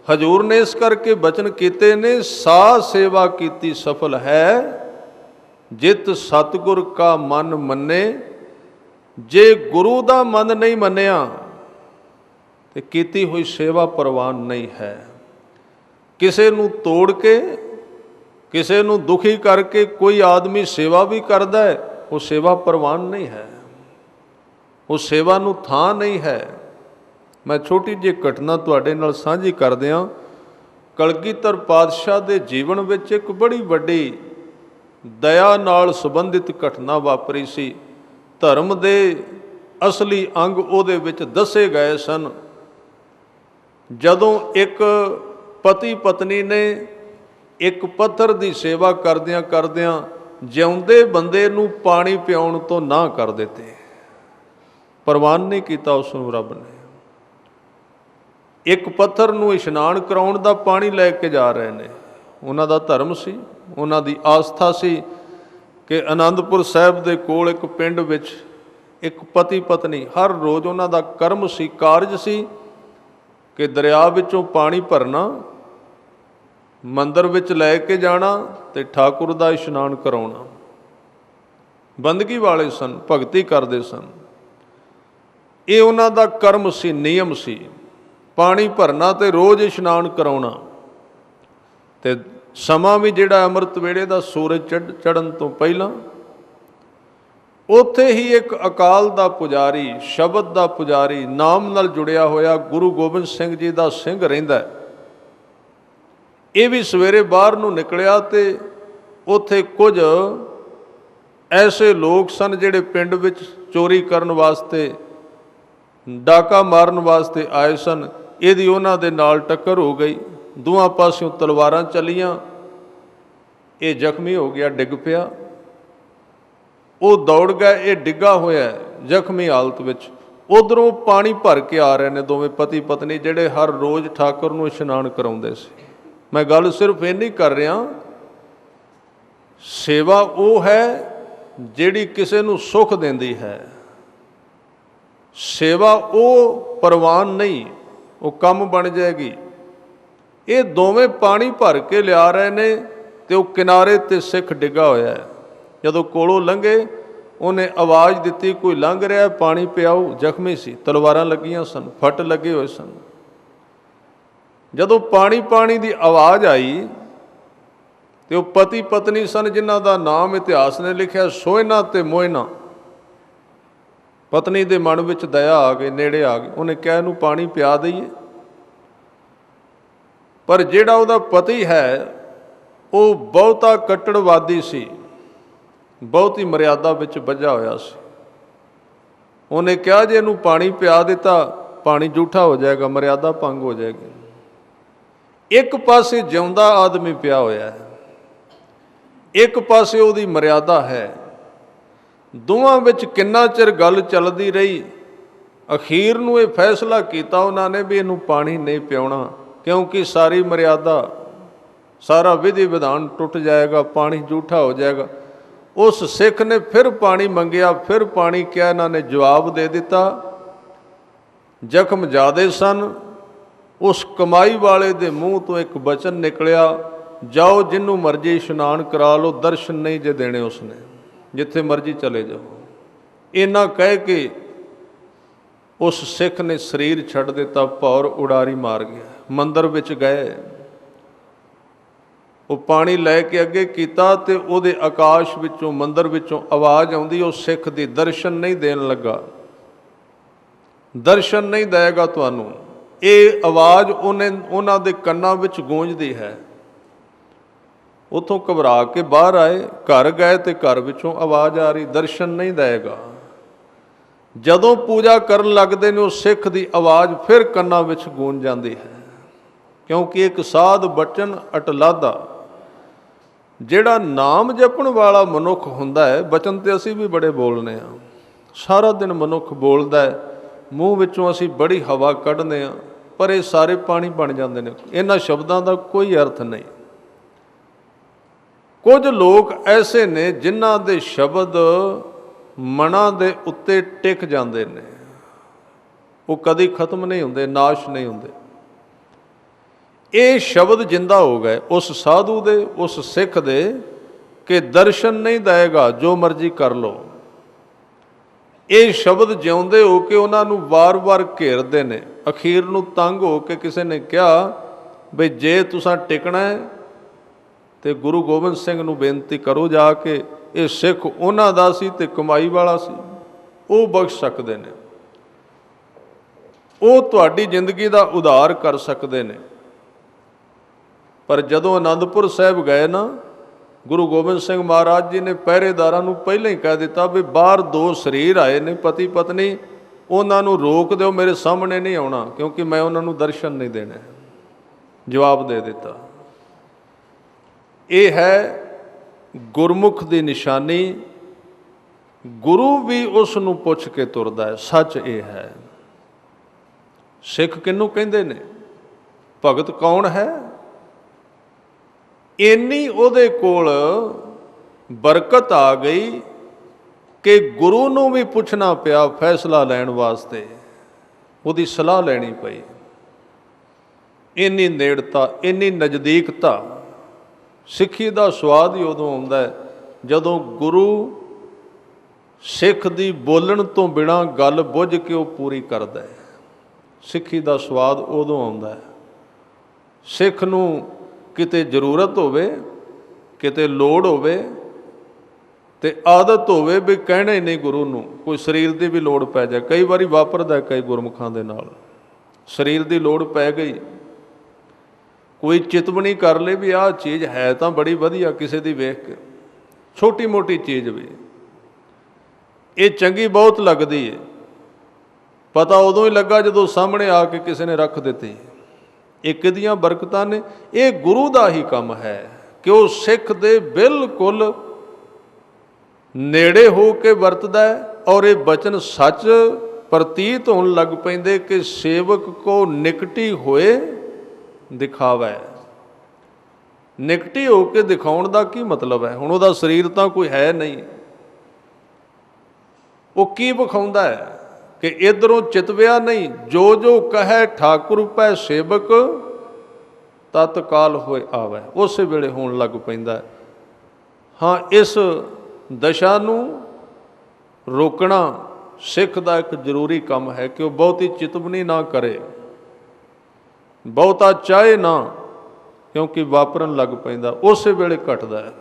ਹਜ਼ੂਰ ਨੇ ਇਸ ਕਰਕੇ ਬਚਨ ਕੀਤੇ ਨੇ, ਸਾ ਸੇਵਾ ਕੀਤੀ ਸਫਲ ਹੈ ਜਿਤ ਸਤਿਗੁਰ ਕਾ ਮਨ ਮੰਨੇ। ਜੇ ਗੁਰੂ ਦਾ ਮਨ ਨਹੀਂ ਮੰਨਿਆ ਤੇ ਕੀਤੀ ਹੋਈ ਸੇਵਾ ਪ੍ਰਵਾਨ ਨਹੀਂ ਹੈ। ਕਿਸੇ ਨੂੰ ਤੋੜ ਕੇ, ਕਿਸੇ ਨੂੰ ਦੁਖੀ ਕਰਕੇ ਕੋਈ ਆਦਮੀ ਸੇਵਾ ਵੀ ਕਰਦਾ ਹੈ, ਉਹ ਸੇਵਾ ਪ੍ਰਵਾਨ ਨਹੀਂ ਹੈ, ਉਹ ਸੇਵਾ ਨੂੰ ਥਾਂ ਨਹੀਂ ਹੈ। ਮੈਂ ਛੋਟੀ ਜਿਹੀ ਘਟਨਾ ਤੁਹਾਡੇ ਨਾਲ ਸਾਂਝੀ ਕਰ ਦਿਆਂ। ਕਲਗੀਧਰ ਪਾਤਸ਼ਾਹ ਦੇ ਜੀਵਨ ਵਿੱਚ ਇੱਕ ਬੜੀ ਵੱਡੀ ਦਇਆ ਨਾਲ ਸੰਬੰਧਿਤ ਘਟਨਾ ਵਾਪਰੀ ਸੀ। ਧਰਮ ਦੇ ਅਸਲੀ ਅੰਗ ਉਹਦੇ ਵਿੱਚ ਦੱਸੇ ਗਏ ਸਨ। ਜਦੋਂ ਇੱਕ ਪਤੀ ਪਤਨੀ ਨੇ ਇੱਕ ਪੱਥਰ ਦੀ ਸੇਵਾ ਕਰਦਿਆਂ ਕਰਦਿਆਂ ਜਿਉਂਦੇ ਬੰਦੇ ਨੂੰ ਪਾਣੀ ਪਿਆਉਣ ਤੋਂ ਨਾ ਕਰ ਦਿੱਤੇ, ਪ੍ਰਵਾਨ ਨਹੀਂ ਕੀਤਾ ਉਸ ਨੂੰ ਰੱਬ ਨੇ। ਇੱਕ ਪੱਥਰ ਨੂੰ ਇਸ਼ਨਾਨ ਕਰਾਉਣ ਦਾ ਪਾਣੀ ਲੈ ਕੇ ਜਾ ਰਹੇ ਨੇ, ਉਹਨਾਂ ਦਾ ਧਰਮ ਸੀ, ਉਹਨਾਂ ਦੀ ਆਸਥਾ ਸੀ ਕਿ ਅਨੰਦਪੁਰ ਸਾਹਿਬ ਦੇ ਕੋਲ ਇੱਕ ਪਿੰਡ ਵਿੱਚ ਇੱਕ ਪਤੀ ਪਤਨੀ, ਹਰ ਰੋਜ਼ ਉਹਨਾਂ ਦਾ ਕਰਮ ਸੀ, ਕਾਰਜ ਸੀ ਕਿ ਦਰਿਆ ਵਿੱਚੋਂ ਪਾਣੀ ਭਰਨਾ, ਮੰਦਰ ਵਿੱਚ ਲੈ ਕੇ ਜਾਣਾ ਤੇ ਠਾਕੁਰ ਦਾ ਇਸ਼ਨਾਨ ਕਰਾਉਣਾ। ਬੰਦਗੀ ਵਾਲੇ ਸਨ, ਭਗਤੀ ਕਰਦੇ ਸਨ, ਇਹ ਉਹਨਾਂ ਦਾ ਕਰਮ ਸੀ, ਨਿਯਮ ਸੀ। ਪਾਣੀ ਭਰਨਾ ਤੇ ਰੋਜ਼ ਇਸ਼ਨਾਨ ਕਰਾਉਣਾ। ਤੇ ਸਮਾਂ ਵੀ ਜਿਹੜਾ ਅੰਮ੍ਰਿਤ ਵੇਲੇ ਦਾ ਸੂਰਜ ਚੜ੍ਹਨ ਤੋਂ ਪਹਿਲਾਂ, ਉੱਥੇ ਹੀ ਇੱਕ ਅਕਾਲ ਦਾ ਪੁਜਾਰੀ, ਸ਼ਬਦ ਦਾ ਪੁਜਾਰੀ, ਨਾਮ ਨਾਲ ਜੁੜਿਆ ਹੋਇਆ ਗੁਰੂ ਗੋਬਿੰਦ ਸਿੰਘ ਜੀ ਦਾ ਸਿੰਘ ਰਹਿੰਦਾ। ਇਹ ਵੀ ਸਵੇਰੇ ਬਾਹਰ ਨੂੰ ਨਿਕਲਿਆ ਤੇ ਉੱਥੇ ਕੁਝ ਐਸੇ ਲੋਕ ਸਨ ਜਿਹੜੇ ਪਿੰਡ ਵਿੱਚ ਚੋਰੀ ਕਰਨ ਵਾਸਤੇ, ਡਾਕਾ ਮਾਰਨ ਵਾਸਤੇ ਆਏ ਸਨ। ਇਹਦੀ ਉਹਨਾਂ ਦੇ ਨਾਲ ਟੱਕਰ ਹੋ ਗਈ, ਦੋਵਾਂ ਪਾਸਿਓਂ ਤਲਵਾਰਾਂ ਚੱਲੀਆਂ, ਇਹ ਜ਼ਖਮੀ ਹੋ ਗਿਆ, ਡਿੱਗ ਪਿਆ। ਉਹ ਦੌੜ ਗਿਆ, ਇਹ ਡਿੱਗਾ ਹੋਇਆ ਜ਼ਖਮੀ ਹਾਲਤ ਵਿੱਚ। ਉਧਰੋਂ ਪਾਣੀ ਭਰ ਕੇ ਆ ਰਹੇ ਨੇ ਦੋਵੇਂ ਪਤੀ ਪਤਨੀ, ਜਿਹੜੇ ਹਰ ਰੋਜ਼ ਠਾਕੁਰ ਨੂੰ ਇਸ਼ਨਾਨ ਕਰਾਉਂਦੇ ਸੀ। ਮੈਂ ਗੱਲ ਸਿਰਫ ਇੰਨੀ ਕਰ ਰਿਹਾ, ਸੇਵਾ ਉਹ ਹੈ ਜਿਹੜੀ ਕਿਸੇ ਨੂੰ ਸੁੱਖ ਦਿੰਦੀ ਹੈ। ਸੇਵਾ ਉਹ ਪ੍ਰਵਾਨ ਨਹੀਂ, ਉਹ ਕੰਮ ਬਣ ਜਾਏਗੀ। ਇਹ ਦੋਵੇਂ ਪਾਣੀ ਭਰ ਕੇ ਲਿਆ ਰਹੇ ਨੇ ਤੇ ਉਹ ਕਿਨਾਰੇ ਤੇ ਸਿੱਖ ਡਿੱਗਾ ਹੋਇਆ ਹੈ। ਜਦੋਂ ਕੋਲੋਂ ਲੰਘੇ ਉਹਨੇ ਆਵਾਜ਼ ਦਿੱਤੀ, ਕੋਈ ਲੰਘ ਰਿਹਾ ਪਾਣੀ ਪਿਆਓ। ਜ਼ਖਮੀ ਸੀ, ਤਲਵਾਰਾਂ ਲੱਗੀਆਂ ਸਨ, ਫੱਟ ਲੱਗੇ ਹੋਏ ਸਨ। ਜਦੋਂ ਪਾਣੀ ਦੀ ਆਵਾਜ਼ ਆਈ ਤੇ ਉਹ ਪਤੀ ਪਤਨੀ ਸਨ ਜਿਨ੍ਹਾਂ ਦਾ ਨਾਮ ਇਤਿਹਾਸ ਨੇ ਲਿਖਿਆ ਸੋਇਨਾ ਤੇ ਮੋਇਨਾ। ਪਤਨੀ ਦੇ ਮਨ ਵਿੱਚ ਦਇਆ ਆ ਗਈ, ਨੇੜੇ ਆ ਗਈ, ਉਹਨੇ ਕਿਹਾ ਇਹਨੂੰ ਪਾਣੀ ਪਿਆ ਦਈਏ। ਪਰ ਜਿਹੜਾ ਉਹਦਾ ਪਤੀ ਹੈ ਉਹ ਬਹੁਤਾ ਕੱਟੜਵਾਦੀ ਸੀ, ਬਹੁਤੀ ਮਰਿਆਦਾ ਵਿੱਚ ਬੱਝਾ ਹੋਇਆ ਸੀ। ਉਹਨੇ ਕਿਹਾ ਜੇ ਇਹਨੂੰ ਪਾਣੀ ਪਿਆ ਦਿੱਤਾ, ਪਾਣੀ ਜੂਠਾ ਹੋ ਜਾਏਗਾ, ਮਰਿਆਦਾ ਭੰਗ ਹੋ ਜਾਏਗੀ। ਇੱਕ ਪਾਸੇ ਜਿਉਂਦਾ ਆਦਮੀ ਪਿਆ ਹੋਇਆ ਹੈ, ਇੱਕ ਪਾਸੇ ਉਹਦੀ ਮਰਿਆਦਾ ਹੈ। ਦੋਵਾਂ ਵਿੱਚ ਕਿੰਨਾ ਚਿਰ ਗੱਲ ਚੱਲਦੀ ਰਹੀ। ਅਖੀਰ ਨੂੰ ਇਹ ਫੈਸਲਾ ਕੀਤਾ ਉਹਨਾਂ ਨੇ ਵੀ ਇਹਨੂੰ ਪਾਣੀ ਨਹੀਂ ਪਿਆਉਣਾ, ਕਿਉਂਕਿ ਸਾਰੀ ਮਰਿਆਦਾ, ਸਾਰਾ ਵਿਧੀ ਵਿਧਾਨ ਟੁੱਟ ਜਾਏਗਾ, ਪਾਣੀ ਜੂਠਾ ਹੋ ਜਾਏਗਾ। ਉਸ ਸਿੱਖ ਨੇ ਫਿਰ ਪਾਣੀ ਮੰਗਿਆ, ਫਿਰ ਪਾਣੀ ਕਿਹਾ, ਇਹਨਾਂ ਨੇ ਜਵਾਬ ਦੇ ਦਿੱਤਾ। ਜ਼ਖਮ ਜ਼ਿਆਦੇ ਸਨ, ਉਸ ਕਮਾਈ ਵਾਲੇ ਦੇ ਮੂੰਹ ਤੋਂ ਇੱਕ ਬਚਨ ਨਿਕਲਿਆ, ਜਾਓ ਜਿੰਨੂੰ ਮਰਜ਼ੀ ਇਸ਼ਨਾਨ ਕਰਾ ਲਓ, ਦਰਸ਼ਨ ਨਹੀਂ ਜੇ ਦੇਣੇ ਉਸਨੇ, ਜਿੱਥੇ ਮਰਜ਼ੀ ਚਲੇ ਜਾਓ। ਇੰਨਾ ਕਹਿ ਕੇ ਉਸ ਸਿੱਖ ਨੇ ਸਰੀਰ ਛੱਡ ਦਿੱਤਾ, ਭੌਰ ਉਡਾਰੀ ਮਾਰ ਗਿਆ। ਮੰਦਰ ਵਿੱਚ ਗਏ, ਉਹ ਪਾਣੀ ਲੈ ਕੇ ਅੱਗੇ ਕੀਤਾ ਤੇ ਉਹਦੇ ਆਕਾਸ਼ ਵਿੱਚੋਂ, ਮੰਦਰ ਵਿੱਚੋਂ ਆਵਾਜ਼ ਆਉਂਦੀ, ਉਹ ਸਿੱਖ ਦੀ, ਦਰਸ਼ਨ ਨਹੀਂ ਦੇਣ ਲੱਗਾ, ਦਰਸ਼ਨ ਨਹੀਂ ਦੇਗਾ ਤੁਹਾਨੂੰ। ਇਹ ਆਵਾਜ਼ ਉਹਨਾਂ ਦੇ ਕੰਨਾਂ ਵਿੱਚ ਗੂੰਜਦੀ ਹੈ। ਉੱਥੋਂ ਘਬਰਾ ਕੇ ਬਾਹਰ ਆਏ, ਘਰ ਗਏ ਤੇ ਘਰ ਵਿੱਚੋਂ ਆਵਾਜ਼ ਆ ਰਹੀ, ਦਰਸ਼ਨ ਨਹੀਂ ਦੇਗਾ। ਜਦੋਂ ਪੂਜਾ ਕਰਨ ਲੱਗਦੇ ਨੇ, ਉਹ ਸਿੱਖ ਦੀ ਆਵਾਜ਼ ਫਿਰ ਕੰਨਾਂ ਵਿੱਚ ਗੂੰਜ ਜਾਂਦੀ ਹੈ, ਕਿਉਂਕਿ ਇੱਕ ਸਾਧ ਬਚਨ ਅਟਲਾਦਾ। ਜਿਹੜਾ ਨਾਮ ਜਪਣ ਵਾਲਾ ਮਨੁੱਖ ਹੁੰਦਾ ਹੈ, ਬਚਨ ਤੇ ਅਸੀਂ ਵੀ ਬੜੇ ਬੋਲਨੇ ਆ, ਸਾਰਾ ਦਿਨ ਮਨੁੱਖ ਬੋਲਦਾ ਹੈ, ਮੂੰਹ ਵਿੱਚੋਂ ਅਸੀਂ ਬੜੀ ਹਵਾ ਕੱਢਦੇ ਹਾਂ, ਪਰ ਇਹ ਸਾਰੇ ਪਾਣੀ ਬਣ ਜਾਂਦੇ ਨੇ, ਇਹਨਾਂ ਸ਼ਬਦਾਂ ਦਾ ਕੋਈ ਅਰਥ ਨਹੀਂ। ਕੁਝ ਲੋਕ ਐਸੇ ਨੇ ਜਿਨ੍ਹਾਂ ਦੇ ਸ਼ਬਦ ਮਨਾਂ ਦੇ ਉੱਤੇ ਟਿਕ ਜਾਂਦੇ ਨੇ, ਉਹ ਕਦੀ ਖਤਮ ਨਹੀਂ ਹੁੰਦੇ, ਨਾਸ਼ ਨਹੀਂ ਹੁੰਦੇ। ਇਹ ਸ਼ਬਦ ਜਿੰਦਾ ਹੋ ਗਏ ਉਸ ਸਾਧੂ ਦੇ, ਉਸ ਸਿੱਖ ਦੇ, ਕਿ ਦਰਸ਼ਨ ਨਹੀਂ ਦੇਗਾ, ਜੋ ਮਰਜ਼ੀ ਕਰ ਲਓ। ਇਹ ਸ਼ਬਦ ਜਿਉਂਦੇ ਹੋ ਕੇ ਉਹਨਾਂ ਨੂੰ ਵਾਰ-ਵਾਰ ਘੇਰਦੇ ਨੇ। ਅਖੀਰ ਨੂੰ ਤੰਗ ਹੋ ਕੇ ਕਿਸੇ ਨੇ ਕਿਹਾ ਬਈ ਜੇ ਤੁਸੀਂ ਟਿਕਣਾ ਹੈ ਤੇ ਗੁਰੂ ਗੋਬਿੰਦ ਸਿੰਘ ਨੂੰ ਬੇਨਤੀ ਕਰੋ ਜਾ ਕੇ, ਇਹ ਸਿੱਖ ਉਹਨਾਂ ਦਾ ਸੀ ਤੇ ਕਮਾਈ ਵਾਲਾ ਸੀ, ਉਹ ਬਖਸ਼ ਸਕਦੇ ਨੇ, ਉਹ ਤੁਹਾਡੀ ਜ਼ਿੰਦਗੀ ਦਾ ਉਧਾਰ ਕਰ ਸਕਦੇ ਨੇ। ਪਰ ਜਦੋਂ ਅਨੰਦਪੁਰ ਸਾਹਿਬ ਗਏ ਨਾ, ਗੁਰੂ ਗੋਬਿੰਦ ਸਿੰਘ ਮਹਾਰਾਜ ਜੀ ਨੇ ਪਹਿਰੇਦਾਰਾਂ ਨੂੰ ਪਹਿਲਾਂ ਹੀ ਕਹਿ ਦਿੱਤਾ ਵੀ ਬਾਹਰ ਦੋ ਸਰੀਰ ਆਏ ਨੇ, ਪਤੀ ਪਤਨੀ, ਉਹਨਾਂ ਨੂੰ ਰੋਕ ਦਿਓ, ਮੇਰੇ ਸਾਹਮਣੇ ਨਹੀਂ ਆਉਣਾ, ਕਿਉਂਕਿ ਮੈਂ ਉਹਨਾਂ ਨੂੰ ਦਰਸ਼ਨ ਨਹੀਂ ਦੇਣੇ। ਜਵਾਬ ਦੇ ਦਿੱਤਾ। ਇਹ ਹੈ ਗੁਰਮੁਖ ਦੀ ਨਿਸ਼ਾਨੀ। ਗੁਰੂ ਵੀ ਉਸ ਨੂੰ ਪੁੱਛ ਕੇ ਤੁਰਦਾ ਹੈ, ਸੱਚ ਇਹ ਹੈ। ਸਿੱਖ ਕਿਹਨੂੰ ਕਹਿੰਦੇ ਨੇ? ਭਗਤ ਕੌਣ ਹੈ? ਇੰਨੀ ਉਹਦੇ ਕੋਲ ਬਰਕਤ ਆ ਗਈ ਕਿ ਗੁਰੂ ਨੂੰ ਵੀ ਪੁੱਛਣਾ ਪਿਆ ਫੈਸਲਾ ਲੈਣ ਵਾਸਤੇ, ਉਹਦੀ ਸਲਾਹ ਲੈਣੀ ਪਈ। ਇੰਨੀ ਨੇੜਤਾ, ਇੰਨੀ ਨਜ਼ਦੀਕਤਾ। ਸਿੱਖੀ ਦਾ ਸਵਾਦ ਹੀ ਉਦੋਂ ਆਉਂਦਾ ਹੈ ਜਦੋਂ ਗੁਰੂ ਸਿੱਖ ਦੀ ਬੋਲਣ ਤੋਂ ਬਿਨਾਂ ਗੱਲ ਬੁੱਝ ਕੇ ਉਹ ਪੂਰੀ ਕਰਦਾ ਹੈ। ਸਿੱਖੀ ਦਾ ਸਵਾਦ ਉਦੋਂ ਆਉਂਦਾ ਹੈ। ਸਿੱਖ ਨੂੰ ਕਿਤੇ ਜ਼ਰੂਰਤ ਹੋਵੇ, ਕਿਤੇ ਲੋੜ ਹੋਵੇ ਤੇ ਆਦਤ ਹੋਵੇ ਵੀ ਕਹਿਣਾ ਹੀ ਨਹੀਂ ਗੁਰੂ ਨੂੰ, ਕੋਈ ਸਰੀਰ ਦੀ ਵੀ ਲੋੜ ਪੈ ਜਾਏ। ਕਈ ਵਾਰੀ ਵਾਪਰਦਾ ਕਈ ਗੁਰਮੁਖਾਂ ਦੇ ਨਾਲ, ਸਰੀਰ ਦੀ ਲੋੜ ਪੈ ਗਈ, ਕੋਈ ਚਿਤਵਣੀ ਕਰ ਲੇ ਵੀ ਆਹ ਚੀਜ਼ ਹੈ ਤਾਂ ਬੜੀ ਵਧੀਆ, ਕਿਸੇ ਦੀ ਵੇਖ ਕੇ, ਛੋਟੀ ਮੋਟੀ ਚੀਜ਼ ਵੀ ਇਹ ਚੰਗੀ ਬਹੁਤ ਲੱਗਦੀ ਹੈ, ਪਤਾ ਉਦੋਂ ਹੀ ਲੱਗਾ ਜਦੋਂ ਸਾਹਮਣੇ ਆ ਕੇ ਕਿਸੇ ਨੇ ਰੱਖ ਦਿੱਤੀ। ਇਹ ਕਿਹਦੀਆਂ ਬਰਕਤਾਂ ਨੇ? ਇਹ ਗੁਰੂ ਦਾ ਹੀ ਕੰਮ ਹੈ ਕਿ ਉਹ ਸਿੱਖ ਦੇ ਬਿਲਕੁਲ ਨੇੜੇ ਹੋ ਕੇ ਵਰਤਦਾ ਹੈ, ਔਰ ਇਹ ਬਚਨ ਸੱਚ ਪ੍ਰਤੀਤ ਹੋਣ ਲੱਗ ਪੈਂਦੇ ਕਿ ਸੇਵਕ ਕੋ ਨਿਕਟੀ ਹੋਏ ਦਿਖਾਵਾ ਹੈ। ਨਿਕਟੀ ਹੋ ਕੇ ਦਿਖਾਉਣ ਦਾ ਕੀ ਮਤਲਬ ਹੈ? ਹੁਣ ਉਹਦਾ ਸਰੀਰ ਤਾਂ ਕੋਈ ਹੈ ਨਹੀਂ, ਉਹ ਕੀ ਵਿਖਾਉਂਦਾ ਹੈ ਕਿ ਇਧਰੋਂ ਚਿਤਵਿਆ ਨਹੀਂ, ਜੋ ਜੋ ਕਹੈ ਠਾਕੁਰ ਪੈ ਸੇਵਕ ਤਤਕਾਲ ਹੋਏ ਆਵੈ, ਉਸੇ ਵੇਲੇ ਹੋਣ ਲੱਗ ਪੈਂਦਾ। ਹਾਂ, ਇਸ ਦਸ਼ਾ ਨੂੰ ਰੋਕਣਾ ਸਿੱਖ ਦਾ ਇੱਕ ਜ਼ਰੂਰੀ ਕੰਮ ਹੈ ਕਿ ਉਹ ਬਹੁਤੀ ਚਿਤਵਨੀ ਨਾ ਕਰੇ, ਬਹੁਤਾ ਚਾਹੇ ਨਾ, ਕਿਉਂਕਿ ਵਾਪਰਨ ਲੱਗ ਪੈਂਦਾ, ਉਸੇ ਵੇਲੇ ਘਟਦਾ ਹੈ,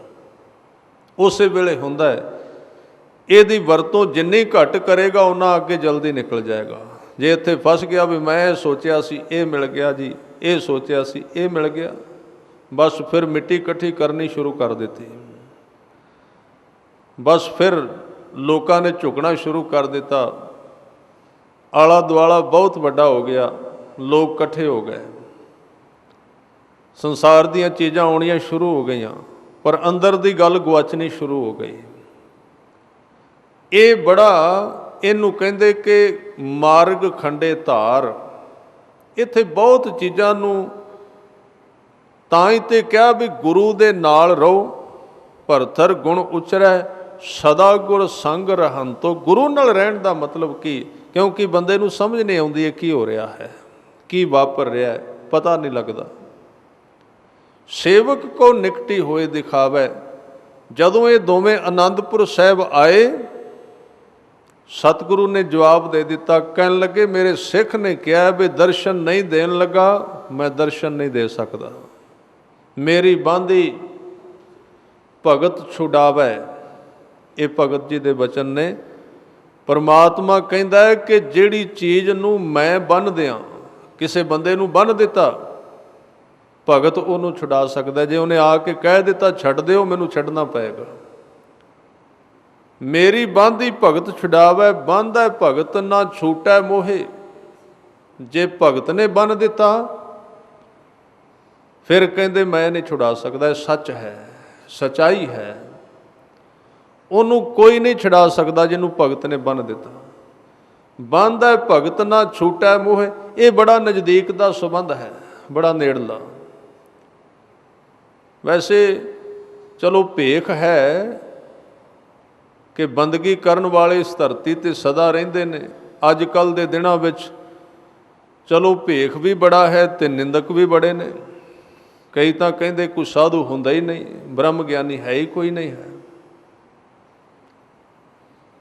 ਉਸੇ ਵੇਲੇ ਹੁੰਦਾ ਹੈ। ਇਹਦੀ ਵਰਤੋਂ ਜਿੰਨੀ ਘੱਟ ਕਰੇਗਾ ਉਨਾ ਅੱਗੇ ਜਲਦੀ ਨਿਕਲ ਜਾਏਗਾ। ਜੇ ਇੱਥੇ ਫਸ ਗਿਆ ਵੀ ਮੈਂ ਇਹ ਸੋਚਿਆ ਸੀ ਇਹ ਮਿਲ ਗਿਆ ਜੀ, ਇਹ ਸੋਚਿਆ ਸੀ ਇਹ ਮਿਲ ਗਿਆ, ਬਸ ਫਿਰ ਮਿੱਟੀ ਇਕੱਠੀ ਕਰਨੀ ਸ਼ੁਰੂ ਕਰ ਦਿੱਤੀ, ਬਸ ਫਿਰ ਲੋਕਾਂ ਨੇ ਝੁਕਣਾ ਸ਼ੁਰੂ ਕਰ ਦਿੱਤਾ, ਆਲਾ ਦੁਆਲਾ ਬਹੁਤ ਵੱਡਾ ਹੋ ਗਿਆ, ਲੋਕ ਇਕੱਠੇ ਹੋ ਗਏ, ਸੰਸਾਰ ਦੀਆਂ ਚੀਜ਼ਾਂ ਆਉਣੀਆਂ ਸ਼ੁਰੂ ਹੋ ਗਈਆਂ, ਪਰ ਅੰਦਰ ਦੀ ਗੱਲ ਗੁਆਚਣੀ ਸ਼ੁਰੂ ਹੋ ਗਈ। ਇਹ ਬੜਾ, ਇਹਨੂੰ ਕਹਿੰਦੇ ਕਿ ਮਾਰਗ ਖੰਡੇ ਧਾਰ। ਇੱਥੇ ਬਹੁਤ ਚੀਜ਼ਾਂ ਨੂੰ ਤਾਂ ਹੀ ਤੇ ਕਿਹਾ ਵੀ ਗੁਰੂ ਦੇ ਨਾਲ ਰਹੋ, ਭਰਥਰ ਗੁਣ ਉਚਰੈ ਸਦਾ ਗੁਰ ਸੰਗ ਰਹੰਤੋ। ਗੁਰੂ ਨਾਲ ਰਹਿਣ ਦਾ ਮਤਲਬ ਕੀ? ਕਿਉਂਕਿ ਬੰਦੇ ਨੂੰ ਸਮਝ ਨਹੀਂ ਆਉਂਦੀ ਹੈ ਕੀ ਹੋ ਰਿਹਾ ਹੈ, ਕੀ ਵਾਪਰ ਰਿਹਾ ਹੈ। पता नहीं लगता। सेवक को निकटी होए दिखावै। जदों ये दोवें आनंदपुर साहब आए, सतगुरु ने जवाब दे दिता। कहन लगे मेरे सिख ने कहा भी दर्शन नहीं देन लगा, मैं दर्शन नहीं दे सकता। मेरी बांधी भगत छुड़ावै। ये भगत जी के वचन ने। परमात्मा कहता है कि जिहड़ी चीज़ नूं मैं बन दियां, किसी बंदे नूं बन दिता, भगत उन्होंने छुड़ा सकता। जे उन्हें आके कह दिता छड्ड दिओ, मैनूं छड्डना पएगा। मेरी बांधी भगत छुड़ावै। बांधा भगत ना छूटै मोहे। जे भगत ने बन दिता फिर कहते मैं नहीं छुड़ा सकता। सच है, सच्चाई है। ਉਹਨੂੰ कोई नहीं छुड़ा सकता जिन्हों भगत ने बन दिता। बांधा भगत ना छूटै मोह। ये बड़ा नज़दीक का संबंध है, बड़ा नेड़ला। वैसे चलो भेख है कि बंदगी करन वाले इस धरती ते सदा रहिंदे ने। अजकल दे दिनां विच चलो भेख भी बड़ा है ते निंदक भी बड़े ने। कई तां कहिंदे कोई साधु हुंदा ही नहीं, ब्रह्म ज्ञानी है ही कोई नहीं है।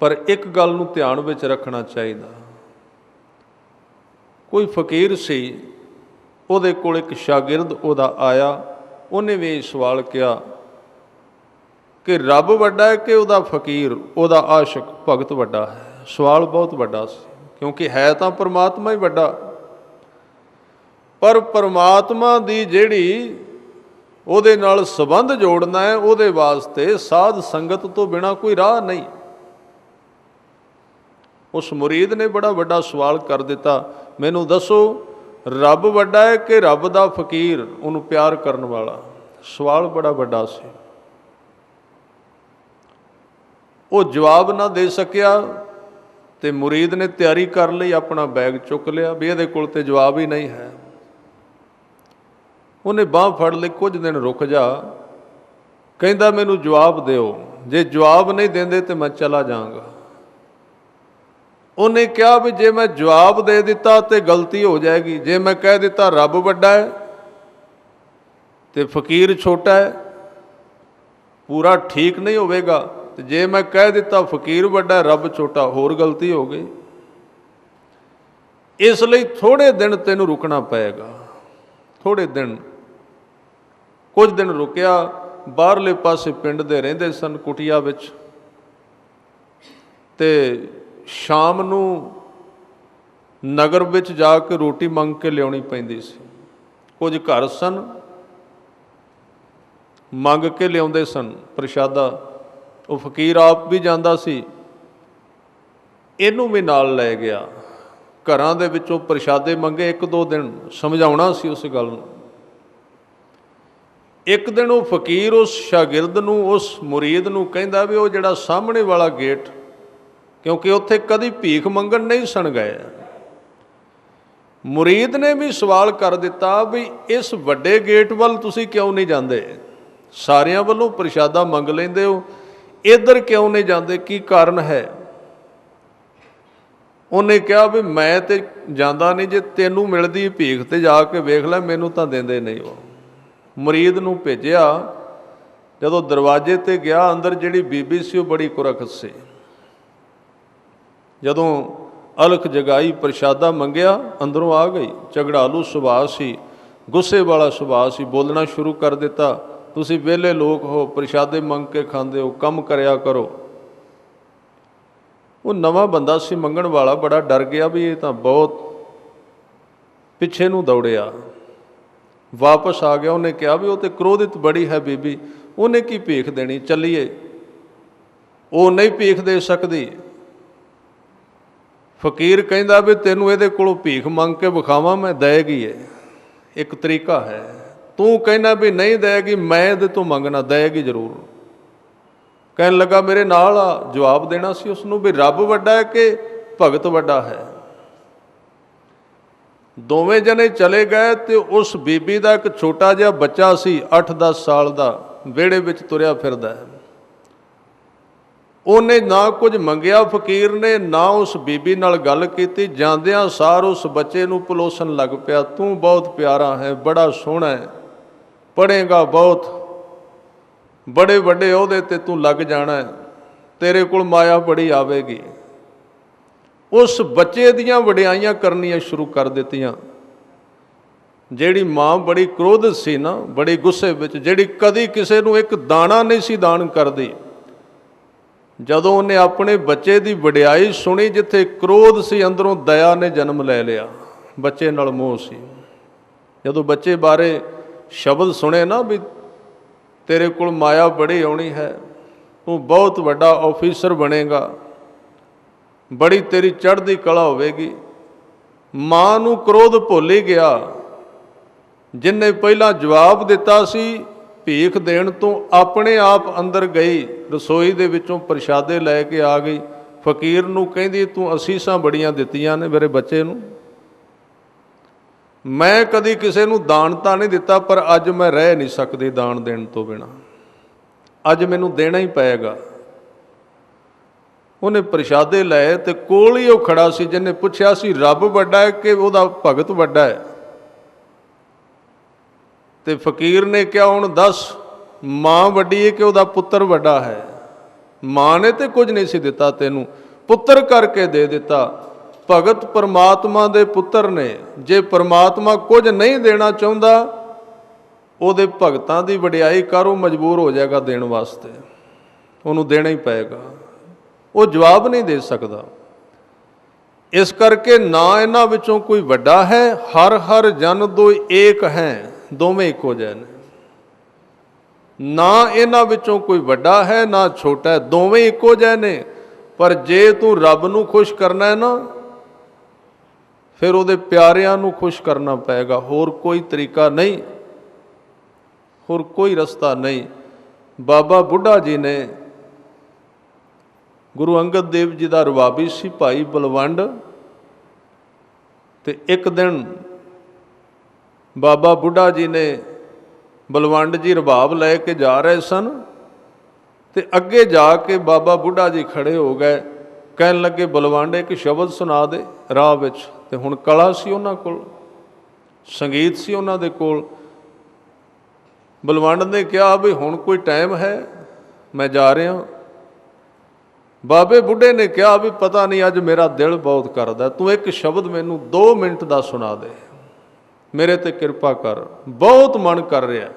पर एक गल नूं ध्यान विच रखना चाहिए। कोई फकीर सी, उहदे कोल एक शागिर्द उहदा आया। उहने भी सवाल किया कि रब वड्डा है कि उहदा फकीर, उहदा आशिक भगत वड्डा है। सवाल बहुत वड्डा सी, क्योंकि है तां परमात्मा ही वड्डा। पर परमात्मा दी जिहड़ी उहदे नाल संबंध जोड़ना है, उहदे वास्ते साध संगत तो बिना कोई राह नहीं। उस मुरीद ने बड़ा वड्डा सवाल कर दिता, मैनू दसो रब वड्डा है कि रब दा फकीर, उन्होंने प्यार करन वाला। सवाल बड़ा वड्डा सी। वो जवाब ना दे सकिया ते मुरीद ने तैयारी कर ली, अपना बैग चुक लिया भी इहदे कोल ते जवाब ही नहीं है। उन्हें बांह फड़ ली, कुछ दिन रुक जा, कहंदा मैनू जवाब दिओ, जे जवाब नहीं देंदे तो मैं चला जाऊँगा। उन्हें कहा भी जे मैं जवाब दे दिता तो गलती हो जाएगी, जे मैं कह दिता रब वड्डा है तो फकीर छोटा है, पूरा ठीक नहीं होवेगा। तो जे मैं कह दिता फकीर वड्डा है, रब छोटा, होर गलती हो गई। इसलिए थोड़े दिन तेनू रुकना पएगा। थोड़े दिन, कुछ दिन रुकिया। बाहरले पासे पिंड दे रहिंदे सन कुटिया विच, ते शाम नूं नगर विच जाके रोटी मंग के लियाउणी पैंदी सी। कुछ घर सन, मंग के लियाउंदे सन प्रशादा। वो फकीर आप भी जांदा सी, इहनूं भी नाल लै गया। घरां दे विचों प्रशादे मंगे, एक दो दिन समझाउणा सी उस गल नूं। एक दिन वो फकीर उस शागिर्द नूं, उस मुरीद नूं कहंदा भी वो जिहड़ा सामने वाला गेट, क्योंकि उत्थे कदी भीख मंगण नहीं सन गए। मुरीद ने भी सवाल कर दिता भी इस वड्डे गेट वल तुसीं क्यों नहीं जांदे? सारियां वल्लों प्रशादा मंग लैंदे हो, इधर क्यों नहीं जांदे, की कारण है? उन्हें कहा भी मैं तो जांदा नहीं, जे तैनूं मिलदी भीख ते जाके वेख लै, मैनूं तां देंदे नहीं। वो मुरीद नूं भेजिया। जदों दरवाजे ते गया, अंदर जिहड़ी बीबी सी वो बड़ी कुरखत सी। जदों अलख जगाई, प्रशादा मंगिया, अंदरों आ गई। झगड़ालू सुभाਅ सी, गुस्से वाला सुभाਅ सी। बोलना शुरू कर दिता, तुसीं विहले लोग हो, प्रशादे मंग के खांदे हो, कम करया करो। वो नवा बंदा सी मंगण वाला, बड़ा डर गया भी ये तां बहुत पिछे नूं दौड़िया। वापस आ गया। उन्हें कहा भी वो तो क्रोधित बड़ी है बीबी, उन्हें की भीख देनी, चलीए। वो नहीं भीख दे सकती। फकीर कहंदा भी तैनूं इहदे कोलों भीख मंग के विखावां, मैं देगी है, एक तरीका है। तू कहना भी नहीं देगी, मैं इहदे तो मंगना, देगी जरूर। कहन लगा मेरे नाल आ। जवाब देना सी उसनूं भी रब वड्डा है कि भगत वड्डा है। दोवें जने चले गए तो उस बीबी का एक छोटा जिहा बच्चा सी, 8-10 साल का, विहड़े विच तुरिया फिरदा है। ਉਹਨੇ ਨਾ ਕੁਝ ਮੰਗਿਆ ਫਕੀਰ ਨੇ, ਨਾ ਉਸ ਬੀਬੀ ਨਾਲ ਗੱਲ ਕੀਤੀ। ਜਾਂਦਿਆਂ ਸਾਰ ਉਸ ਬੱਚੇ ਨੂੰ ਪਲੋਸਣ ਲੱਗ ਪਿਆ, ਤੂੰ ਬਹੁਤ ਪਿਆਰਾ ਹੈ, ਬੜਾ ਸੋਹਣਾ ਹੈ, ਪੜ੍ਹੇਗਾ ਬਹੁਤ, ਬੜੇ ਵੱਡੇ ਅਹੁਦੇ ਤੇ ਤੂੰ ਲੱਗ ਜਾਣਾ ਹੈ, ਤੇਰੇ ਕੋਲ ਮਾਇਆ ਬੜੀ ਆਵੇਗੀ। ਉਸ ਬੱਚੇ ਦੀਆਂ ਵਡਿਆਈਆਂ ਕਰਨੀਆਂ ਸ਼ੁਰੂ ਕਰ ਦਿੱਤੀਆਂ। ਜਿਹੜੀ ਮਾਂ ਬੜੀ ਕ੍ਰੋਧਿਤ ਸੀ ਨਾ, ਬੜੀ ਗੁੱਸੇ ਵਿੱਚ, ਜਿਹੜੀ ਕਦੀ ਕਿਸੇ ਨੂੰ ਇੱਕ ਦਾਣਾ ਨਹੀਂ ਸੀ ਦਾਨ ਕਰਦੀ, ਜਦੋਂ ਉਹਨੇ ਆਪਣੇ ਬੱਚੇ ਦੀ ਵਡਿਆਈ ਸੁਣੀ, ਜਿੱਥੇ ਕ੍ਰੋਧ ਸੀ ਅੰਦਰੋਂ ਦਇਆ ਨੇ ਜਨਮ ਲੈ ਲਿਆ। ਬੱਚੇ ਨਾਲ ਮੋਹ ਸੀ। ਜਦੋਂ ਬੱਚੇ ਬਾਰੇ ਸ਼ਬਦ ਸੁਣੇ ਨਾ ਵੀ ਤੇਰੇ ਕੋਲ ਮਾਇਆ ਬੜੀ ਆਉਣੀ ਹੈ, ਤੂੰ ਬਹੁਤ ਵੱਡਾ ਆਫੀਸਰ ਬਣੇਗਾ, ਬੜੀ ਤੇਰੀ ਚੜ੍ਹਦੀ ਕਲਾ ਹੋਵੇਗੀ, ਮਾਂ ਨੂੰ ਕ੍ਰੋਧ ਭੁੱਲ ਹੀ ਗਿਆ। ਜਿਨਨੇ ਪਹਿਲਾਂ ਜਵਾਬ ਦਿੱਤਾ ਸੀ ਭੀਖ ਦੇਣ ਤੋਂ, ਆਪਣੇ ਆਪ ਅੰਦਰ ਗਈ, ਰਸੋਈ ਦੇ ਵਿੱਚੋਂ ਪ੍ਰਸ਼ਾਦੇ ਲੈ ਕੇ ਆ ਗਈ। ਫਕੀਰ ਨੂੰ ਕਹਿੰਦੀ ਤੂੰ ਅਸੀਸਾਂ ਬੜੀਆਂ ਦਿੱਤੀਆਂ ਨੇ ਮੇਰੇ ਬੱਚੇ ਨੂੰ, ਮੈਂ ਕਦੀ ਕਿਸੇ ਨੂੰ ਦਾਨ ਤਾਂ ਨਹੀਂ ਦਿੱਤਾ, ਪਰ ਅੱਜ ਮੈਂ ਰਹਿ ਨਹੀਂ ਸਕਦੀ ਦਾਨ ਦੇਣ ਤੋਂ ਬਿਨਾਂ, ਅੱਜ ਮੈਨੂੰ ਦੇਣਾ ਹੀ ਪਏਗਾ। ਉਹਨੇ ਪ੍ਰਸ਼ਾਦੇ ਲਏ ਤੇ ਕੋਲ ਹੀ ਉਹ ਖੜਾ ਸੀ ਜਿਹਨੇ ਪੁੱਛਿਆ ਸੀ ਰੱਬ ਵੱਡਾ ਹੈ ਕਿ ਉਹਦਾ ਭਗਤ ਵੱਡਾ ਹੈ। ਤੇ ਫਕੀਰ ਨੇ ਕਿਹਾ ਹੁਣ ਦੱਸ, ਮਾਂ ਵੱਡੀ ਹੈ ਕਿ ਉਹਦਾ ਪੁੱਤਰ ਵੱਡਾ ਹੈ? ਮਾਂ ਨੇ ਤੇ ਕੁਝ ਨਹੀਂ ਸੀ ਦਿੱਤਾ ਤੈਨੂੰ, ਪੁੱਤਰ ਕਰਕੇ ਦੇ ਦਿੱਤਾ। ਭਗਤ ਪਰਮਾਤਮਾ ਦੇ ਪੁੱਤਰ ਨੇ, ਜੇ ਪਰਮਾਤਮਾ ਕੁਝ ਨਹੀਂ ਦੇਣਾ ਚਾਹੁੰਦਾ, ਉਹਦੇ ਭਗਤਾਂ ਦੀ ਵਡਿਆਈ ਕਰ, ਉਹ ਮਜਬੂਰ ਹੋ ਜਾਏਗਾ ਦੇਣ ਵਾਸਤੇ, ਉਹਨੂੰ ਦੇਣਾ ਹੀ ਪਏਗਾ। ਉਹ ਜਵਾਬ ਨਹੀਂ ਦੇ ਸਕਦਾ। ਇਸ ਕਰਕੇ ਨਾ ਇਹਨਾਂ ਵਿੱਚੋਂ ਕੋਈ ਵੱਡਾ ਹੈ, ਹਰ ਹਰ ਜਨ ਦੋ ਏਕ ਹੈ, ਦੋਵੇਂ ਇੱਕੋ ਜਿਹੇ ਨੇ। ਨਾ ਇਹਨਾਂ ਵਿੱਚੋਂ ਕੋਈ ਵੱਡਾ ਹੈ ਨਾ ਛੋਟਾ ਹੈ, ਦੋਵੇਂ ਇੱਕੋ ਜਿਹੇ ਨੇ। ਪਰ ਜੇ ਤੂੰ ਰੱਬ ਨੂੰ ਖੁਸ਼ ਕਰਨਾ ਹੈ ਨਾ, ਫਿਰ ਉਹਦੇ ਪਿਆਰਿਆਂ ਨੂੰ ਖੁਸ਼ ਕਰਨਾ ਪਏਗਾ, ਹੋਰ ਕੋਈ ਤਰੀਕਾ ਨਹੀਂ, ਹੋਰ ਕੋਈ ਰਸਤਾ ਨਹੀਂ। ਬਾਬਾ ਬੁੱਢਾ ਜੀ ਨੇ, ਗੁਰੂ ਅੰਗਦ ਦੇਵ ਜੀ ਦਾ ਰਵਾਬੀ ਸੀ ਭਾਈ ਬਲਵੰਡ, ਤੇ ਇੱਕ ਦਿਨ ਬਾਬਾ ਬੁੱਢਾ ਜੀ ਨੇ, ਬਲਵੰਡ ਜੀ ਰਬਾਬ ਲੈ ਕੇ ਜਾ ਰਹੇ ਸਨ, ਤੇ ਅੱਗੇ ਜਾ ਕੇ ਬਾਬਾ ਬੁੱਢਾ ਜੀ ਖੜੇ ਹੋ ਗਏ, ਕਹਿਣ ਲੱਗੇ ਬਲਵੰਡ ਇੱਕ ਸ਼ਬਦ ਸੁਣਾ ਦੇ ਰਾਹ ਵਿੱਚ। ਤੇ ਹੁਣ ਕਲਾ ਸੀ ਉਹਨਾਂ ਕੋਲ, ਸੰਗੀਤ ਸੀ ਉਹਨਾਂ ਦੇ ਕੋਲ। ਬਲਵੰਡ ਨੇ ਕਿਹਾ ਵੀ ਹੁਣ ਕੋਈ ਟਾਈਮ ਹੈ, ਮੈਂ ਜਾ ਰਿਹਾ। ਬਾਬੇ ਬੁੱਢੇ ਨੇ ਕਿਹਾ ਵੀ ਪਤਾ ਨਹੀਂ ਅੱਜ ਮੇਰਾ ਦਿਲ ਬਹੁਤ ਕਰਦਾ, ਤੂੰ ਇੱਕ ਸ਼ਬਦ ਮੈਨੂੰ 2 ਮਿੰਟ ਦਾ ਸੁਣਾ ਦੇ, ਮੇਰੇ ਤੇ ਕਿਰਪਾ ਕਰ, ਬਹੁਤ ਮਨ ਕਰ ਰਿਹਾ।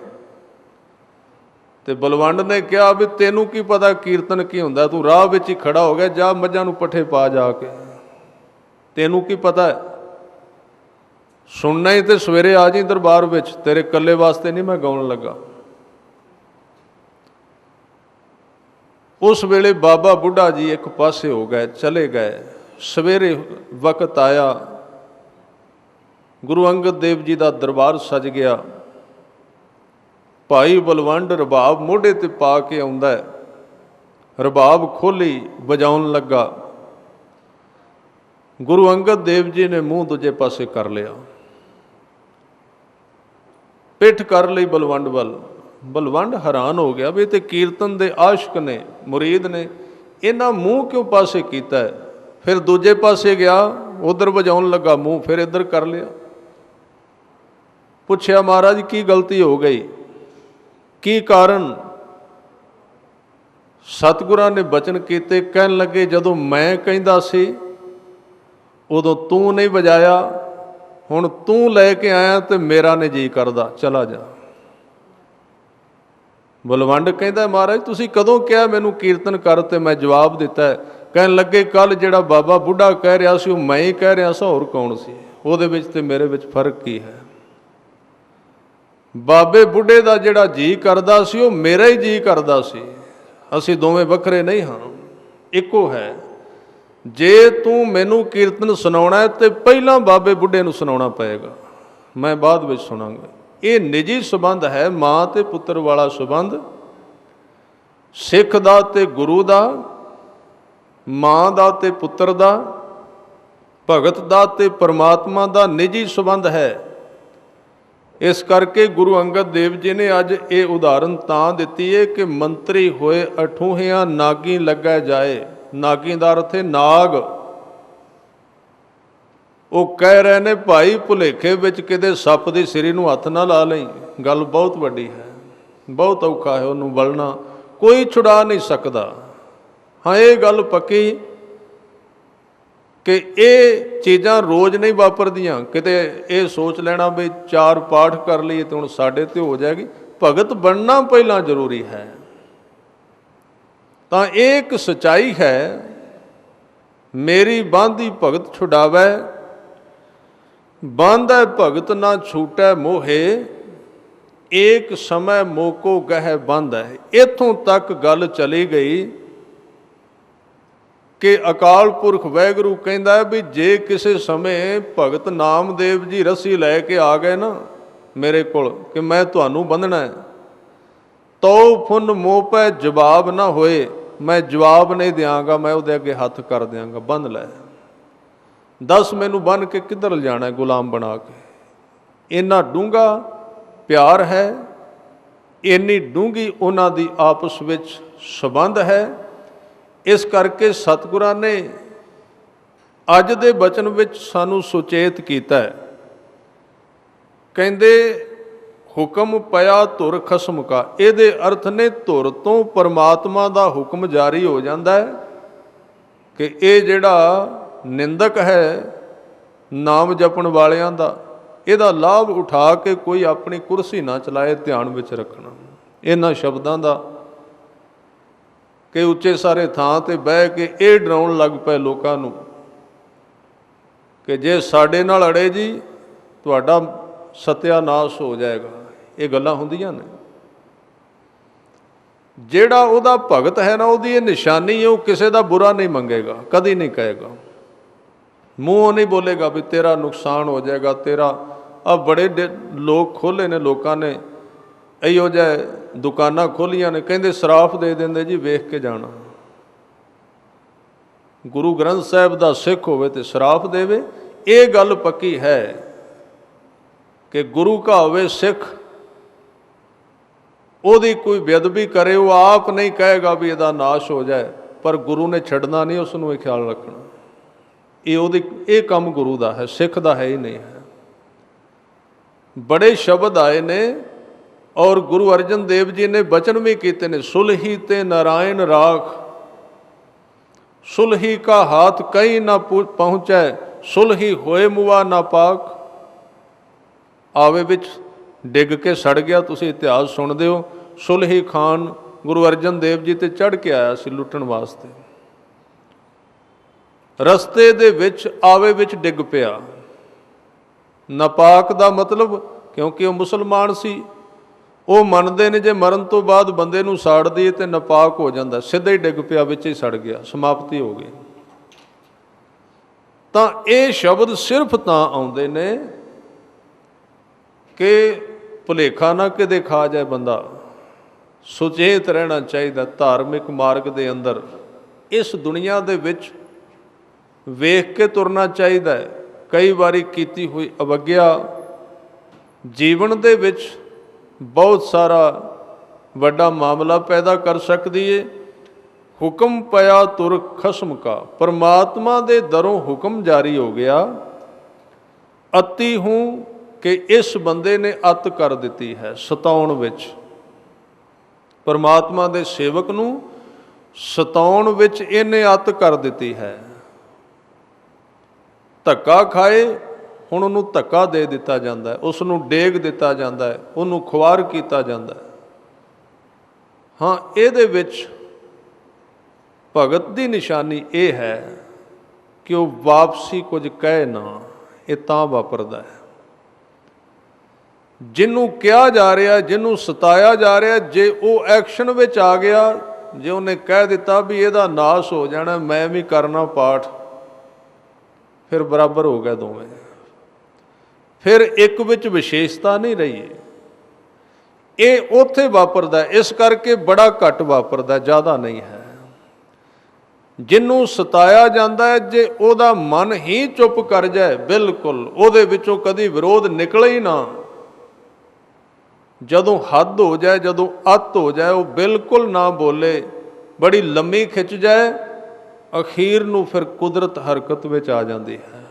ਤੇ ਬਲਵੰਡ ਨੇ ਕਿਹਾ ਵੀ ਤੈਨੂੰ ਕੀ ਪਤਾ ਕੀਰਤਨ ਕੀ ਹੁੰਦਾ, ਤੂੰ ਰਾਹ ਵਿੱਚ ਹੀ ਖੜਾ ਹੋ ਗਿਆ, ਜਾ ਮੱਝਾਂ ਨੂੰ ਪੱਠੇ ਪਾ ਜਾ ਕੇ, ਤੈਨੂੰ ਕੀ ਪਤਾ ਹੈ, ਸੁਣਨਾ ਹੀ ਤੇ ਸਵੇਰੇ ਆ ਜੀ ਦਰਬਾਰ ਵਿੱਚ, ਤੇਰੇ ਇਕੱਲੇ ਵਾਸਤੇ ਨਹੀਂ ਮੈਂ ਗਾਉਣ ਲੱਗਾ। ਉਸ ਵੇਲੇ ਬਾਬਾ ਬੁੱਢਾ ਜੀ ਇੱਕ ਪਾਸੇ ਹੋ ਗਏ, ਚਲੇ ਗਏ। ਸਵੇਰੇ ਵਕਤ ਆਇਆ, ਗੁਰੂ ਅੰਗਦ ਦੇਵ ਜੀ ਦਾ ਦਰਬਾਰ ਸਜ ਗਿਆ। ਭਾਈ ਬਲਵੰਡ ਰਬਾਬ ਮੋਢੇ ਤੇ ਪਾ ਕੇ ਆਉਂਦਾ ਹੈ, ਰਬਾਬ ਖੋਲੀ ਵਜਾਉਣ ਲੱਗਾ। ਗੁਰੂ ਅੰਗਦ ਦੇਵ ਜੀ ਨੇ ਮੂੰਹ ਦੂਜੇ ਪਾਸੇ ਕਰ ਲਿਆ, ਪਿੱਠ ਕਰ ਲਈ ਬਲਵੰਡ ਵੱਲ। ਬਲਵੰਡ ਹੈਰਾਨ ਹੋ ਗਿਆ ਵੀ ਤੇ ਕੀਰਤਨ ਦੇ ਆਸ਼ਕ ਨੇ, ਮੁਰੀਦ ਨੇ, ਇਹਨਾਂ ਮੂੰਹ ਕਿਉਂ ਪਾਸੇ ਕੀਤਾ ਹੈ? ਫਿਰ ਦੂਜੇ ਪਾਸੇ ਗਿਆ, ਉਧਰ ਵਜਾਉਣ ਲੱਗਾ, ਮੂੰਹ ਫਿਰ ਇੱਧਰ ਕਰ ਲਿਆ। ਪੁੱਛਿਆ ਮਹਾਰਾਜ ਕੀ ਗਲਤੀ ਹੋ ਗਈ, ਕੀ ਕਾਰਨ? ਸਤਿਗੁਰਾਂ ਨੇ ਬਚਨ ਕੀਤੇ, ਕਹਿਣ ਲੱਗੇ ਜਦੋਂ ਮੈਂ ਕਹਿੰਦਾ ਸੀ ਉਦੋਂ ਤੂੰ ਨਹੀਂ ਵਜਾਇਆ, ਹੁਣ ਤੂੰ ਲੈ ਕੇ ਆਇਆ ਤੇ ਮੇਰਾ ਨਹੀਂ ਜੀ ਕਰਦਾ, ਚਲਾ ਜਾ। ਬਲਵੰਡ ਕਹਿੰਦਾ ਮਹਾਰਾਜ ਤੁਸੀਂ ਕਦੋਂ ਕਿਹਾ ਮੈਨੂੰ ਕੀਰਤਨ ਕਰ, ਤੇ ਮੈਂ ਜਵਾਬ ਦਿੱਤਾ ਹੈ। ਕਹਿਣ ਲੱਗੇ ਕੱਲ ਜਿਹੜਾ ਬਾਬਾ ਬੁੱਢਾ ਕਹਿ ਰਿਹਾ ਸੀ ਉਹ ਮੈਂ ਹੀ ਕਹਿ ਰਿਹਾ ਸਾਂ, ਹੋਰ ਕੌਣ ਸੀ? ਉਹਦੇ ਵਿੱਚ ਤੇ ਮੇਰੇ ਵਿੱਚ ਫਰਕ ਕੀ ਹੈ? ਬਾਬੇ ਬੁੱਢੇ ਦਾ ਜਿਹੜਾ ਜੀ ਕਰਦਾ ਸੀ ਉਹ ਮੇਰਾ ਹੀ ਜੀ ਕਰਦਾ ਸੀ, ਅਸੀਂ ਦੋਵੇਂ ਵੱਖਰੇ ਨਹੀਂ ਹਾਂ, ਇੱਕੋ ਹੈ। ਜੇ ਤੂੰ ਮੈਨੂੰ ਕੀਰਤਨ ਸੁਣਾਉਣਾ ਤੇ ਪਹਿਲਾਂ ਬਾਬੇ ਬੁੱਢੇ ਨੂੰ ਸੁਣਾਉਣਾ ਪਏਗਾ, ਮੈਂ ਬਾਅਦ ਵਿੱਚ ਸੁਣਾਂਗਾ। ਇਹ ਨਿੱਜੀ ਸੰਬੰਧ ਹੈ, ਮਾਂ ਤੇ ਪੁੱਤਰ ਵਾਲਾ ਸੰਬੰਧ, ਸਿੱਖ ਦਾ ਤੇ ਗੁਰੂ ਦਾ, ਮਾਂ ਦਾ ਤੇ ਪੁੱਤਰ ਦਾ, ਭਗਤ ਦਾ ਤੇ ਪਰਮਾਤਮਾ ਦਾ ਨਿੱਜੀ ਸੰਬੰਧ ਹੈ। ਇਸ ਕਰਕੇ ਗੁਰੂ ਅੰਗਦ ਦੇਵ ਜੀ ਨੇ ਅੱਜ ਇਹ ਉਦਾਹਰਨ ਤਾਂ ਦਿੱਤੀ ਹੈ ਕਿ ਮੰਤਰੀ ਹੋਏ ਅਠੂਹਿਆਂ ਨਾਗੀ ਲੱਗੈ ਜਾਏ। ਨਾਗੀ ਦਾ ਅਰਥ ਹੈ ਨਾਗ। ਉਹ ਕਹਿ ਰਹੇ ਨੇ ਭਾਈ ਭੁਲੇਖੇ ਵਿੱਚ ਕਿਤੇ ਸੱਪ ਦੀ ਸਿਰੀ ਨੂੰ ਹੱਥ ਨਾ ਲਾ ਲਈ। ਗੱਲ ਬਹੁਤ ਵੱਡੀ ਹੈ, ਬਹੁਤ ਔਖਾ ਹੈ ਉਹਨੂੰ ਵਲਣਾ, ਕੋਈ ਛੁਡਾ ਨਹੀਂ ਸਕਦਾ। ਹਾਂ ਇਹ ਗੱਲ ਪੱਕੀ ਕਿ ਇਹ ਚੀਜ਼ਾਂ ਰੋਜ਼ ਨਹੀਂ ਵਾਪਰਦੀਆਂ। ਕਿਤੇ ਇਹ ਸੋਚ ਲੈਣਾ ਵੀ 4 ਪਾਠ ਕਰ ਲਈਏ ਤੇ ਹੁਣ ਸਾਡੇ ਤੇ ਹੋ ਜਾਏਗੀ। ਭਗਤ ਬਣਨਾ ਪਹਿਲਾਂ ਜ਼ਰੂਰੀ ਹੈ। ਤਾਂ ਇਹ ਇੱਕ ਸੱਚਾਈ ਹੈ, ਮੇਰੀ ਬਾਂਧੀ ਭਗਤ ਛੁਡਾਵੈ, ਬਾਂਧੈ ਭਗਤ ਨਾ ਛੂਟੈ ਮੋਹੇ, ਏਕ ਸਮੈ ਮੋਕੋ ਗਹਿ ਬੰਧੈ। ਇੱਥੋਂ ਤੱਕ ਗੱਲ ਚਲੀ ਗਈ ਕਿ ਅਕਾਲ ਪੁਰਖ ਵਾਹਿਗੁਰੂ ਕਹਿੰਦਾ ਵੀ ਜੇ ਕਿਸੇ ਸਮੇਂ ਭਗਤ ਨਾਮਦੇਵ ਜੀ ਰੱਸੀ ਲੈ ਕੇ ਆ ਗਏ ਨਾ ਮੇਰੇ ਕੋਲ ਕਿ ਮੈਂ ਤੁਹਾਨੂੰ ਬੰਨਣਾ ਹੈ, ਤੋ ਫੁਨ ਮੋਹ ਪੈ ਜਵਾਬ ਨਾ ਹੋਏ, ਮੈਂ ਜਵਾਬ ਨਹੀਂ ਦਿਆਂਗਾ, ਮੈਂ ਉਹਦੇ ਅੱਗੇ ਹੱਥ ਕਰ ਦਿਆਂਗਾ, ਬੰਨ ਲੈ। ਦੱਸ ਮੈਨੂੰ ਬੰਨ ਕੇ ਕਿੱਧਰ ਲਿਜਾਣਾ ਗੁਲਾਮ ਬਣਾ ਕੇ। ਇੰਨਾ ਡੂੰਘਾ ਪਿਆਰ ਹੈ, ਇੰਨੀ ਡੂੰਘੀ ਉਹਨਾਂ ਦੀ ਆਪਸ ਵਿੱਚ ਸੰਬੰਧ ਹੈ। ਇਸ ਕਰਕੇ ਸਤਿਗੁਰਾਂ ਨੇ ਅੱਜ ਦੇ ਬਚਨ ਵਿੱਚ ਸਾਨੂੰ ਸੁਚੇਤ ਕੀਤਾ ਹੈ। ਕਹਿੰਦੇ ਹੁਕਮ ਪਿਆ ਧੁਰ ਖਸਮ ਕਾ। ਇਹਦੇ ਅਰਥ ਨੇ ਧੁਰ ਤੋਂ ਪਰਮਾਤਮਾ ਦਾ ਹੁਕਮ ਜਾਰੀ ਹੋ ਜਾਂਦਾ ਹੈ ਕਿ ਇਹ ਜਿਹੜਾ ਨਿੰਦਕ ਹੈ ਨਾਮ ਜਪਣ ਵਾਲਿਆਂ ਦਾ, ਇਹਦਾ ਲਾਭ ਉਠਾ ਕੇ ਕੋਈ ਆਪਣੀ ਕੁਰਸੀ ਨਾ ਚਲਾਏ। ਧਿਆਨ ਵਿੱਚ ਰੱਖਣਾ ਇਹਨਾਂ ਸ਼ਬਦਾਂ ਦਾ ਕਿ ਉੱਚੇ ਸਾਰੇ ਥਾਂ ਤੇ ਬਹਿ ਕੇ ਇਹ ਡਰਾਉਣ ਲੱਗ ਪਏ ਲੋਕਾਂ ਨੂੰ ਕਿ ਜੇ ਸਾਡੇ ਨਾਲ ਅੜੇ ਜੀ ਤੁਹਾਡਾ ਸਤਿਆਨਾਸ਼ ਹੋ ਜਾਏਗਾ। ਇਹ ਗੱਲਾਂ ਹੁੰਦੀਆਂ ਨੇ। ਜਿਹੜਾ ਉਹਦਾ ਭਗਤ ਹੈ ਨਾ, ਉਹਦੀ ਇਹ ਨਿਸ਼ਾਨੀ ਹੈ, ਉਹ ਕਿਸੇ ਦਾ ਬੁਰਾ ਨਹੀਂ ਮੰਗੇਗਾ, ਕਦੀ ਨਹੀਂ ਕਹੇਗਾ, ਮੂੰਹੋਂ ਨਹੀਂ ਬੋਲੇਗਾ ਵੀ ਤੇਰਾ ਨੁਕਸਾਨ ਹੋ ਜਾਏਗਾ, ਤੇਰਾ। ਆ ਬੜੇ ਲੋਕ ਖੋਲ੍ਹੇ ਨੇ ਲੋਕਾਂ ਨੇ, ਇਹੋ ਜਿਹੇ ਦੁਕਾਨਾਂ ਖੋਲ੍ਹੀਆਂ ਨੇ, ਕਹਿੰਦੇ ਸਰਾਫ ਦੇ ਦਿੰਦੇ ਜੀ ਵੇਖ ਕੇ ਜਾਣਾ। ਗੁਰੂ ਗ੍ਰੰਥ ਸਾਹਿਬ ਦਾ ਸਿੱਖ ਹੋਵੇ ਤੇ ਸਰਾਫ ਦੇਵੇ। ਇਹ ਗੱਲ ਪੱਕੀ ਹੈ ਕਿ ਗੁਰੂ ਕਾ ਹੋਵੇ ਸਿੱਖ, ਉਹਦੀ ਕੋਈ ਬੇਅਦਬੀ ਕਰੇ, ਉਹ ਆਪ ਨਹੀਂ ਕਹੇਗਾ ਵੀ ਇਹਦਾ ਨਾਸ਼ ਹੋ ਜਾਏ, ਪਰ ਗੁਰੂ ਨੇ ਛੱਡਣਾ ਨਹੀਂ ਉਸ ਨੂੰ, ਇਹ ਖਿਆਲ ਰੱਖਣਾ। ਇਹ ਕੰਮ ਗੁਰੂ ਦਾ ਹੈ, ਸਿੱਖ ਦਾ ਹੈ ਹੀ ਨਹੀਂ ਹੈ। ਬੜੇ ਸ਼ਬਦ ਆਏ ਨੇ ਔਰ ਗੁਰੂ ਅਰਜਨ ਦੇਵ ਜੀ ਨੇ ਬਚਨ ਵੀ ਕੀਤੇ ਨੇ, ਸੁਲਹੀ ਤੇ ਨਾਰਾਇਣ ਰਾਖ, ਸੁਲਹੀ ਕਾ ਹਾਥ ਕਈ ਨਾ ਪਹੁੰਚੈ, ਸੁਲਹੀ ਹੋਏ ਮੁਆ ਨਾ ਪਾਕ। ਆਵੇ ਵਿੱਚ ਡਿੱਗ ਕੇ ਸੜ ਗਿਆ, ਤੁਸੀਂ ਇਤਿਹਾਸ ਸੁਣਦੇ ਹੋ। ਸੁਲਹੀ ਖਾਨ ਗੁਰੂ ਅਰਜਨ ਦੇਵ ਜੀ ਤੇ ਚੜ੍ਹ ਕੇ ਆਇਆ ਸੀ ਲੁੱਟਣ ਵਾਸਤੇ, ਰਸਤੇ ਦੇ ਵਿੱਚ ਆਵੇ ਵਿੱਚ ਡਿੱਗ ਪਿਆ। ਨਾਪਾਕ ਦਾ ਮਤਲਬ, ਕਿਉਂਕਿ ਉਹ ਮੁਸਲਮਾਨ ਸੀ, ਉਹ ਮੰਨਦੇ ਨੇ ਜੇ ਮਰਨ ਤੋਂ ਬਾਅਦ ਬੰਦੇ ਨੂੰ ਸਾੜ ਦਈਏ ਤੇ ਨਾਪਾਕ ਹੋ ਜਾਂਦਾ। ਸਿੱਧਾ ਹੀ ਡਿੱਗ ਪਿਆ, ਵਿੱਚ ਹੀ ਸੜ ਗਿਆ, ਸਮਾਪਤੀ ਹੋ ਗਈ। ਤਾਂ ਇਹ ਸ਼ਬਦ ਸਿਰਫ ਤਾਂ ਆਉਂਦੇ ਨੇ ਕਿ ਭੁਲੇਖਾ ਨਾ ਕਿਤੇ ਖਾ ਜਾਏ ਬੰਦਾ। ਸੁਚੇਤ ਰਹਿਣਾ ਚਾਹੀਦਾ ਧਾਰਮਿਕ ਮਾਰਗ ਦੇ ਅੰਦਰ। ਇਸ ਦੁਨੀਆ ਦੇ ਵਿੱਚ ਵੇਖ ਕੇ ਤੁਰਨਾ ਚਾਹੀਦਾ ਹੈ। ਕਈ ਵਾਰੀ ਕੀਤੀ ਹੋਈ ਅਵੱਗਿਆ ਜੀਵਨ ਦੇ ਵਿੱਚ ਬਹੁਤ ਸਾਰਾ ਵੱਡਾ ਮਾਮਲਾ ਪੈਦਾ ਕਰ ਸਕਦੀ ਹੈ। ਹੁਕਮ ਪਿਆ ਤੁਰ ਖਸਮ ਕਾ, ਪਰਮਾਤਮਾ ਦੇ ਦਰੋਂ ਹੁਕਮ ਜਾਰੀ ਹੋ ਗਿਆ। ਅਤੀ ਹੂੰ ਕਿ ਇਸ ਬੰਦੇ ਨੇ ਅੱਤ ਕਰ ਦਿੱਤੀ ਹੈ ਸਤਾਉਣ ਵਿੱਚ। ਪਰਮਾਤਮਾ ਦੇ ਸੇਵਕ ਨੂੰ ਸਤਾਉਣ ਵਿੱਚ ਇਹਨੇ ਅੱਤ ਕਰ ਦਿੱਤੀ ਹੈ। ਧੱਕਾ ਖਾਏ, ਹੁਣ ਉਹਨੂੰ ਧੱਕਾ ਦੇ ਦਿੱਤਾ ਜਾਂਦਾ ਹੈ, ਉਸ ਨੂੰ ਡੇਗ ਦਿੱਤਾ ਜਾਂਦਾ ਹੈ, ਉਹਨੂੰ ਖੁਆਰ ਕੀਤਾ ਜਾਂਦਾ ਹੈ। ਹਾਂ, ਇਹਦੇ ਵਿੱਚ ਭਗਤ ਦੀ ਨਿਸ਼ਾਨੀ ਇਹ ਹੈ ਕਿ ਉਹ ਵਾਪਸੀ ਕੁਝ ਕਹੇ ਨਾ। ਇਹ ਤਾਂ ਵਾਪਰਦਾ ਹੈ ਜਿਹਨੂੰ ਕਿਹਾ ਜਾ ਰਿਹਾ, ਜਿਹਨੂੰ ਸਤਾਇਆ ਜਾ ਰਿਹਾ, ਜੇ ਉਹ ਐਕਸ਼ਨ ਵਿੱਚ ਆ ਗਿਆ, ਜੇ ਉਹਨੇ ਕਹਿ ਦਿੱਤਾ ਵੀ ਇਹਦਾ ਨਾਸ਼ ਹੋ ਜਾਣਾ, ਮੈਂ ਵੀ ਕਰਨਾ ਪਾਠ, ਫਿਰ ਬਰਾਬਰ ਹੋ ਗਿਆ ਦੋਵੇਂ। ਫਿਰ ਇੱਕ ਵਿੱਚ ਵਿਸ਼ੇਸ਼ਤਾ ਨਹੀਂ ਰਹੀ। ਇਹ ਉੱਥੇ ਵਾਪਰਦਾ, ਇਸ ਕਰਕੇ ਬੜਾ ਘੱਟ ਵਾਪਰਦਾ, ਜ਼ਿਆਦਾ ਨਹੀਂ ਹੈ। ਜਿਹਨੂੰ ਸਤਾਇਆ ਜਾਂਦਾ ਹੈ, ਜੇ ਉਹਦਾ ਮਨ ਹੀ ਚੁੱਪ ਕਰ ਜਾਏ, ਬਿਲਕੁਲ ਉਹਦੇ ਵਿੱਚੋਂ ਕਦੀ ਵਿਰੋਧ ਨਿਕਲੇ ਹੀ ਨਾ, ਜਦੋਂ ਹੱਦ ਹੋ ਜਾਏ, ਜਦੋਂ ਅੱਤ ਹੋ ਜਾਏ, ਉਹ ਬਿਲਕੁਲ ਨਾ ਬੋਲੇ, ਬੜੀ ਲੰਮੀ ਖਿੱਚ ਜਾਏ, ਅਖੀਰ ਨੂੰ ਫਿਰ ਕੁਦਰਤ ਹਰਕਤ ਵਿੱਚ ਆ ਜਾਂਦੀ ਹੈ,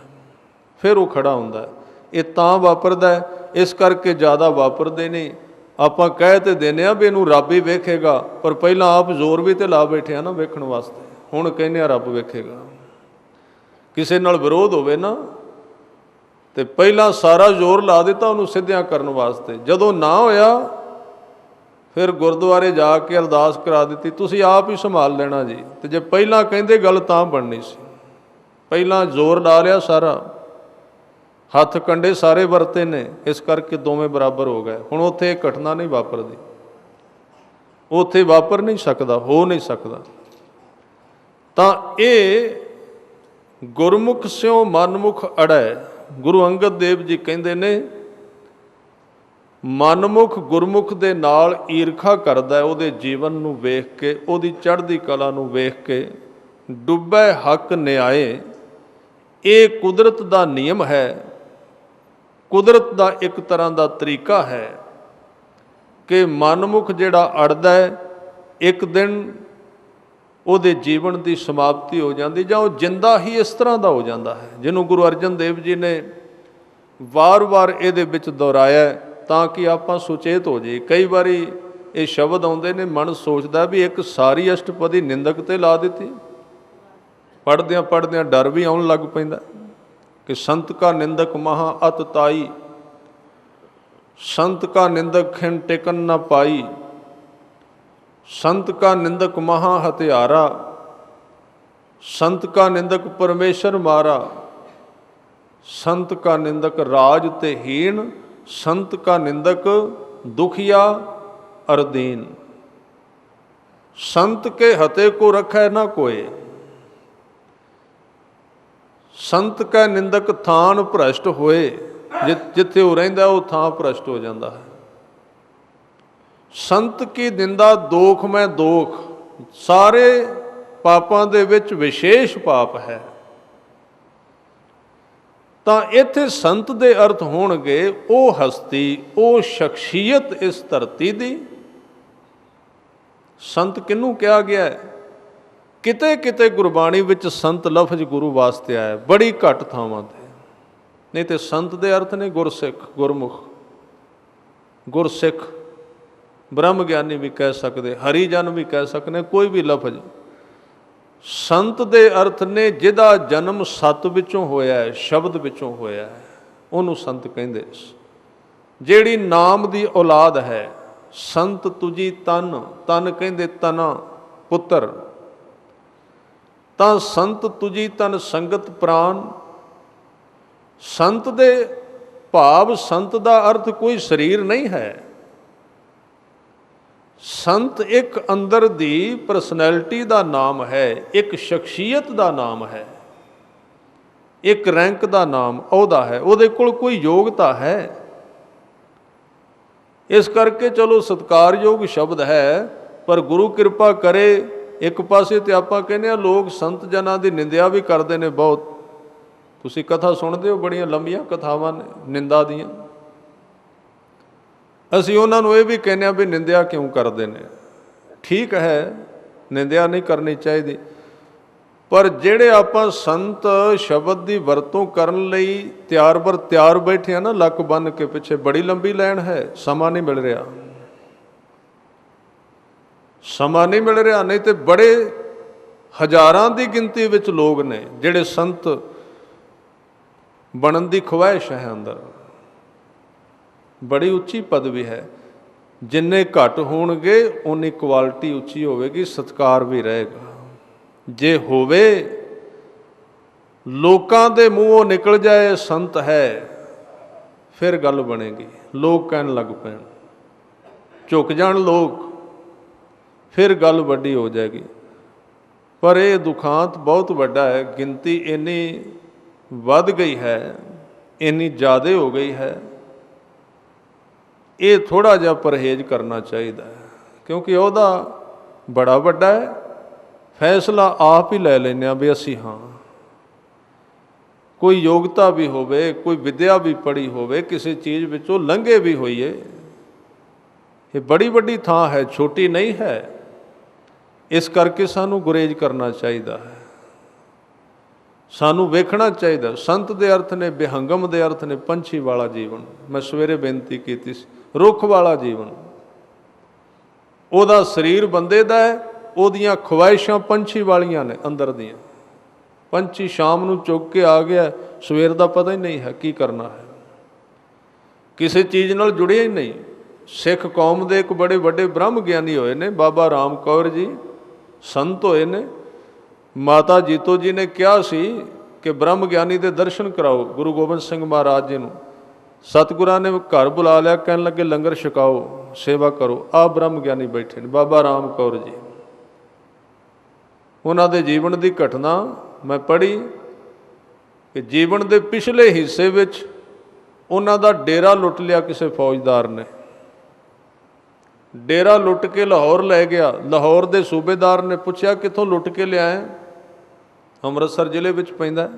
ਫਿਰ ਉਹ ਖੜਾ ਹੁੰਦਾ। ਇਹ ਤਾਂ ਵਾਪਰਦਾ, ਇਸ ਕਰਕੇ ਜ਼ਿਆਦਾ ਵਾਪਰਦੇ ਨਹੀਂ। ਆਪਾਂ ਕਹਿ ਤੇ ਦਿੰਦੇ ਹਾਂ ਵੀ ਇਹਨੂੰ ਰੱਬ ਹੀ ਵੇਖੇਗਾ, ਪਰ ਪਹਿਲਾਂ ਆਪ ਜ਼ੋਰ ਵੀ ਤੇ ਲਾ ਬੈਠੇ ਆ ਨਾ ਵੇਖਣ ਵਾਸਤੇ। ਹੁਣ ਕਹਿੰਦੇ ਆ ਰੱਬ ਵੇਖੇਗਾ। ਕਿਸੇ ਨਾਲ ਵਿਰੋਧ ਹੋਵੇ ਨਾ, ਤੇ ਪਹਿਲਾਂ ਸਾਰਾ ਜ਼ੋਰ ਲਾ ਦਿੱਤਾ ਉਹਨੂੰ ਸਿੱਧਿਆਂ ਕਰਨ ਵਾਸਤੇ, ਜਦੋਂ ਨਾ ਹੋਇਆ ਫਿਰ ਗੁਰਦੁਆਰੇ ਜਾ ਕੇ ਅਰਦਾਸ ਕਰਾ ਦਿੱਤੀ, ਤੁਸੀਂ ਆਪ ਹੀ ਸੰਭਾਲ ਲੈਣਾ ਜੀ। ਤੇ ਜੇ ਪਹਿਲਾਂ ਕਹਿੰਦੇ ਗੱਲ ਤਾਂ ਬਣਨੀ ਸੀ, ਪਹਿਲਾਂ ਜ਼ੋਰ ਲਾ ਲਿਆ ਸਾਰਾ, ਹੱਥ ਕੰਡੇ ਸਾਰੇ ਵਰਤੇ ਨੇ, ਇਸ ਕਰਕੇ ਦੋਵੇਂ ਬਰਾਬਰ ਹੋ ਗਏ। ਹੁਣ ਉੱਥੇ ਇਹ ਘਟਨਾ ਨਹੀਂ ਵਾਪਰਦੀ, ਉੱਥੇ ਵਾਪਰ ਨਹੀਂ ਸਕਦਾ, ਹੋ ਨਹੀਂ ਸਕਦਾ। ਤਾਂ ਇਹ ਗੁਰਮੁਖ ਸਿਓ ਮਨਮੁਖ ਅੜੈ। ਗੁਰੂ ਅੰਗਦ ਦੇਵ ਜੀ ਕਹਿੰਦੇ ਨੇ, ਮਨਮੁਖ ਗੁਰਮੁਖ ਦੇ ਨਾਲ ਈਰਖਾ ਕਰਦਾ, ਉਹਦੇ ਜੀਵਨ ਨੂੰ ਵੇਖ ਕੇ, ਉਹਦੀ ਚੜ੍ਹਦੀ ਕਲਾ ਨੂੰ ਵੇਖ ਕੇ। ਡੁੱਬੈ ਹੱਕ ਨਿਆਏ, ਇਹ ਕੁਦਰਤ ਦਾ ਨਿਯਮ ਹੈ, ਕੁਦਰਤ ਦਾ ਇੱਕ ਤਰ੍ਹਾਂ ਦਾ ਤਰੀਕਾ ਹੈ ਕਿ ਮਨਮੁਖ ਜਿਹੜਾ ਅੜਦਾ ਹੈ, ਇੱਕ ਦਿਨ ਉਹਦੇ ਜੀਵਨ ਦੀ ਸਮਾਪਤੀ ਹੋ ਜਾਂਦੀ, ਜਾਂ ਉਹ ਜਿੰਦਾ ਹੀ ਇਸ ਤਰ੍ਹਾਂ ਦਾ ਹੋ ਜਾਂਦਾ ਹੈ, ਜਿਹਨੂੰ ਗੁਰੂ ਅਰਜਨ ਦੇਵ ਜੀ ਨੇ ਵਾਰ-ਵਾਰ ਇਹਦੇ ਵਿੱਚ ਦੁਹਰਾਇਆ ਤਾਂ ਕਿ ਆਪਾਂ ਸੁਚੇਤ ਹੋ ਜਾਈਏ। ਕਈ ਵਾਰੀ ਇਹ ਸ਼ਬਦ ਆਉਂਦੇ ਨੇ, ਮਨ ਸੋਚਦਾ ਵੀ ਇੱਕ ਸਾਰੀ ਅਸ਼ਟਪਦੀ ਨਿੰਦਕ ਤੇ ਲਾ ਦਿੱਤੀ। ਪੜ੍ਹਦਿਆਂ ਪੜ੍ਹਦਿਆਂ ਡਰ ਵੀ ਆਉਣ ਲੱਗ ਪੈਂਦਾ ਕਿ ਸੰਤ ਕਾ ਨਿੰਦਕ ਮਹਾ ਅਤ ਤਾਈ, ਸੰਤ ਕਾ ਨਿੰਦਕ ਖਿਨ ਟਿਕਨ ਨਾ ਪਾਈ, संत का निंदक महा हत्यारा, संत का निंदक परमेश्वर मारा, संत का निंदक राज ते हीन, संत का निंदक दुखिया अरदीन, संत के हते को रखै ना कोय, संत का निंदक थान भ्रष्ट होए, जिथे वो रहिंदा वो थां भ्रष्ट हो जाता है। संत की निंदा दोख में दोख, सारे पापां दे विच विशेष पाप है। ਤਾਂ ਇੱਥੇ ਸੰਤ ਦੇ ਅਰਥ ਹੋਣਗੇ ਉਹ ਹਸਤੀ, ਉਹ ਸ਼ਖਸੀਅਤ ਇਸ ਧਰਤੀ ਦੀ। ਸੰਤ ਕਿਹਨੂੰ ਕਿਹਾ ਗਿਆ ਹੈ? ਕਿਤੇ ਕਿਤੇ ਗੁਰਬਾਣੀ ਵਿੱਚ ਸੰਤ ਲਫ਼ਜ਼ ਗੁਰੂ ਵਾਸਤੇ ਆਇਆ, ਬੜੀ ਘੱਟ ਥਾਵਾਂ ਤੇ। ਨਹੀਂ ਤੇ ਸੰਤ ਦੇ ਅਰਥ ਨੇ ਗੁਰਸਿੱਖ, ਗੁਰਮੁਖ, ਗੁਰਸਿੱਖ, ਬ੍ਰਹਮ ਗਿਆਨੀ ਵੀ ਕਹਿ ਸਕਦੇ, ਹਰੀਜਨ ਵੀ ਕਹਿ ਸਕਦੇ, ਕੋਈ ਵੀ ਲਫ਼ਜ਼। ਸੰਤ ਦੇ ਅਰਥ ਨੇ ਜਿਹਦਾ ਜਨਮ ਸਤ ਵਿੱਚੋਂ ਹੋਇਆ ਹੈ, ਸ਼ਬਦ ਵਿੱਚੋਂ ਹੋਇਆ ਹੈ, ਉਹਨੂੰ ਸੰਤ ਕਹਿੰਦੇ। ਜਿਹੜੀ ਨਾਮ ਦੀ ਔਲਾਦ ਹੈ, ਸੰਤ ਤੁਜੀ ਤਨ, ਤਨ ਕਹਿੰਦੇ ਤਨਾ ਪੁੱਤਰ, ਤਾਂ ਸੰਤ ਤੁਜੀ ਤਨ ਸੰਗਤ ਪ੍ਰਾਨ। ਸੰਤ ਦੇ ਭਾਵ, ਸੰਤ ਦਾ ਅਰਥ ਕੋਈ ਸਰੀਰ ਨਹੀਂ ਹੈ। ਸੰਤ ਇੱਕ ਅੰਦਰ ਦੀ ਪਰਸਨੈਲਿਟੀ ਦਾ ਨਾਮ ਹੈ, ਇੱਕ ਸ਼ਖਸੀਅਤ ਦਾ ਨਾਮ ਹੈ, ਇੱਕ ਰੈਂਕ ਦਾ ਨਾਮ, ਅਹੁਦਾ ਹੈ, ਉਹਦੇ ਕੋਲ ਕੋਈ ਯੋਗਤਾ ਹੈ। ਇਸ ਕਰਕੇ ਚਲੋ ਸਤਿਕਾਰਯੋਗ ਸ਼ਬਦ ਹੈ, ਪਰ ਗੁਰੂ ਕਿਰਪਾ ਕਰੇ। ਇੱਕ ਪਾਸੇ ਤੇ ਆਪਾਂ ਕਹਿੰਦੇ ਹਾਂ ਲੋਕ ਸੰਤ ਜਨਾਂ ਦੀ ਨਿੰਦਿਆ ਵੀ ਕਰਦੇ ਨੇ ਬਹੁਤ। ਤੁਸੀਂ ਕਥਾ ਸੁਣਦੇ ਹੋ, ਬੜੀਆਂ ਲੰਬੀਆਂ ਕਥਾਵਾਂ ਨੇ ਨਿੰਦਾ ਦੀਆਂ। ਅਸੀਂ ਉਹਨਾਂ ਨੂੰ ਇਹ ਵੀ ਕਹਿੰਦੇ ਹਾਂ ਵੀ ਨਿੰਦਿਆ ਕਿਉਂ ਕਰਦੇ ਨੇ। ਠੀਕ ਹੈ, ਨਿੰਦਿਆ ਨਹੀਂ ਕਰਨੀ ਚਾਹੀਦੀ, ਪਰ ਜਿਹੜੇ ਆਪਾਂ ਸੰਤ ਸ਼ਬਦ ਦੀ ਵਰਤੋਂ ਕਰਨ ਲਈ ਤਿਆਰ ਬਰ ਤਿਆਰ ਬੈਠੇ ਆ ਨਾ, ਲੱਕ ਬੰਨ੍ਹ ਕੇ ਪਿੱਛੇ, ਬੜੀ ਲੰਬੀ ਲਾਈਨ ਹੈ, ਸਮਾਂ ਨਹੀਂ ਮਿਲ ਰਿਹਾ, ਸਮਾਂ ਨਹੀਂ ਮਿਲ ਰਿਹਾ। ਨਹੀਂ ਤੇ ਬੜੇ ਹਜ਼ਾਰਾਂ ਦੀ ਗਿਣਤੀ ਵਿੱਚ ਲੋਕ ਨੇ ਜਿਹੜੇ ਸੰਤ ਬਣਨ ਦੀ ਖਵਾਇਸ਼ ਹੈ ਅੰਦਰ, ਬੜੀ ਉੱਚੀ ਪਦਵੀ ਹੈ। ਜਿੰਨੇ ਘੱਟ ਹੋਣਗੇ ਉਨੀ ਕੁਆਲਿਟੀ ਉੱਚੀ ਹੋਵੇਗੀ, ਸਤਿਕਾਰ ਵੀ ਰਹੇਗਾ। ਜੇ ਹੋਵੇ ਲੋਕਾਂ ਦੇ ਮੂੰਹੋਂ ਨਿਕਲ ਜਾਏ ਸੰਤ ਹੈ, ਫਿਰ ਗੱਲ ਬਣੇਗੀ। ਲੋਕ ਕਹਿਣ ਲੱਗ ਪੈਣ, ਝੁਕ ਜਾਣ ਲੋਕ, ਫਿਰ ਗੱਲ ਵੱਡੀ ਹੋ ਜਾਏਗੀ। ਪਰ ਇਹ ਦੁਖਾਂਤ ਬਹੁਤ ਵੱਡਾ ਹੈ। ਗਿਣਤੀ ਇੰਨੀ ਵੱਧ ਗਈ ਹੈ, ਇੰਨੀ ਜ਼ਿਆਦਾ ਹੋ ਗਈ ਹੈ। ਇਹ ਥੋੜ੍ਹਾ ਜਿਹਾ ਪਰਹੇਜ਼ ਕਰਨਾ ਚਾਹੀਦਾ ਹੈ, ਕਿਉਂਕਿ ਉਹਦਾ ਬੜਾ ਵੱਡਾ ਹੈ। ਫੈਸਲਾ ਆਪ ਹੀ ਲੈ ਲੈਂਦੇ ਹਾਂ ਵੀ ਅਸੀਂ ਹਾਂ, ਕੋਈ ਯੋਗਤਾ ਵੀ ਹੋਵੇ, ਕੋਈ ਵਿਦਿਆ ਵੀ ਪੜ੍ਹੀ ਹੋਵੇ, ਕਿਸੇ ਚੀਜ਼ ਵਿੱਚੋਂ ਲੰਘੇ ਵੀ ਹੋਈਏ, ਇਹ ਬੜੀ ਵੱਡੀ ਥਾਂ ਹੈ, ਛੋਟੀ ਨਹੀਂ ਹੈ। ਇਸ ਕਰਕੇ ਸਾਨੂੰ ਗੁਰੇਜ਼ ਕਰਨਾ ਚਾਹੀਦਾ ਹੈ, ਸਾਨੂੰ ਵੇਖਣਾ ਚਾਹੀਦਾ। ਸੰਤ ਦੇ ਅਰਥ ਨੇ, ਬਿਹੰਗਮ ਦੇ ਅਰਥ ਨੇ ਪੰਛੀ ਵਾਲਾ ਜੀਵਨ। ਮੈਂ ਸਵੇਰੇ ਬੇਨਤੀ ਕੀਤੀ ਸੀ, ਰੁੱਖ ਵਾਲਾ ਜੀਵਨ। ਉਹਦਾ ਸਰੀਰ ਬੰਦੇ ਦਾ ਹੈ, ਉਹਦੀਆਂ ਖਵਾਇਸ਼ਾਂ ਪੰਛੀ ਵਾਲੀਆਂ ਨੇ ਅੰਦਰ ਦੀਆਂ। ਪੰਛੀ ਸ਼ਾਮ ਨੂੰ ਚੁੱਕ ਕੇ ਆ ਗਿਆ, ਸਵੇਰ ਦਾ ਪਤਾ ਹੀ ਨਹੀਂ ਹੈ ਕੀ ਕਰਨਾ ਹੈ, ਕਿਸੇ ਚੀਜ਼ ਨਾਲ ਜੁੜਿਆ ਹੀ ਨਹੀਂ। ਸਿੱਖ ਕੌਮ ਦੇ ਇੱਕ ਬੜੇ ਵੱਡੇ ਬ੍ਰਹਮ ਗਿਆਨੀ ਹੋਏ ਨੇ, ਬਾਬਾ ਰਾਮ ਕੌਰ ਜੀ ਸੰਤ ਹੋਏ ਨੇ। ਮਾਤਾ ਜੀਤੋ ਜੀ ਨੇ ਕਿਹਾ ਸੀ ਕਿ ਬ੍ਰਹਮ ਗਿਆਨੀ ਦੇ ਦਰਸ਼ਨ ਕਰਾਓ ਗੁਰੂ ਗੋਬਿੰਦ ਸਿੰਘ ਮਹਾਰਾਜ ਜੀ ਨੂੰ। ਸਤਿਗੁਰਾਂ ਨੇ ਘਰ ਬੁਲਾ ਲਿਆ, ਕਹਿਣ ਲੱਗੇ ਲੰਗਰ ਛਕਾਓ, ਸੇਵਾ ਕਰੋ। ਆਹ ਬ੍ਰਹਮ ਗਿਆਨੀ ਬੈਠੇ ਨੇ, ਬਾਬਾ ਰਾਮ ਕੌਰ ਜੀ। ਉਹਨਾਂ ਦੇ ਜੀਵਨ ਦੀ ਘਟਨਾ ਮੈਂ ਪੜ੍ਹੀ ਕਿ ਜੀਵਨ ਦੇ ਪਿਛਲੇ ਹਿੱਸੇ ਵਿੱਚ ਉਹਨਾਂ ਦਾ ਡੇਰਾ ਲੁੱਟ ਲਿਆ ਕਿਸੇ ਫੌਜਦਾਰ ਨੇ। ਡੇਰਾ ਲੁੱਟ ਕੇ ਲਾਹੌਰ ਲੈ ਗਿਆ। ਲਾਹੌਰ ਦੇ ਸੂਬੇਦਾਰ ਨੇ ਪੁੱਛਿਆ ਕਿੱਥੋਂ ਲੁੱਟ ਕੇ ਲਿਆਏ? ਅੰਮ੍ਰਿਤਸਰ ਜ਼ਿਲ੍ਹੇ ਵਿੱਚ ਪੈਂਦਾ।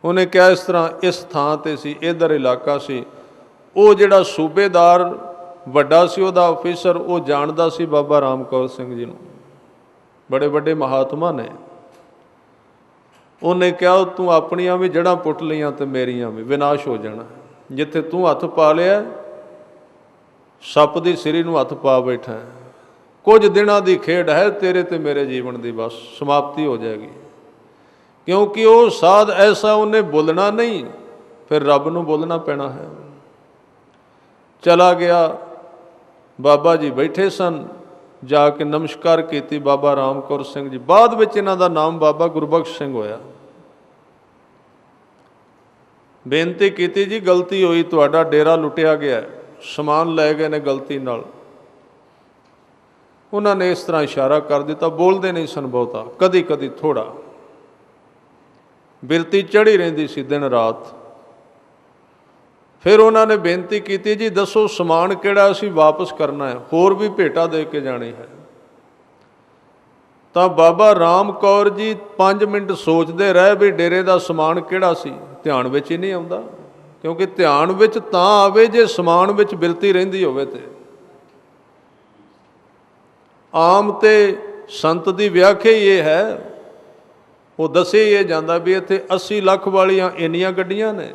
ਉਹਨੇ ਕਿਹਾ ਇਸ ਤਰ੍ਹਾਂ ਇਸ ਥਾਂ 'ਤੇ ਸੀ, ਇੱਧਰ ਇਲਾਕਾ ਸੀ। ਉਹ ਜਿਹੜਾ ਸੂਬੇਦਾਰ ਵੱਡਾ ਸੀ, ਉਹਦਾ ਅਫੀਸਰ, ਉਹ ਜਾਣਦਾ ਸੀ ਬਾਬਾ ਰਾਮ ਕੌਰ ਸਿੰਘ ਜੀ ਨੂੰ, ਬੜੇ ਵੱਡੇ ਮਹਾਤਮਾ ਨੇ। ਉਹਨੇ ਕਿਹਾ ਤੂੰ ਆਪਣੀਆਂ ਵੀ ਜੜ੍ਹਾਂ ਪੁੱਟ ਲਈਆਂ ਤੇ ਮੇਰੀਆਂ ਵੀ, ਵਿਨਾਸ਼ ਹੋ ਜਾਣਾ। ਜਿੱਥੇ ਤੂੰ ਹੱਥ ਪਾ ਲਿਆ, ਸੱਪ ਦੀ ਸਿਰੀ ਨੂੰ ਹੱਥ ਪਾ ਬੈਠਾ। ਕੁਝ ਦਿਨਾਂ ਦੀ ਖੇਡ ਹੈ, ਤੇਰੇ ਤੇ ਮੇਰੇ ਜੀਵਨ ਦੀ ਬਸ ਸਮਾਪਤੀ ਹੋ ਜਾਏਗੀ। ਕਿਉਂਕਿ ਉਹ ਸਾਧ ਐਸਾ, ਉਹਨੇ ਬੋਲਣਾ ਨਹੀਂ, ਫਿਰ ਰੱਬ ਨੂੰ ਬੋਲਣਾ ਪੈਣਾ ਹੈ। ਚਲਾ ਗਿਆ। ਬਾਬਾ ਜੀ ਬੈਠੇ ਸਨ, ਜਾ ਕੇ ਨਮਸਕਾਰ ਕੀਤੀ ਬਾਬਾ ਰਾਮ ਕੌਰ ਸਿੰਘ ਜੀ। ਬਾਅਦ ਵਿੱਚ ਇਹਨਾਂ ਦਾ ਨਾਮ ਬਾਬਾ ਗੁਰਬਖਸ਼ ਸਿੰਘ ਹੋਇਆ। ਬੇਨਤੀ ਕੀਤੀ, ਜੀ ਗਲਤੀ ਹੋਈ, ਤੁਹਾਡਾ ਡੇਰਾ ਲੁੱਟਿਆ ਗਿਆ, ਸਮਾਨ ਲੈ ਗਏ ਨੇ ਗਲਤੀ ਨਾਲ। ਉਹਨਾਂ ਨੇ ਇਸ ਤਰ੍ਹਾਂ ਇਸ਼ਾਰਾ ਕਰ ਦਿੱਤਾ, ਬੋਲਦੇ ਨਹੀਂ ਸਨ ਬਹੁਤਾ, ਕਦੀ ਕਦੀ ਥੋੜਾ। ਬਿਰਤੀ ਚੜ੍ਹੀ ਰਹਿੰਦੀ ਸੀ ਦਿਨ ਰਾਤ। ਫਿਰ ਉਹਨਾਂ ਨੇ ਬੇਨਤੀ ਕੀਤੀ, ਜੀ ਦੱਸੋ ਸਮਾਨ ਕਿਹੜਾ ਅਸੀਂ ਵਾਪਸ ਕਰਨਾ ਹੈ, ਹੋਰ ਵੀ ਭੇਟਾ ਦੇ ਕੇ ਜਾਣੀ ਹੈ। ਤਾਂ ਬਾਬਾ ਰਾਮ ਕੌਰ ਜੀ 5 ਮਿੰਟ ਸੋਚਦੇ ਰਹੇ ਵੀ ਡੇਰੇ ਦਾ ਸਮਾਨ ਕਿਹੜਾ ਸੀ। ਧਿਆਨ ਵਿੱਚ ਹੀ ਨਹੀਂ ਆਉਂਦਾ, ਕਿਉਂਕਿ ਧਿਆਨ ਵਿੱਚ ਤਾਂ ਆਵੇ ਜੇ ਸਮਾਨ ਵਿੱਚ ਬਿਰਤੀ ਰਹਿੰਦੀ ਹੋਵੇ। ਤੇ ਆਮ ਤੇ ਸੰਤ ਦੀ ਵਿਆਖਿਆ ਹੀ ਇਹ ਹੈ, ਉਹ ਦੱਸੇ ਇਹ ਜਾਂਦਾ ਵੀ ਇੱਥੇ 80 ਲੱਖ ਵਾਲੀਆਂ ਇੰਨੀਆਂ ਗੱਡੀਆਂ ਨੇ,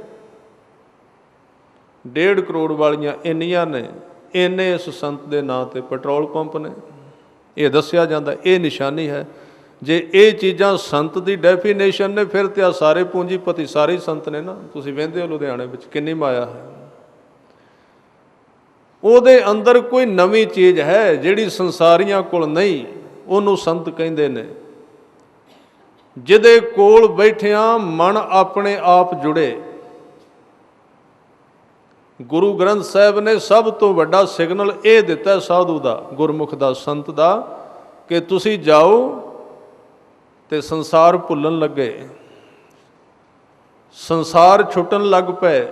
1.5 ਕਰੋੜ ਵਾਲੀਆਂ ਇੰਨੀਆਂ ਨੇ, ਇੰਨੇ ਇਸ ਸੰਤ ਦੇ ਨਾਂ ਤੇ ਪੈਟਰੋਲ ਪੰਪ ਨੇ। ਇਹ ਦੱਸਿਆ ਜਾਂਦਾ, ਇਹ ਨਿਸ਼ਾਨੀ ਹੈ। ਜੇ ਇਹ ਚੀਜ਼ਾਂ ਸੰਤ ਦੀ ਡੈਫੀਨੇਸ਼ਨ ਨੇ, ਫਿਰ ਤੇ ਆ ਸਾਰੇ ਪੂੰਜੀਪਤੀ ਸਾਰੇ ਹੀ ਸੰਤ ਨੇ ਨਾ। ਤੁਸੀਂ ਵੇਖਦੇ ਹੋ ਲੁਧਿਆਣੇ ਵਿੱਚ ਕਿੰਨੀ ਮਾਇਆ ਹੈ। ਉਹਦੇ ਅੰਦਰ ਕੋਈ ਨਵੀਂ ਚੀਜ਼ ਹੈ ਜਿਹੜੀ ਸੰਸਾਰੀਆਂ ਕੋਲ ਨਹੀਂ, ਉਹਨੂੰ ਸੰਤ ਕਹਿੰਦੇ ਨੇ। ਜਿਹਦੇ ਕੋਲ ਬੈਠਿਆਂ ਮਨ ਆਪਣੇ ਆਪ ਜੁੜੇ। ਗੁਰੂ ਗ੍ਰੰਥ ਸਾਹਿਬ ਨੇ ਸਭ ਤੋਂ ਵੱਡਾ ਸਿਗਨਲ ਇਹ ਦਿੱਤਾ ਸਾਧੂ ਦਾ, ਗੁਰਮੁਖ ਦਾ, ਸੰਤ ਦਾ, ਕਿ ਤੁਸੀਂ ਜਾਓ ਤੇ ਸੰਸਾਰ ਭੁੱਲਣ ਲੱਗੇ, ਸੰਸਾਰ ਛੁੱਟਣ ਲੱਗ ਪਏ,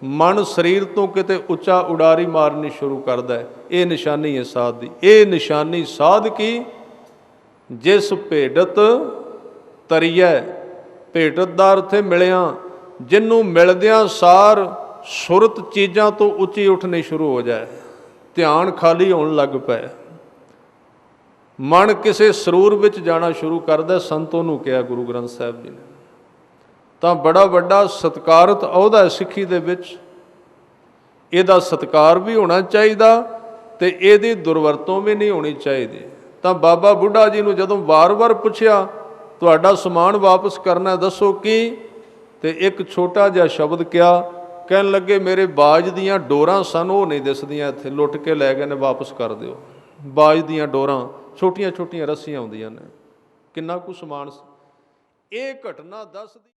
ਮਨ ਸਰੀਰ ਤੋਂ ਕਿਤੇ ਉੱਚਾ ਉਡਾਰੀ ਮਾਰਨੀ ਸ਼ੁਰੂ ਕਰਦਾ ਹੈ। ਇਹ ਨਿਸ਼ਾਨੀ ਹੈ ਸਾਧ ਦੀ। ਇਹ ਨਿਸ਼ਾਨੀ ਸਾਧ ਕੀ, ਜਿਸ ਭੇਡਤ ਤਰੀਐ, ਭੇਟਤ ਦਾ ਅਰਥ ਹੈ ਮਿਲਿਆ, ਜਿਹਨੂੰ ਮਿਲਦਿਆਂ ਸਾਰ ਸੁਰਤ ਚੀਜ਼ਾਂ ਤੋਂ ਉੱਚੀ ਉੱਠਣੀ ਸ਼ੁਰੂ ਹੋ ਜਾਏ, ਧਿਆਨ ਖਾਲੀ ਹੋਣ ਲੱਗ ਪਏ, ਮਨ ਕਿਸੇ ਸਰੂਰ ਵਿੱਚ ਜਾਣਾ ਸ਼ੁਰੂ ਕਰਦਾ। ਸੰਤੋਂ ਨੂੰ ਕਿਹਾ ਗੁਰੂ ਗ੍ਰੰਥ ਸਾਹਿਬ ਜੀ ਨੇ। ਤਾਂ ਬੜਾ ਵੱਡਾ ਸਤਿਕਾਰਤ ਅਹੁਦਾ ਹੈ ਸਿੱਖੀ ਦੇ ਵਿੱਚ। ਇਹਦਾ ਸਤਿਕਾਰ ਵੀ ਹੋਣਾ ਚਾਹੀਦਾ ਤੇ ਇਹਦੀ ਦੁਰਵਰਤੋਂ ਵੀ ਨਹੀਂ ਹੋਣੀ ਚਾਹੀਦੀ। ਤਾਂ ਬਾਬਾ ਬੁੱਢਾ ਜੀ ਨੂੰ ਜਦੋਂ ਵਾਰ-ਵਾਰ ਪੁੱਛਿਆ ਤੁਹਾਡਾ ਸਮਾਨ ਵਾਪਸ ਕਰਨਾ, ਦੱਸੋ ਕੀ? ਤੇ ਇੱਕ ਛੋਟਾ ਜਿਹਾ ਸ਼ਬਦ ਕਿਹਾ। ਕਹਿਣ ਲੱਗੇ ਮੇਰੇ ਬਾਜ ਦੀਆਂ ਡੋਰਾਂ ਸਨ, ਉਹ ਨਹੀਂ ਦਿਸਦੀਆਂ, ਇੱਥੇ ਲੁੱਟ ਕੇ ਲੈ ਗਏ ਨੇ, ਵਾਪਸ ਕਰ ਦਿਓ। ਬਾਜ ਦੀਆਂ ਡੋਰਾਂ, ਛੋਟੀਆਂ ਛੋਟੀਆਂ ਰੱਸੀਆਂ ਆਉਂਦੀਆਂ ਨੇ, ਕਿੰਨਾ ਕੁ ਸਮਾਨ। ਇਹ ਘਟਨਾ ਦੱਸਦੀ